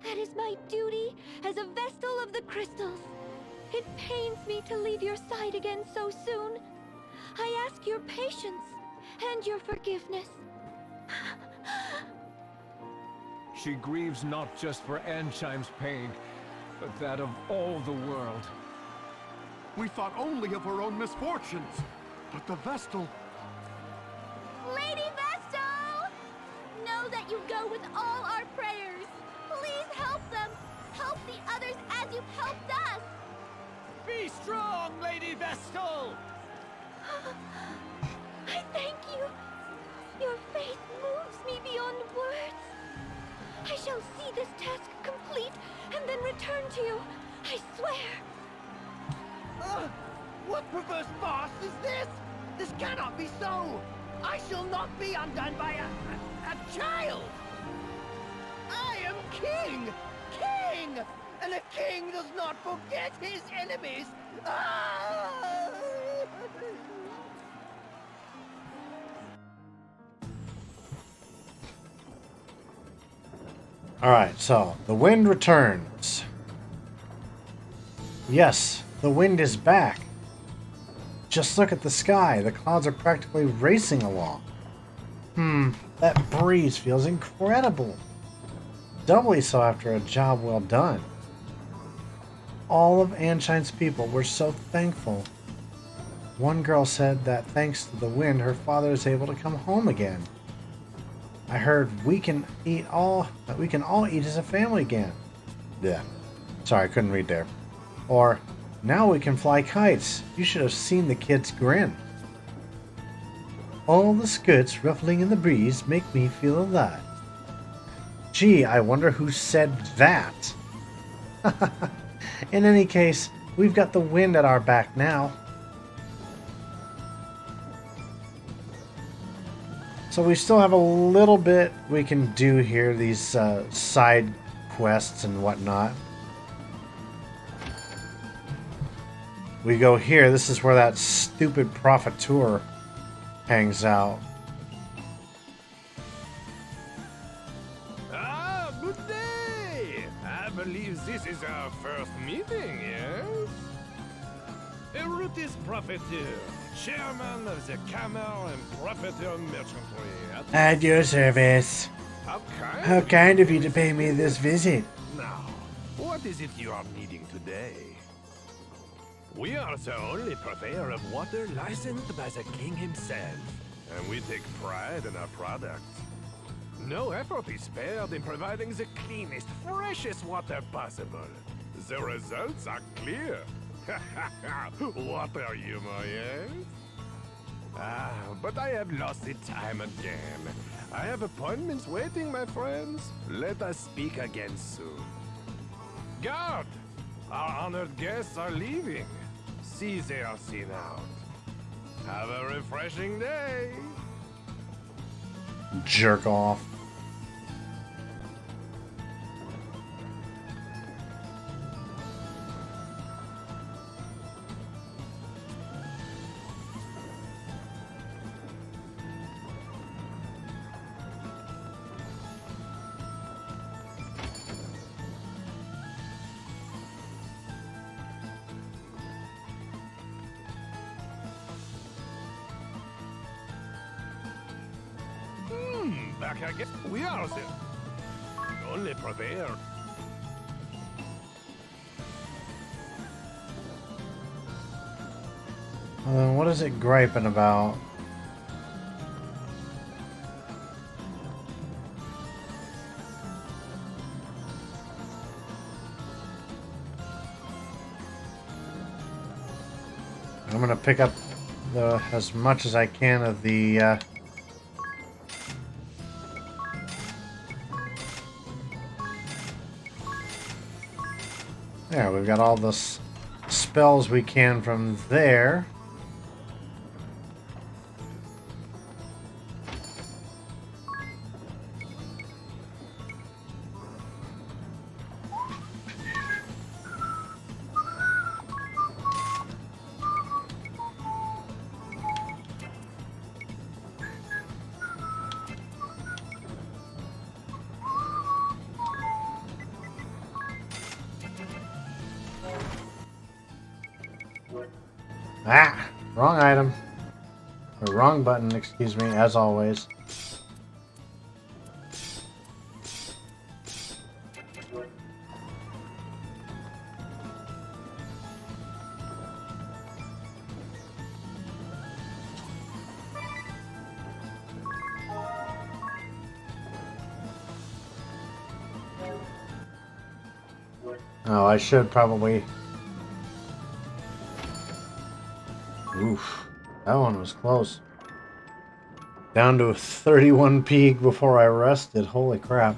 That is my duty as a Vestal of the Crystals. It pains me to leave your side again so soon. I ask your patience and your forgiveness. She grieves not just for Ansheim's pain, but that of all the world. We thought only of our own misfortunes, but the Vestal... Lady Vestal! Know that you go with all our prayers. Please help them. Help the others as you've helped us. Be strong, Lady Vestal! I thank you. Your faith moves me beyond words. I shall see this task complete and then return to you. I swear. What perverse farce is this? This cannot be so! I shall not be undone by a child! I am king! King! And a king does not forget his enemies! Ah! Alright, so the wind returns. Yes, the wind is back. Just look at the sky. The clouds are practically racing along. That breeze feels incredible. Doubly so after a job well done. All of Ansheim's people were so thankful. One girl said that thanks to the wind, her father is able to come home again. I heard we can all eat as a family again. Yeah. Sorry, I couldn't read there. Or, now we can fly kites. You should have seen the kids grin. All the skirts ruffling in the breeze make me feel alive. Gee, I wonder who said that. In any case, we've got the wind at our back now. So we still have a little bit we can do here, these side quests and whatnot. We go here. This is where that stupid profiteur hangs out. Ah, good day! I believe this is our first meeting, yes? Erutis Profiteur, chairman of the Camel and Profiteur Merchantry. At your service. How kind of you to pay me this visit. Now, what is it you are needing today? We are the only purveyor of water licensed by the king himself, and we take pride in our products. No effort is spared in providing the cleanest, freshest water possible. The results are clear. Water humor, yes? Ah, but I have lost the time again. I have appointments waiting, my friends. Let us speak again soon. Guard! Our honored guests are leaving. See they are seen out. Have a refreshing day. Jerk off. Back again. We are there. Only prepare. What is it griping about? I'm gonna pick up as much as I can of the there, we've got all the spells we can from there. Ah, wrong item. Or wrong button, excuse me, as always. Oh, I should probably... Oof, that one was close. Down to 31 peak before I rested. Holy crap.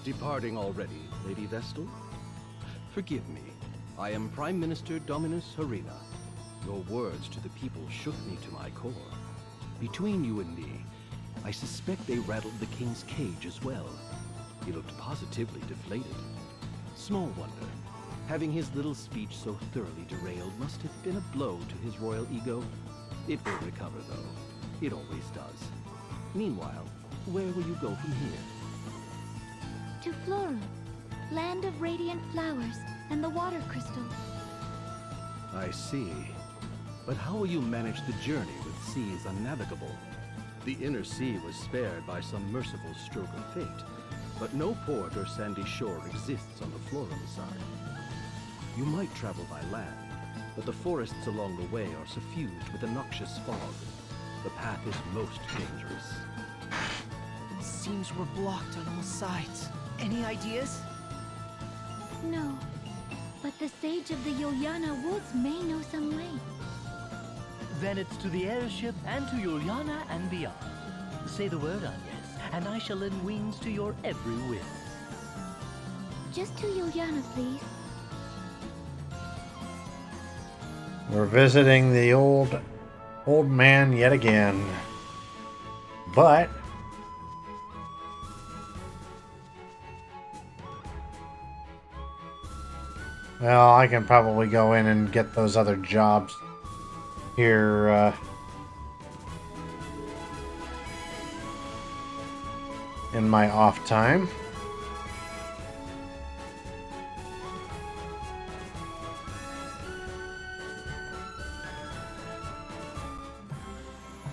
Departing already, Lady Vestal? Forgive me. I am Prime Minister Dominus Harina. Your words to the people shook me to my core. Between you and me, I suspect they rattled the king's cage as well. He looked positively deflated. Small wonder. Having his little speech so thoroughly derailed must have been a blow to his royal ego. It will recover, though. It always does. Meanwhile, where will you go from here? To Florum, land of radiant flowers and the water crystal. I see. But how will you manage the journey with seas unnavigable? The inner sea was spared by some merciful stroke of fate, but no port or sandy shore exists on the Florum side. You might travel by land, but the forests along the way are suffused with a noxious fog. The path is most dangerous. It seems we're blocked on all sides. Any ideas? No, but the sage of the Yuliana Woods may know some way. Then it's to the airship and to Juliana and beyond. Say the word, Agnes, and I shall lend wings to your every whim. Just to Juliana, please. We're visiting the old man yet again. But well, I can probably go in and get those other jobs here in my off time.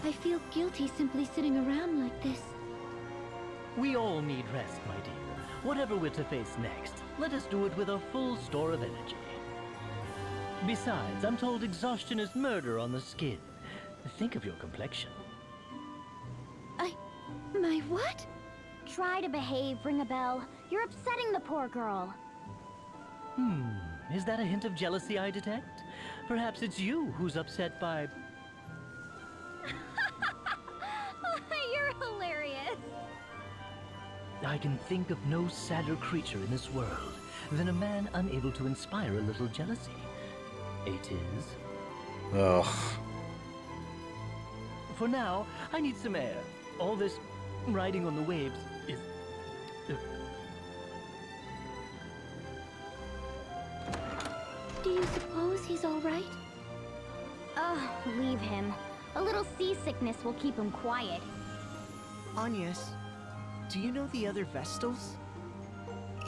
I feel guilty simply sitting around like this. We all need rest, my dear. Whatever we're to face next, let us do it with a full store of energy. Besides, I'm told exhaustion is murder on the skin. Think of your complexion. My what? Try to behave, Ring a Bell. You're upsetting the poor girl. Is that a hint of jealousy I detect? Perhaps it's you who's upset by... You're hilarious. I can think of no sadder creature in this world than a man unable to inspire a little jealousy. It is. Ugh. For now, I need some air. All this riding on the waves is... Do you suppose he's all right? Oh, leave him. A little seasickness will keep him quiet. Agnes, do you know the other Vestals?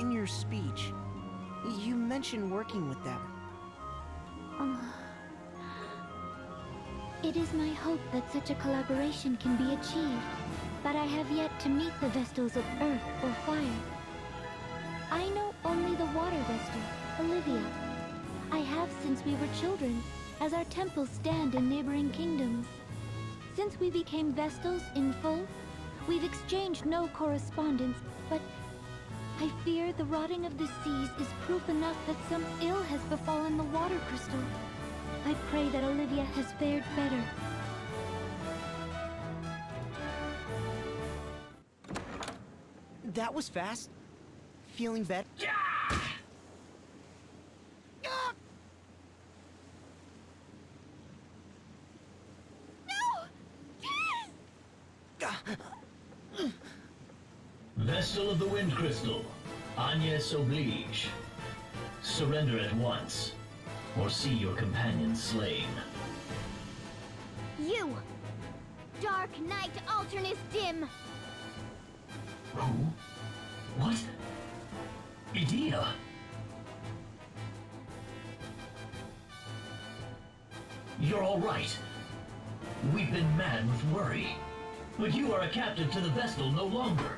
In your speech, you mentioned working with them. It is my hope that such a collaboration can be achieved, but I have yet to meet the Vestals of Earth or Fire. I know only the Water Vestal, Olivia. I have since we were children, as our temples stand in neighboring kingdoms. Since we became Vestals in full, we've exchanged no correspondence, but I fear the rotting of the seas is proof enough that some ill has befallen the Water Crystal. I pray that Olivia has fared better. That was fast. Feeling better? Vestal of the Wind Crystal, Agnes Oblige. Surrender at once, or see your companion slain. You! Dark Knight Alternus Dim! Who? What? Edea? You're all right. We've been mad with worry. But you are a captive to the Vestal no longer.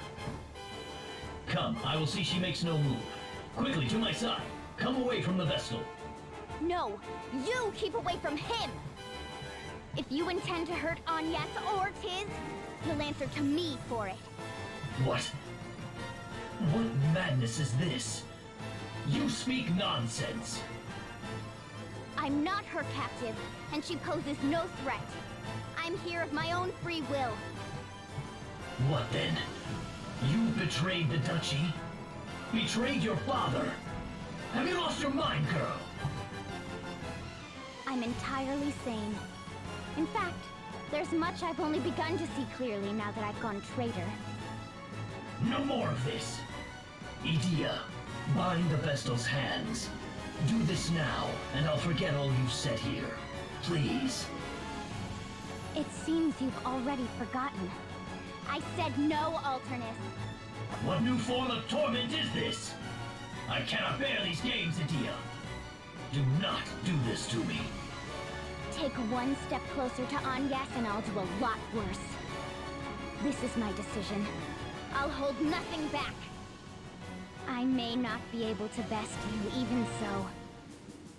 Come, I will see she makes no move. Quickly, to my side. Come away from the Vestal. No, you keep away from him! If you intend to hurt Agnes or Tiz, he'll answer to me for it. What? What madness is this? You speak nonsense. I'm not her captive, and she poses no threat. I'm here of my own free will. What then? You betrayed the Duchy? Betrayed your father? Have you lost your mind, girl? I'm entirely sane. In fact, there's much I've only begun to see clearly now that I've gone traitor. No more of this. Edea, bind the Vestal's hands. Do this now, and I'll forget all you've said here. Please. It seems you've already forgotten. I said no, Alternus. What new form of torment is this? I cannot bear these games, Edea. Do not do this to me. Take one step closer to Agnes and I'll do a lot worse. This is my decision. I'll hold nothing back. I may not be able to best you, even so.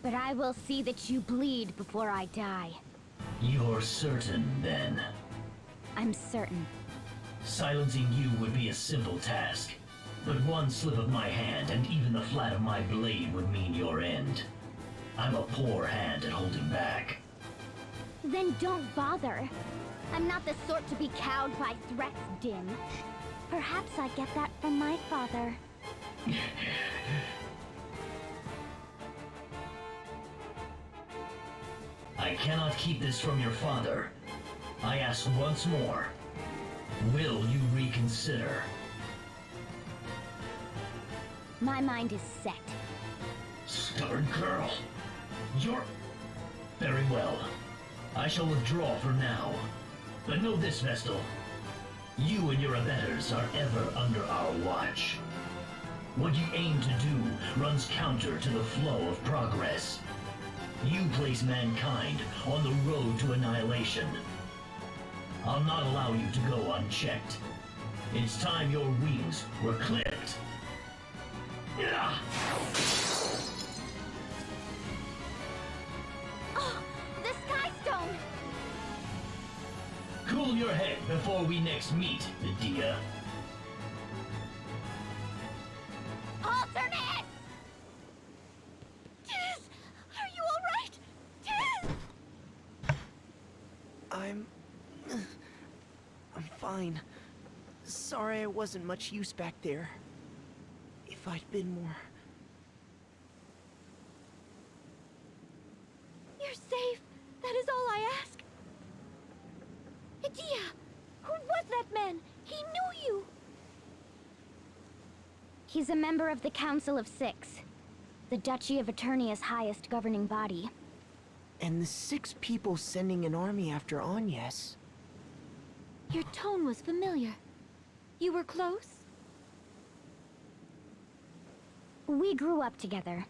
But I will see that you bleed before I die. You're certain, then? I'm certain. Silencing you would be a simple task. But one slip of my hand and even the flat of my blade would mean your end. I'm a poor hand at holding back. Then don't bother. I'm not the sort to be cowed by threats, Dim. Perhaps I get that from my father. I cannot keep this from your father. I ask once more. Will you reconsider? My mind is set. Stubborn girl. You're... Very well. I shall withdraw for now. But know this, Vestal. You and your abettors are ever under our watch. What you aim to do runs counter to the flow of progress. You place mankind on the road to annihilation. I'll not allow you to go unchecked. It's time your wings were clipped. Yeah. Oh, the Sky Stone! Cool your head before we next meet, Edea. Alternate! fine. Sorry I wasn't much use back there. If I'd been more... You're safe. That is all I ask. Edea! Who was that man? He knew you! He's a member of the Council of Six, the Duchy of Eternia's highest governing body. And the 6 people sending an army after Agnes. Your tone was familiar. You were close? We grew up together.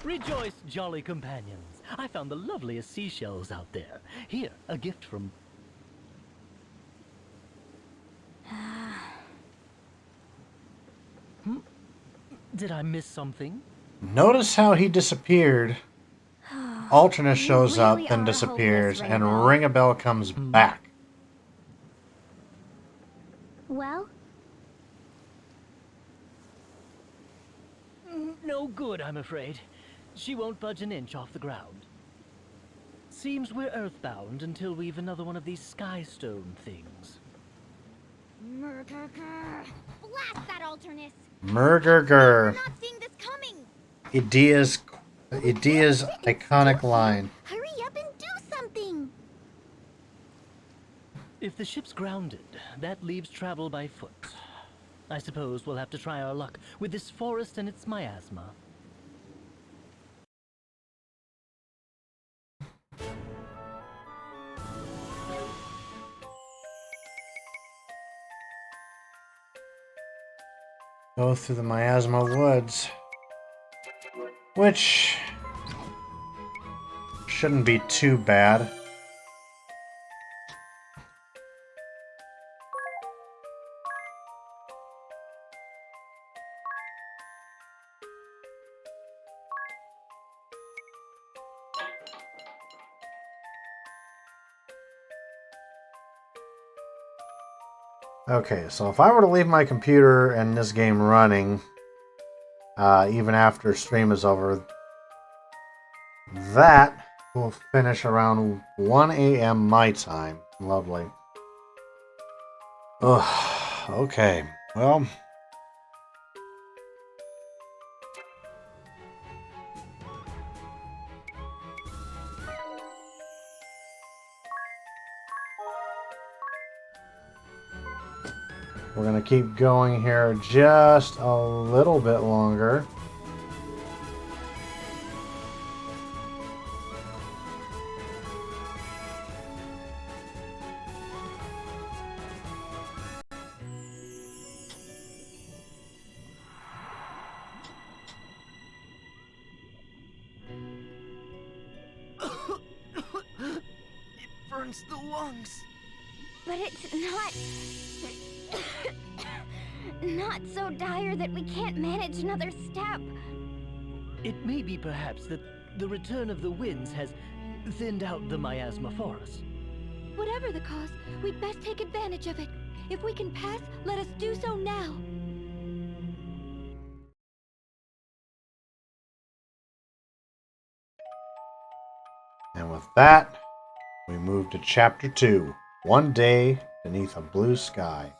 Rejoice, jolly companions. I found the loveliest seashells out there. Here, a gift from... Did I miss something? Notice how he disappeared. Alternus shows up, then disappears, and Ring-a-Bell comes back. Well? No good, I'm afraid. She won't budge an inch off the ground. Seems we're earthbound until we've another one of these Skystone things. Blast that Alternus! Murgurgur. Not seeing this coming! Edea's iconic line. Hurry up and do something! If the ship's grounded, that leaves travel by foot. I suppose we'll have to try our luck with this forest and its miasma. Go through the Miasma Woods. Which shouldn't be too bad. Okay, so if I were to leave my computer and this game running, even after stream is over, that will finish around 1 a.m. my time. Lovely. Ugh, okay, well... We're going to keep going here just a little bit longer. It burns the lungs. But it's not so dire that we can't manage another step. It may be perhaps that the return of the winds has thinned out the miasma forest. Whatever the cause, we'd best take advantage of it. If we can pass, let us do so now. And with that, we move to Chapter 2, One Day Beneath a Blue Sky.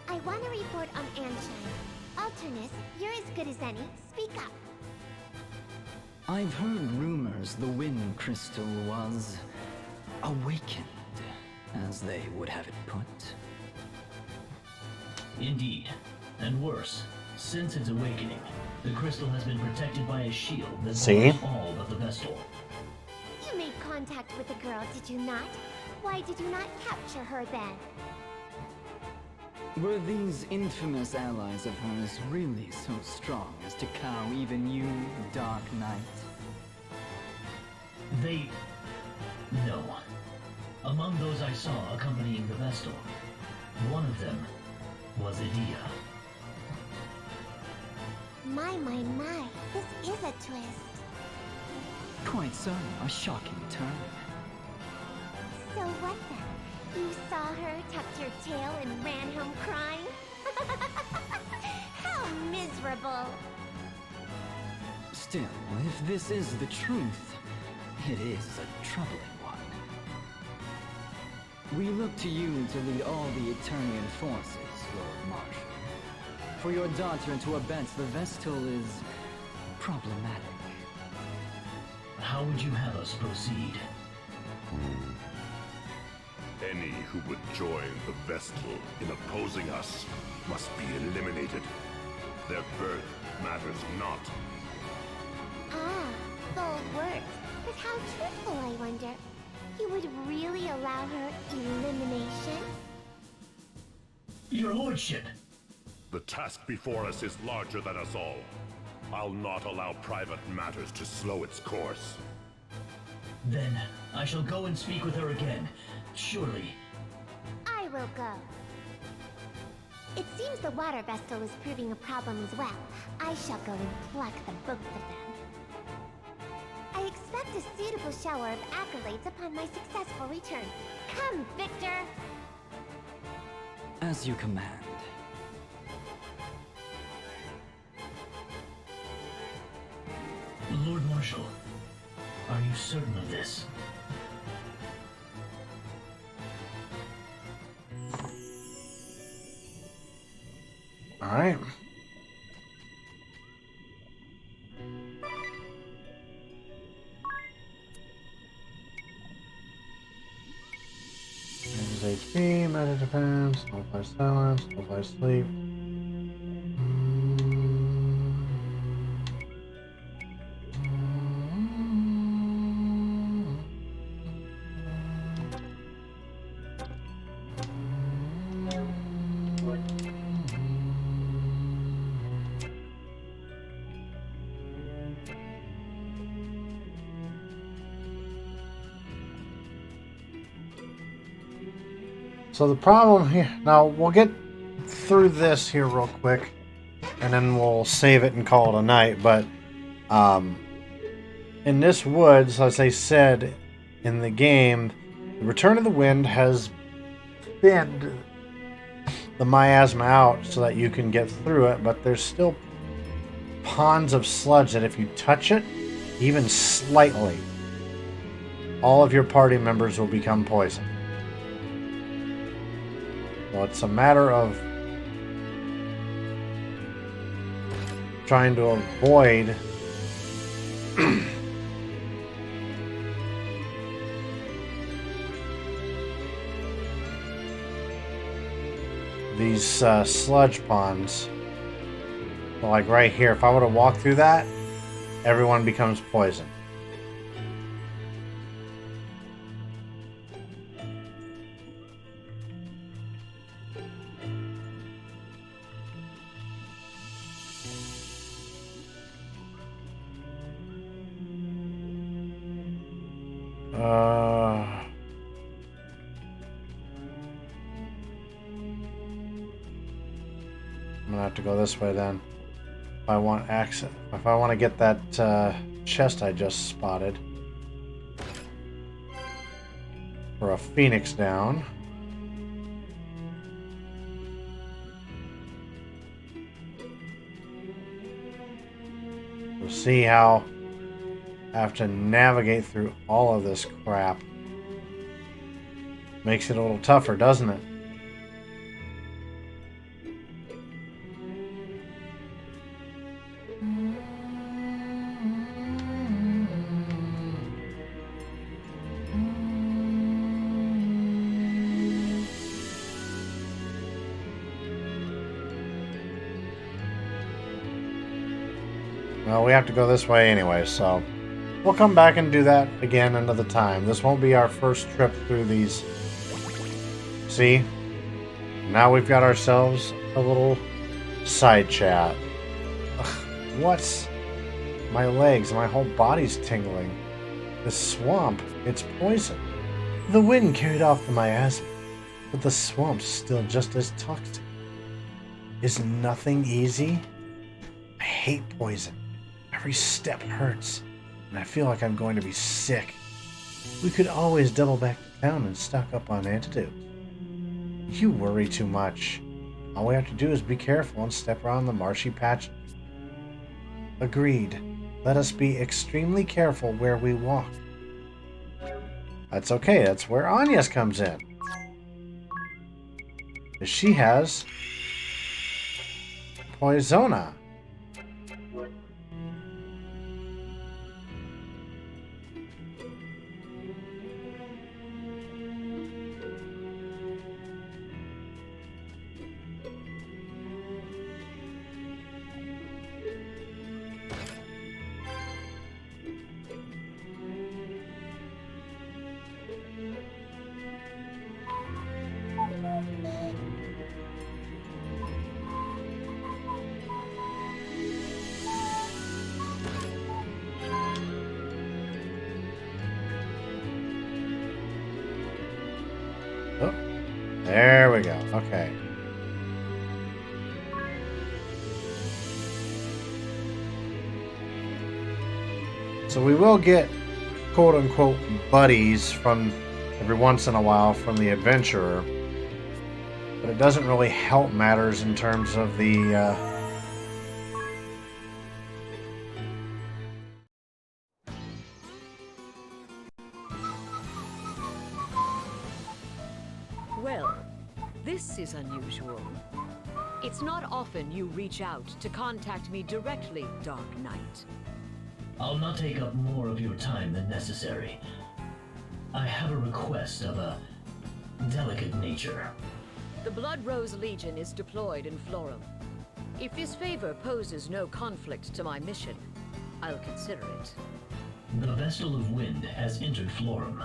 I want to report on Anshine. Alternus, you're as good as any. Speak up. I've heard rumors the Wind Crystal was awakened, as they would have it put. Indeed. And worse, since its awakening, the crystal has been protected by a shield that bars all but the Vestal. You made contact with the girl, did you not? Why did you not capture her then? Were these infamous allies of hers really so strong as to cow even you, Dark Knight? No. Among those I saw accompanying the Vestal, one of them was Edea. My. This is a twist. Quite so, a shocking turn. So what then? You saw her, tucked your tail, and ran home crying? miserable. Still, if this is the truth, it is a troubling one. We look to you to lead all the Eternian forces, Lord Marshal. For your daughter to abet the Vestal is problematic. How would you have us proceed? Any who would join the Vestal in opposing us must be eliminated. Their birth matters not. Ah, bold words. But how truthful, I wonder. You would really allow her elimination? Your lordship! The task before us is larger than us all. I'll not allow private matters to slow its course. Then, I shall go and speak with her again. Surely. I will go. It seems the water Vestal is proving a problem as well. I shall go and pluck the both of them. I expect a suitable shower of accolades upon my successful return. Come, Victor! As you command. Lord Marshal, are you certain of this? All right. There's HP, meta defense, nullify silence, nullify sleep. So the problem here, now we'll get through this here real quick, and then we'll save it and call it a night, but in this woods, as I said in the game, the Return of the Wind has thinned the miasma out so that you can get through it, but there's still ponds of sludge that if you touch it, even slightly, all of your party members will become poisoned. So it's a matter of trying to avoid these sludge ponds. So like right here, if I were to walk through that, everyone becomes poisoned. I'm gonna have to go this way then. If I want access, if I want to get that chest I just spotted for a phoenix down. We'll see how I have to navigate through all of this crap. Makes it a little tougher, doesn't it? Well, we have to go this way anyway, so we'll come back and do that again another time. This won't be our first trip through these. See? Now we've got ourselves a little side chat. Ugh, what? My legs, my whole body's tingling. The swamp, it's poison. The wind carried off the miasma, but the swamp's still just as toxic. Is nothing easy? I hate poison. Every step hurts, and I feel like I'm going to be sick. We could always double back to town and stock up on antidotes. You worry too much. All we have to do is be careful and step around the marshy patches. Agreed. Let us be extremely careful where we walk. That's okay. That's where Agnes comes in. She has Poisona. Oh, there we go. Okay. So we will get quote-unquote buddies from every once in a while from the adventurer, but it doesn't really help matters in terms of the Well, this is unusual. It's not often you reach out to contact me directly, Dark Knight. I'll not take up more of your time than necessary. I have a request of a delicate nature. The Blood Rose Legion is deployed in Florum. If this favor poses no conflict to my mission, I'll consider it. The Vestal of Wind has entered Florum.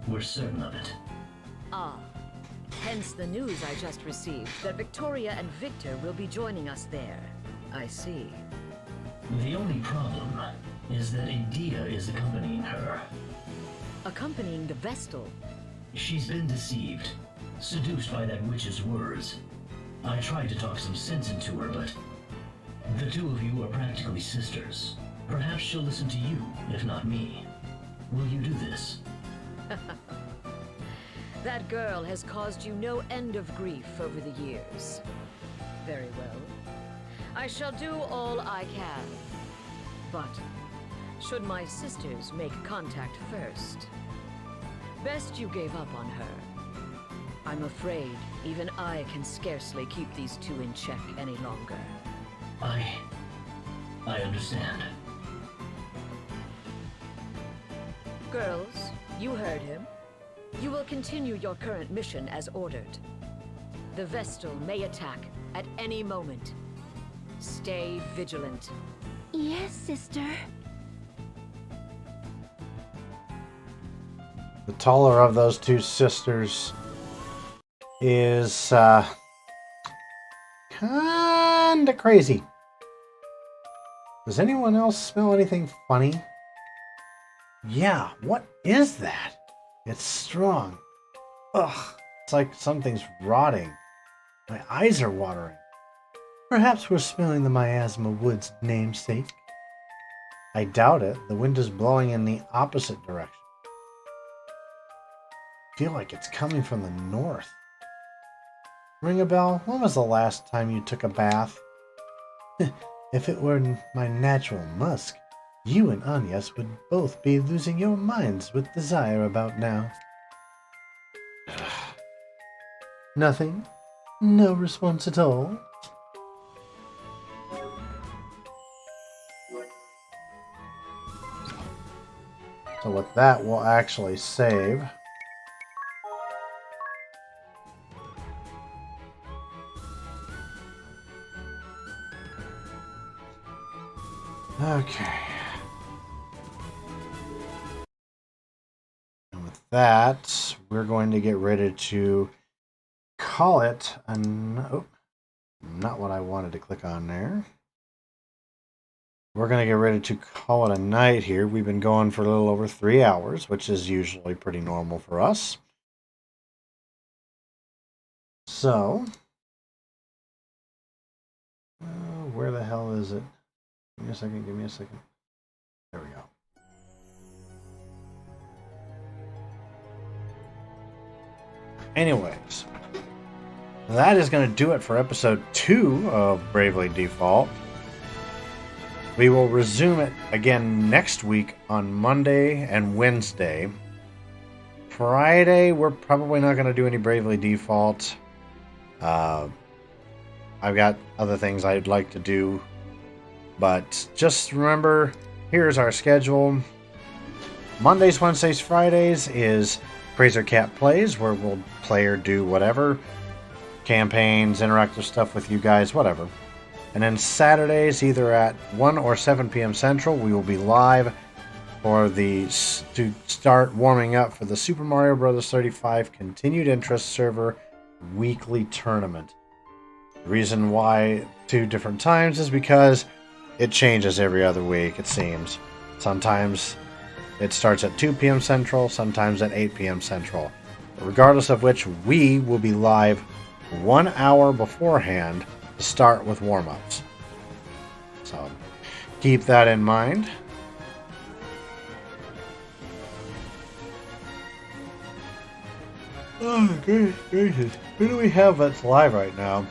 We're certain of it. Ah. Hence the news I just received that Victoria and Victor will be joining us there. I see. The only problem is that Edea is accompanying her. Accompanying the Vestal? She's been deceived, seduced by that witch's words. I tried to talk some sense into her, but the two of you are practically sisters. Perhaps she'll listen to you, if not me. Will you do this? That girl has caused you no end of grief over the years. Very well. I shall do all I can. But should my sisters make contact first? Best you gave up on her. I'm afraid even I can scarcely keep these two in check any longer. I understand. Girls, you heard him. You will continue your current mission as ordered. The Vestal may attack at any moment. Stay vigilant. Yes, sister. The taller of those two sisters is kinda crazy. Does anyone else smell anything funny? Yeah, what is that? It's strong. Ugh, it's like something's rotting. My eyes are watering. Perhaps we're smelling the Miasma Woods namesake. I doubt it. The wind is blowing in the opposite direction. I feel like it's coming from the north. Ring a bell? When was the last time you took a bath? If it were my natural musk, you and Agnes would both be losing your minds with desire about now. Nothing? No response at all? So with that, we'll actually save. Okay. And with that, we're going to get ready to call it oh, not what I wanted to click on there. We're going to get ready to call it a night here. We've been going for a little over 3 hours, which is usually pretty normal for us. So, where the hell is it? Give me a second, give me a second. There we go. Anyways, that is going to do it for episode 2 of Bravely Default. We will resume it again next week on Monday and Wednesday. Friday, we're probably not going to do any Bravely Default. I've got other things I'd like to do. But just remember, here's our schedule. Mondays, Wednesdays, Fridays is Crazer Cat Plays, where we'll play or do whatever. Campaigns, interactive stuff with you guys, whatever. And then Saturdays, either at 1 or 7 p.m. Central, we will be live to start warming up for the Super Mario Bros. 35 Continued Interest Server Weekly Tournament. The reason why 2 different times is because it changes every other week, it seems. Sometimes it starts at 2 p.m. Central, sometimes at 8 p.m. Central. But regardless of which, we will be live 1 hour beforehand to start with warm-ups. So keep that in mind. Oh, gracious. Who do we have that's live right now?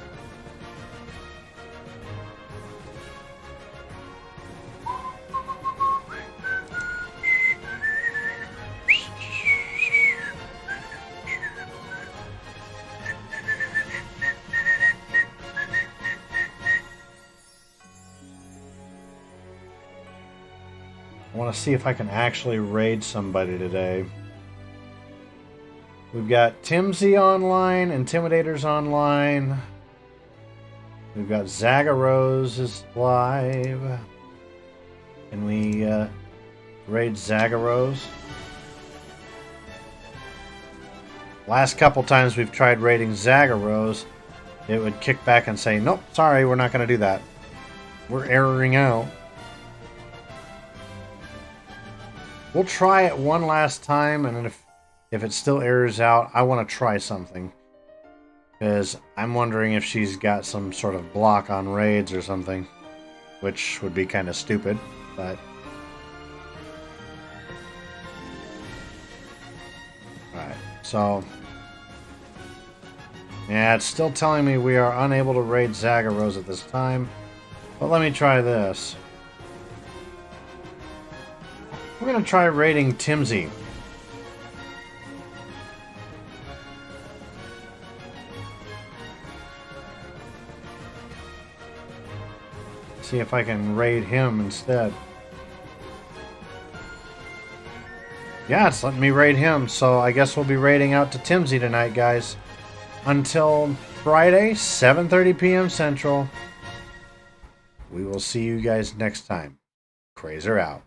I want to see if I can actually raid somebody today. We've got Timsy online, Intimidators online. We've got Zaggarose is live. Can we raid Zaggarose? Last couple times we've tried raiding Zaggarose, it would kick back and say, nope, sorry, we're not going to do that. We're erroring out. We'll try it one last time, and then if it still errors out, I want to try something. Because I'm wondering if she's got some sort of block on raids or something. Which would be kind of stupid, but... Alright, so... Yeah, it's still telling me we are unable to raid Zaggarose at this time. But let me try this. We're going to try raiding Timsy. See if I can raid him instead. Yeah, it's letting me raid him, so I guess we'll be raiding out to Timsy tonight, guys. Until Friday, 7:30 p.m. Central. We will see you guys next time. Crazer out.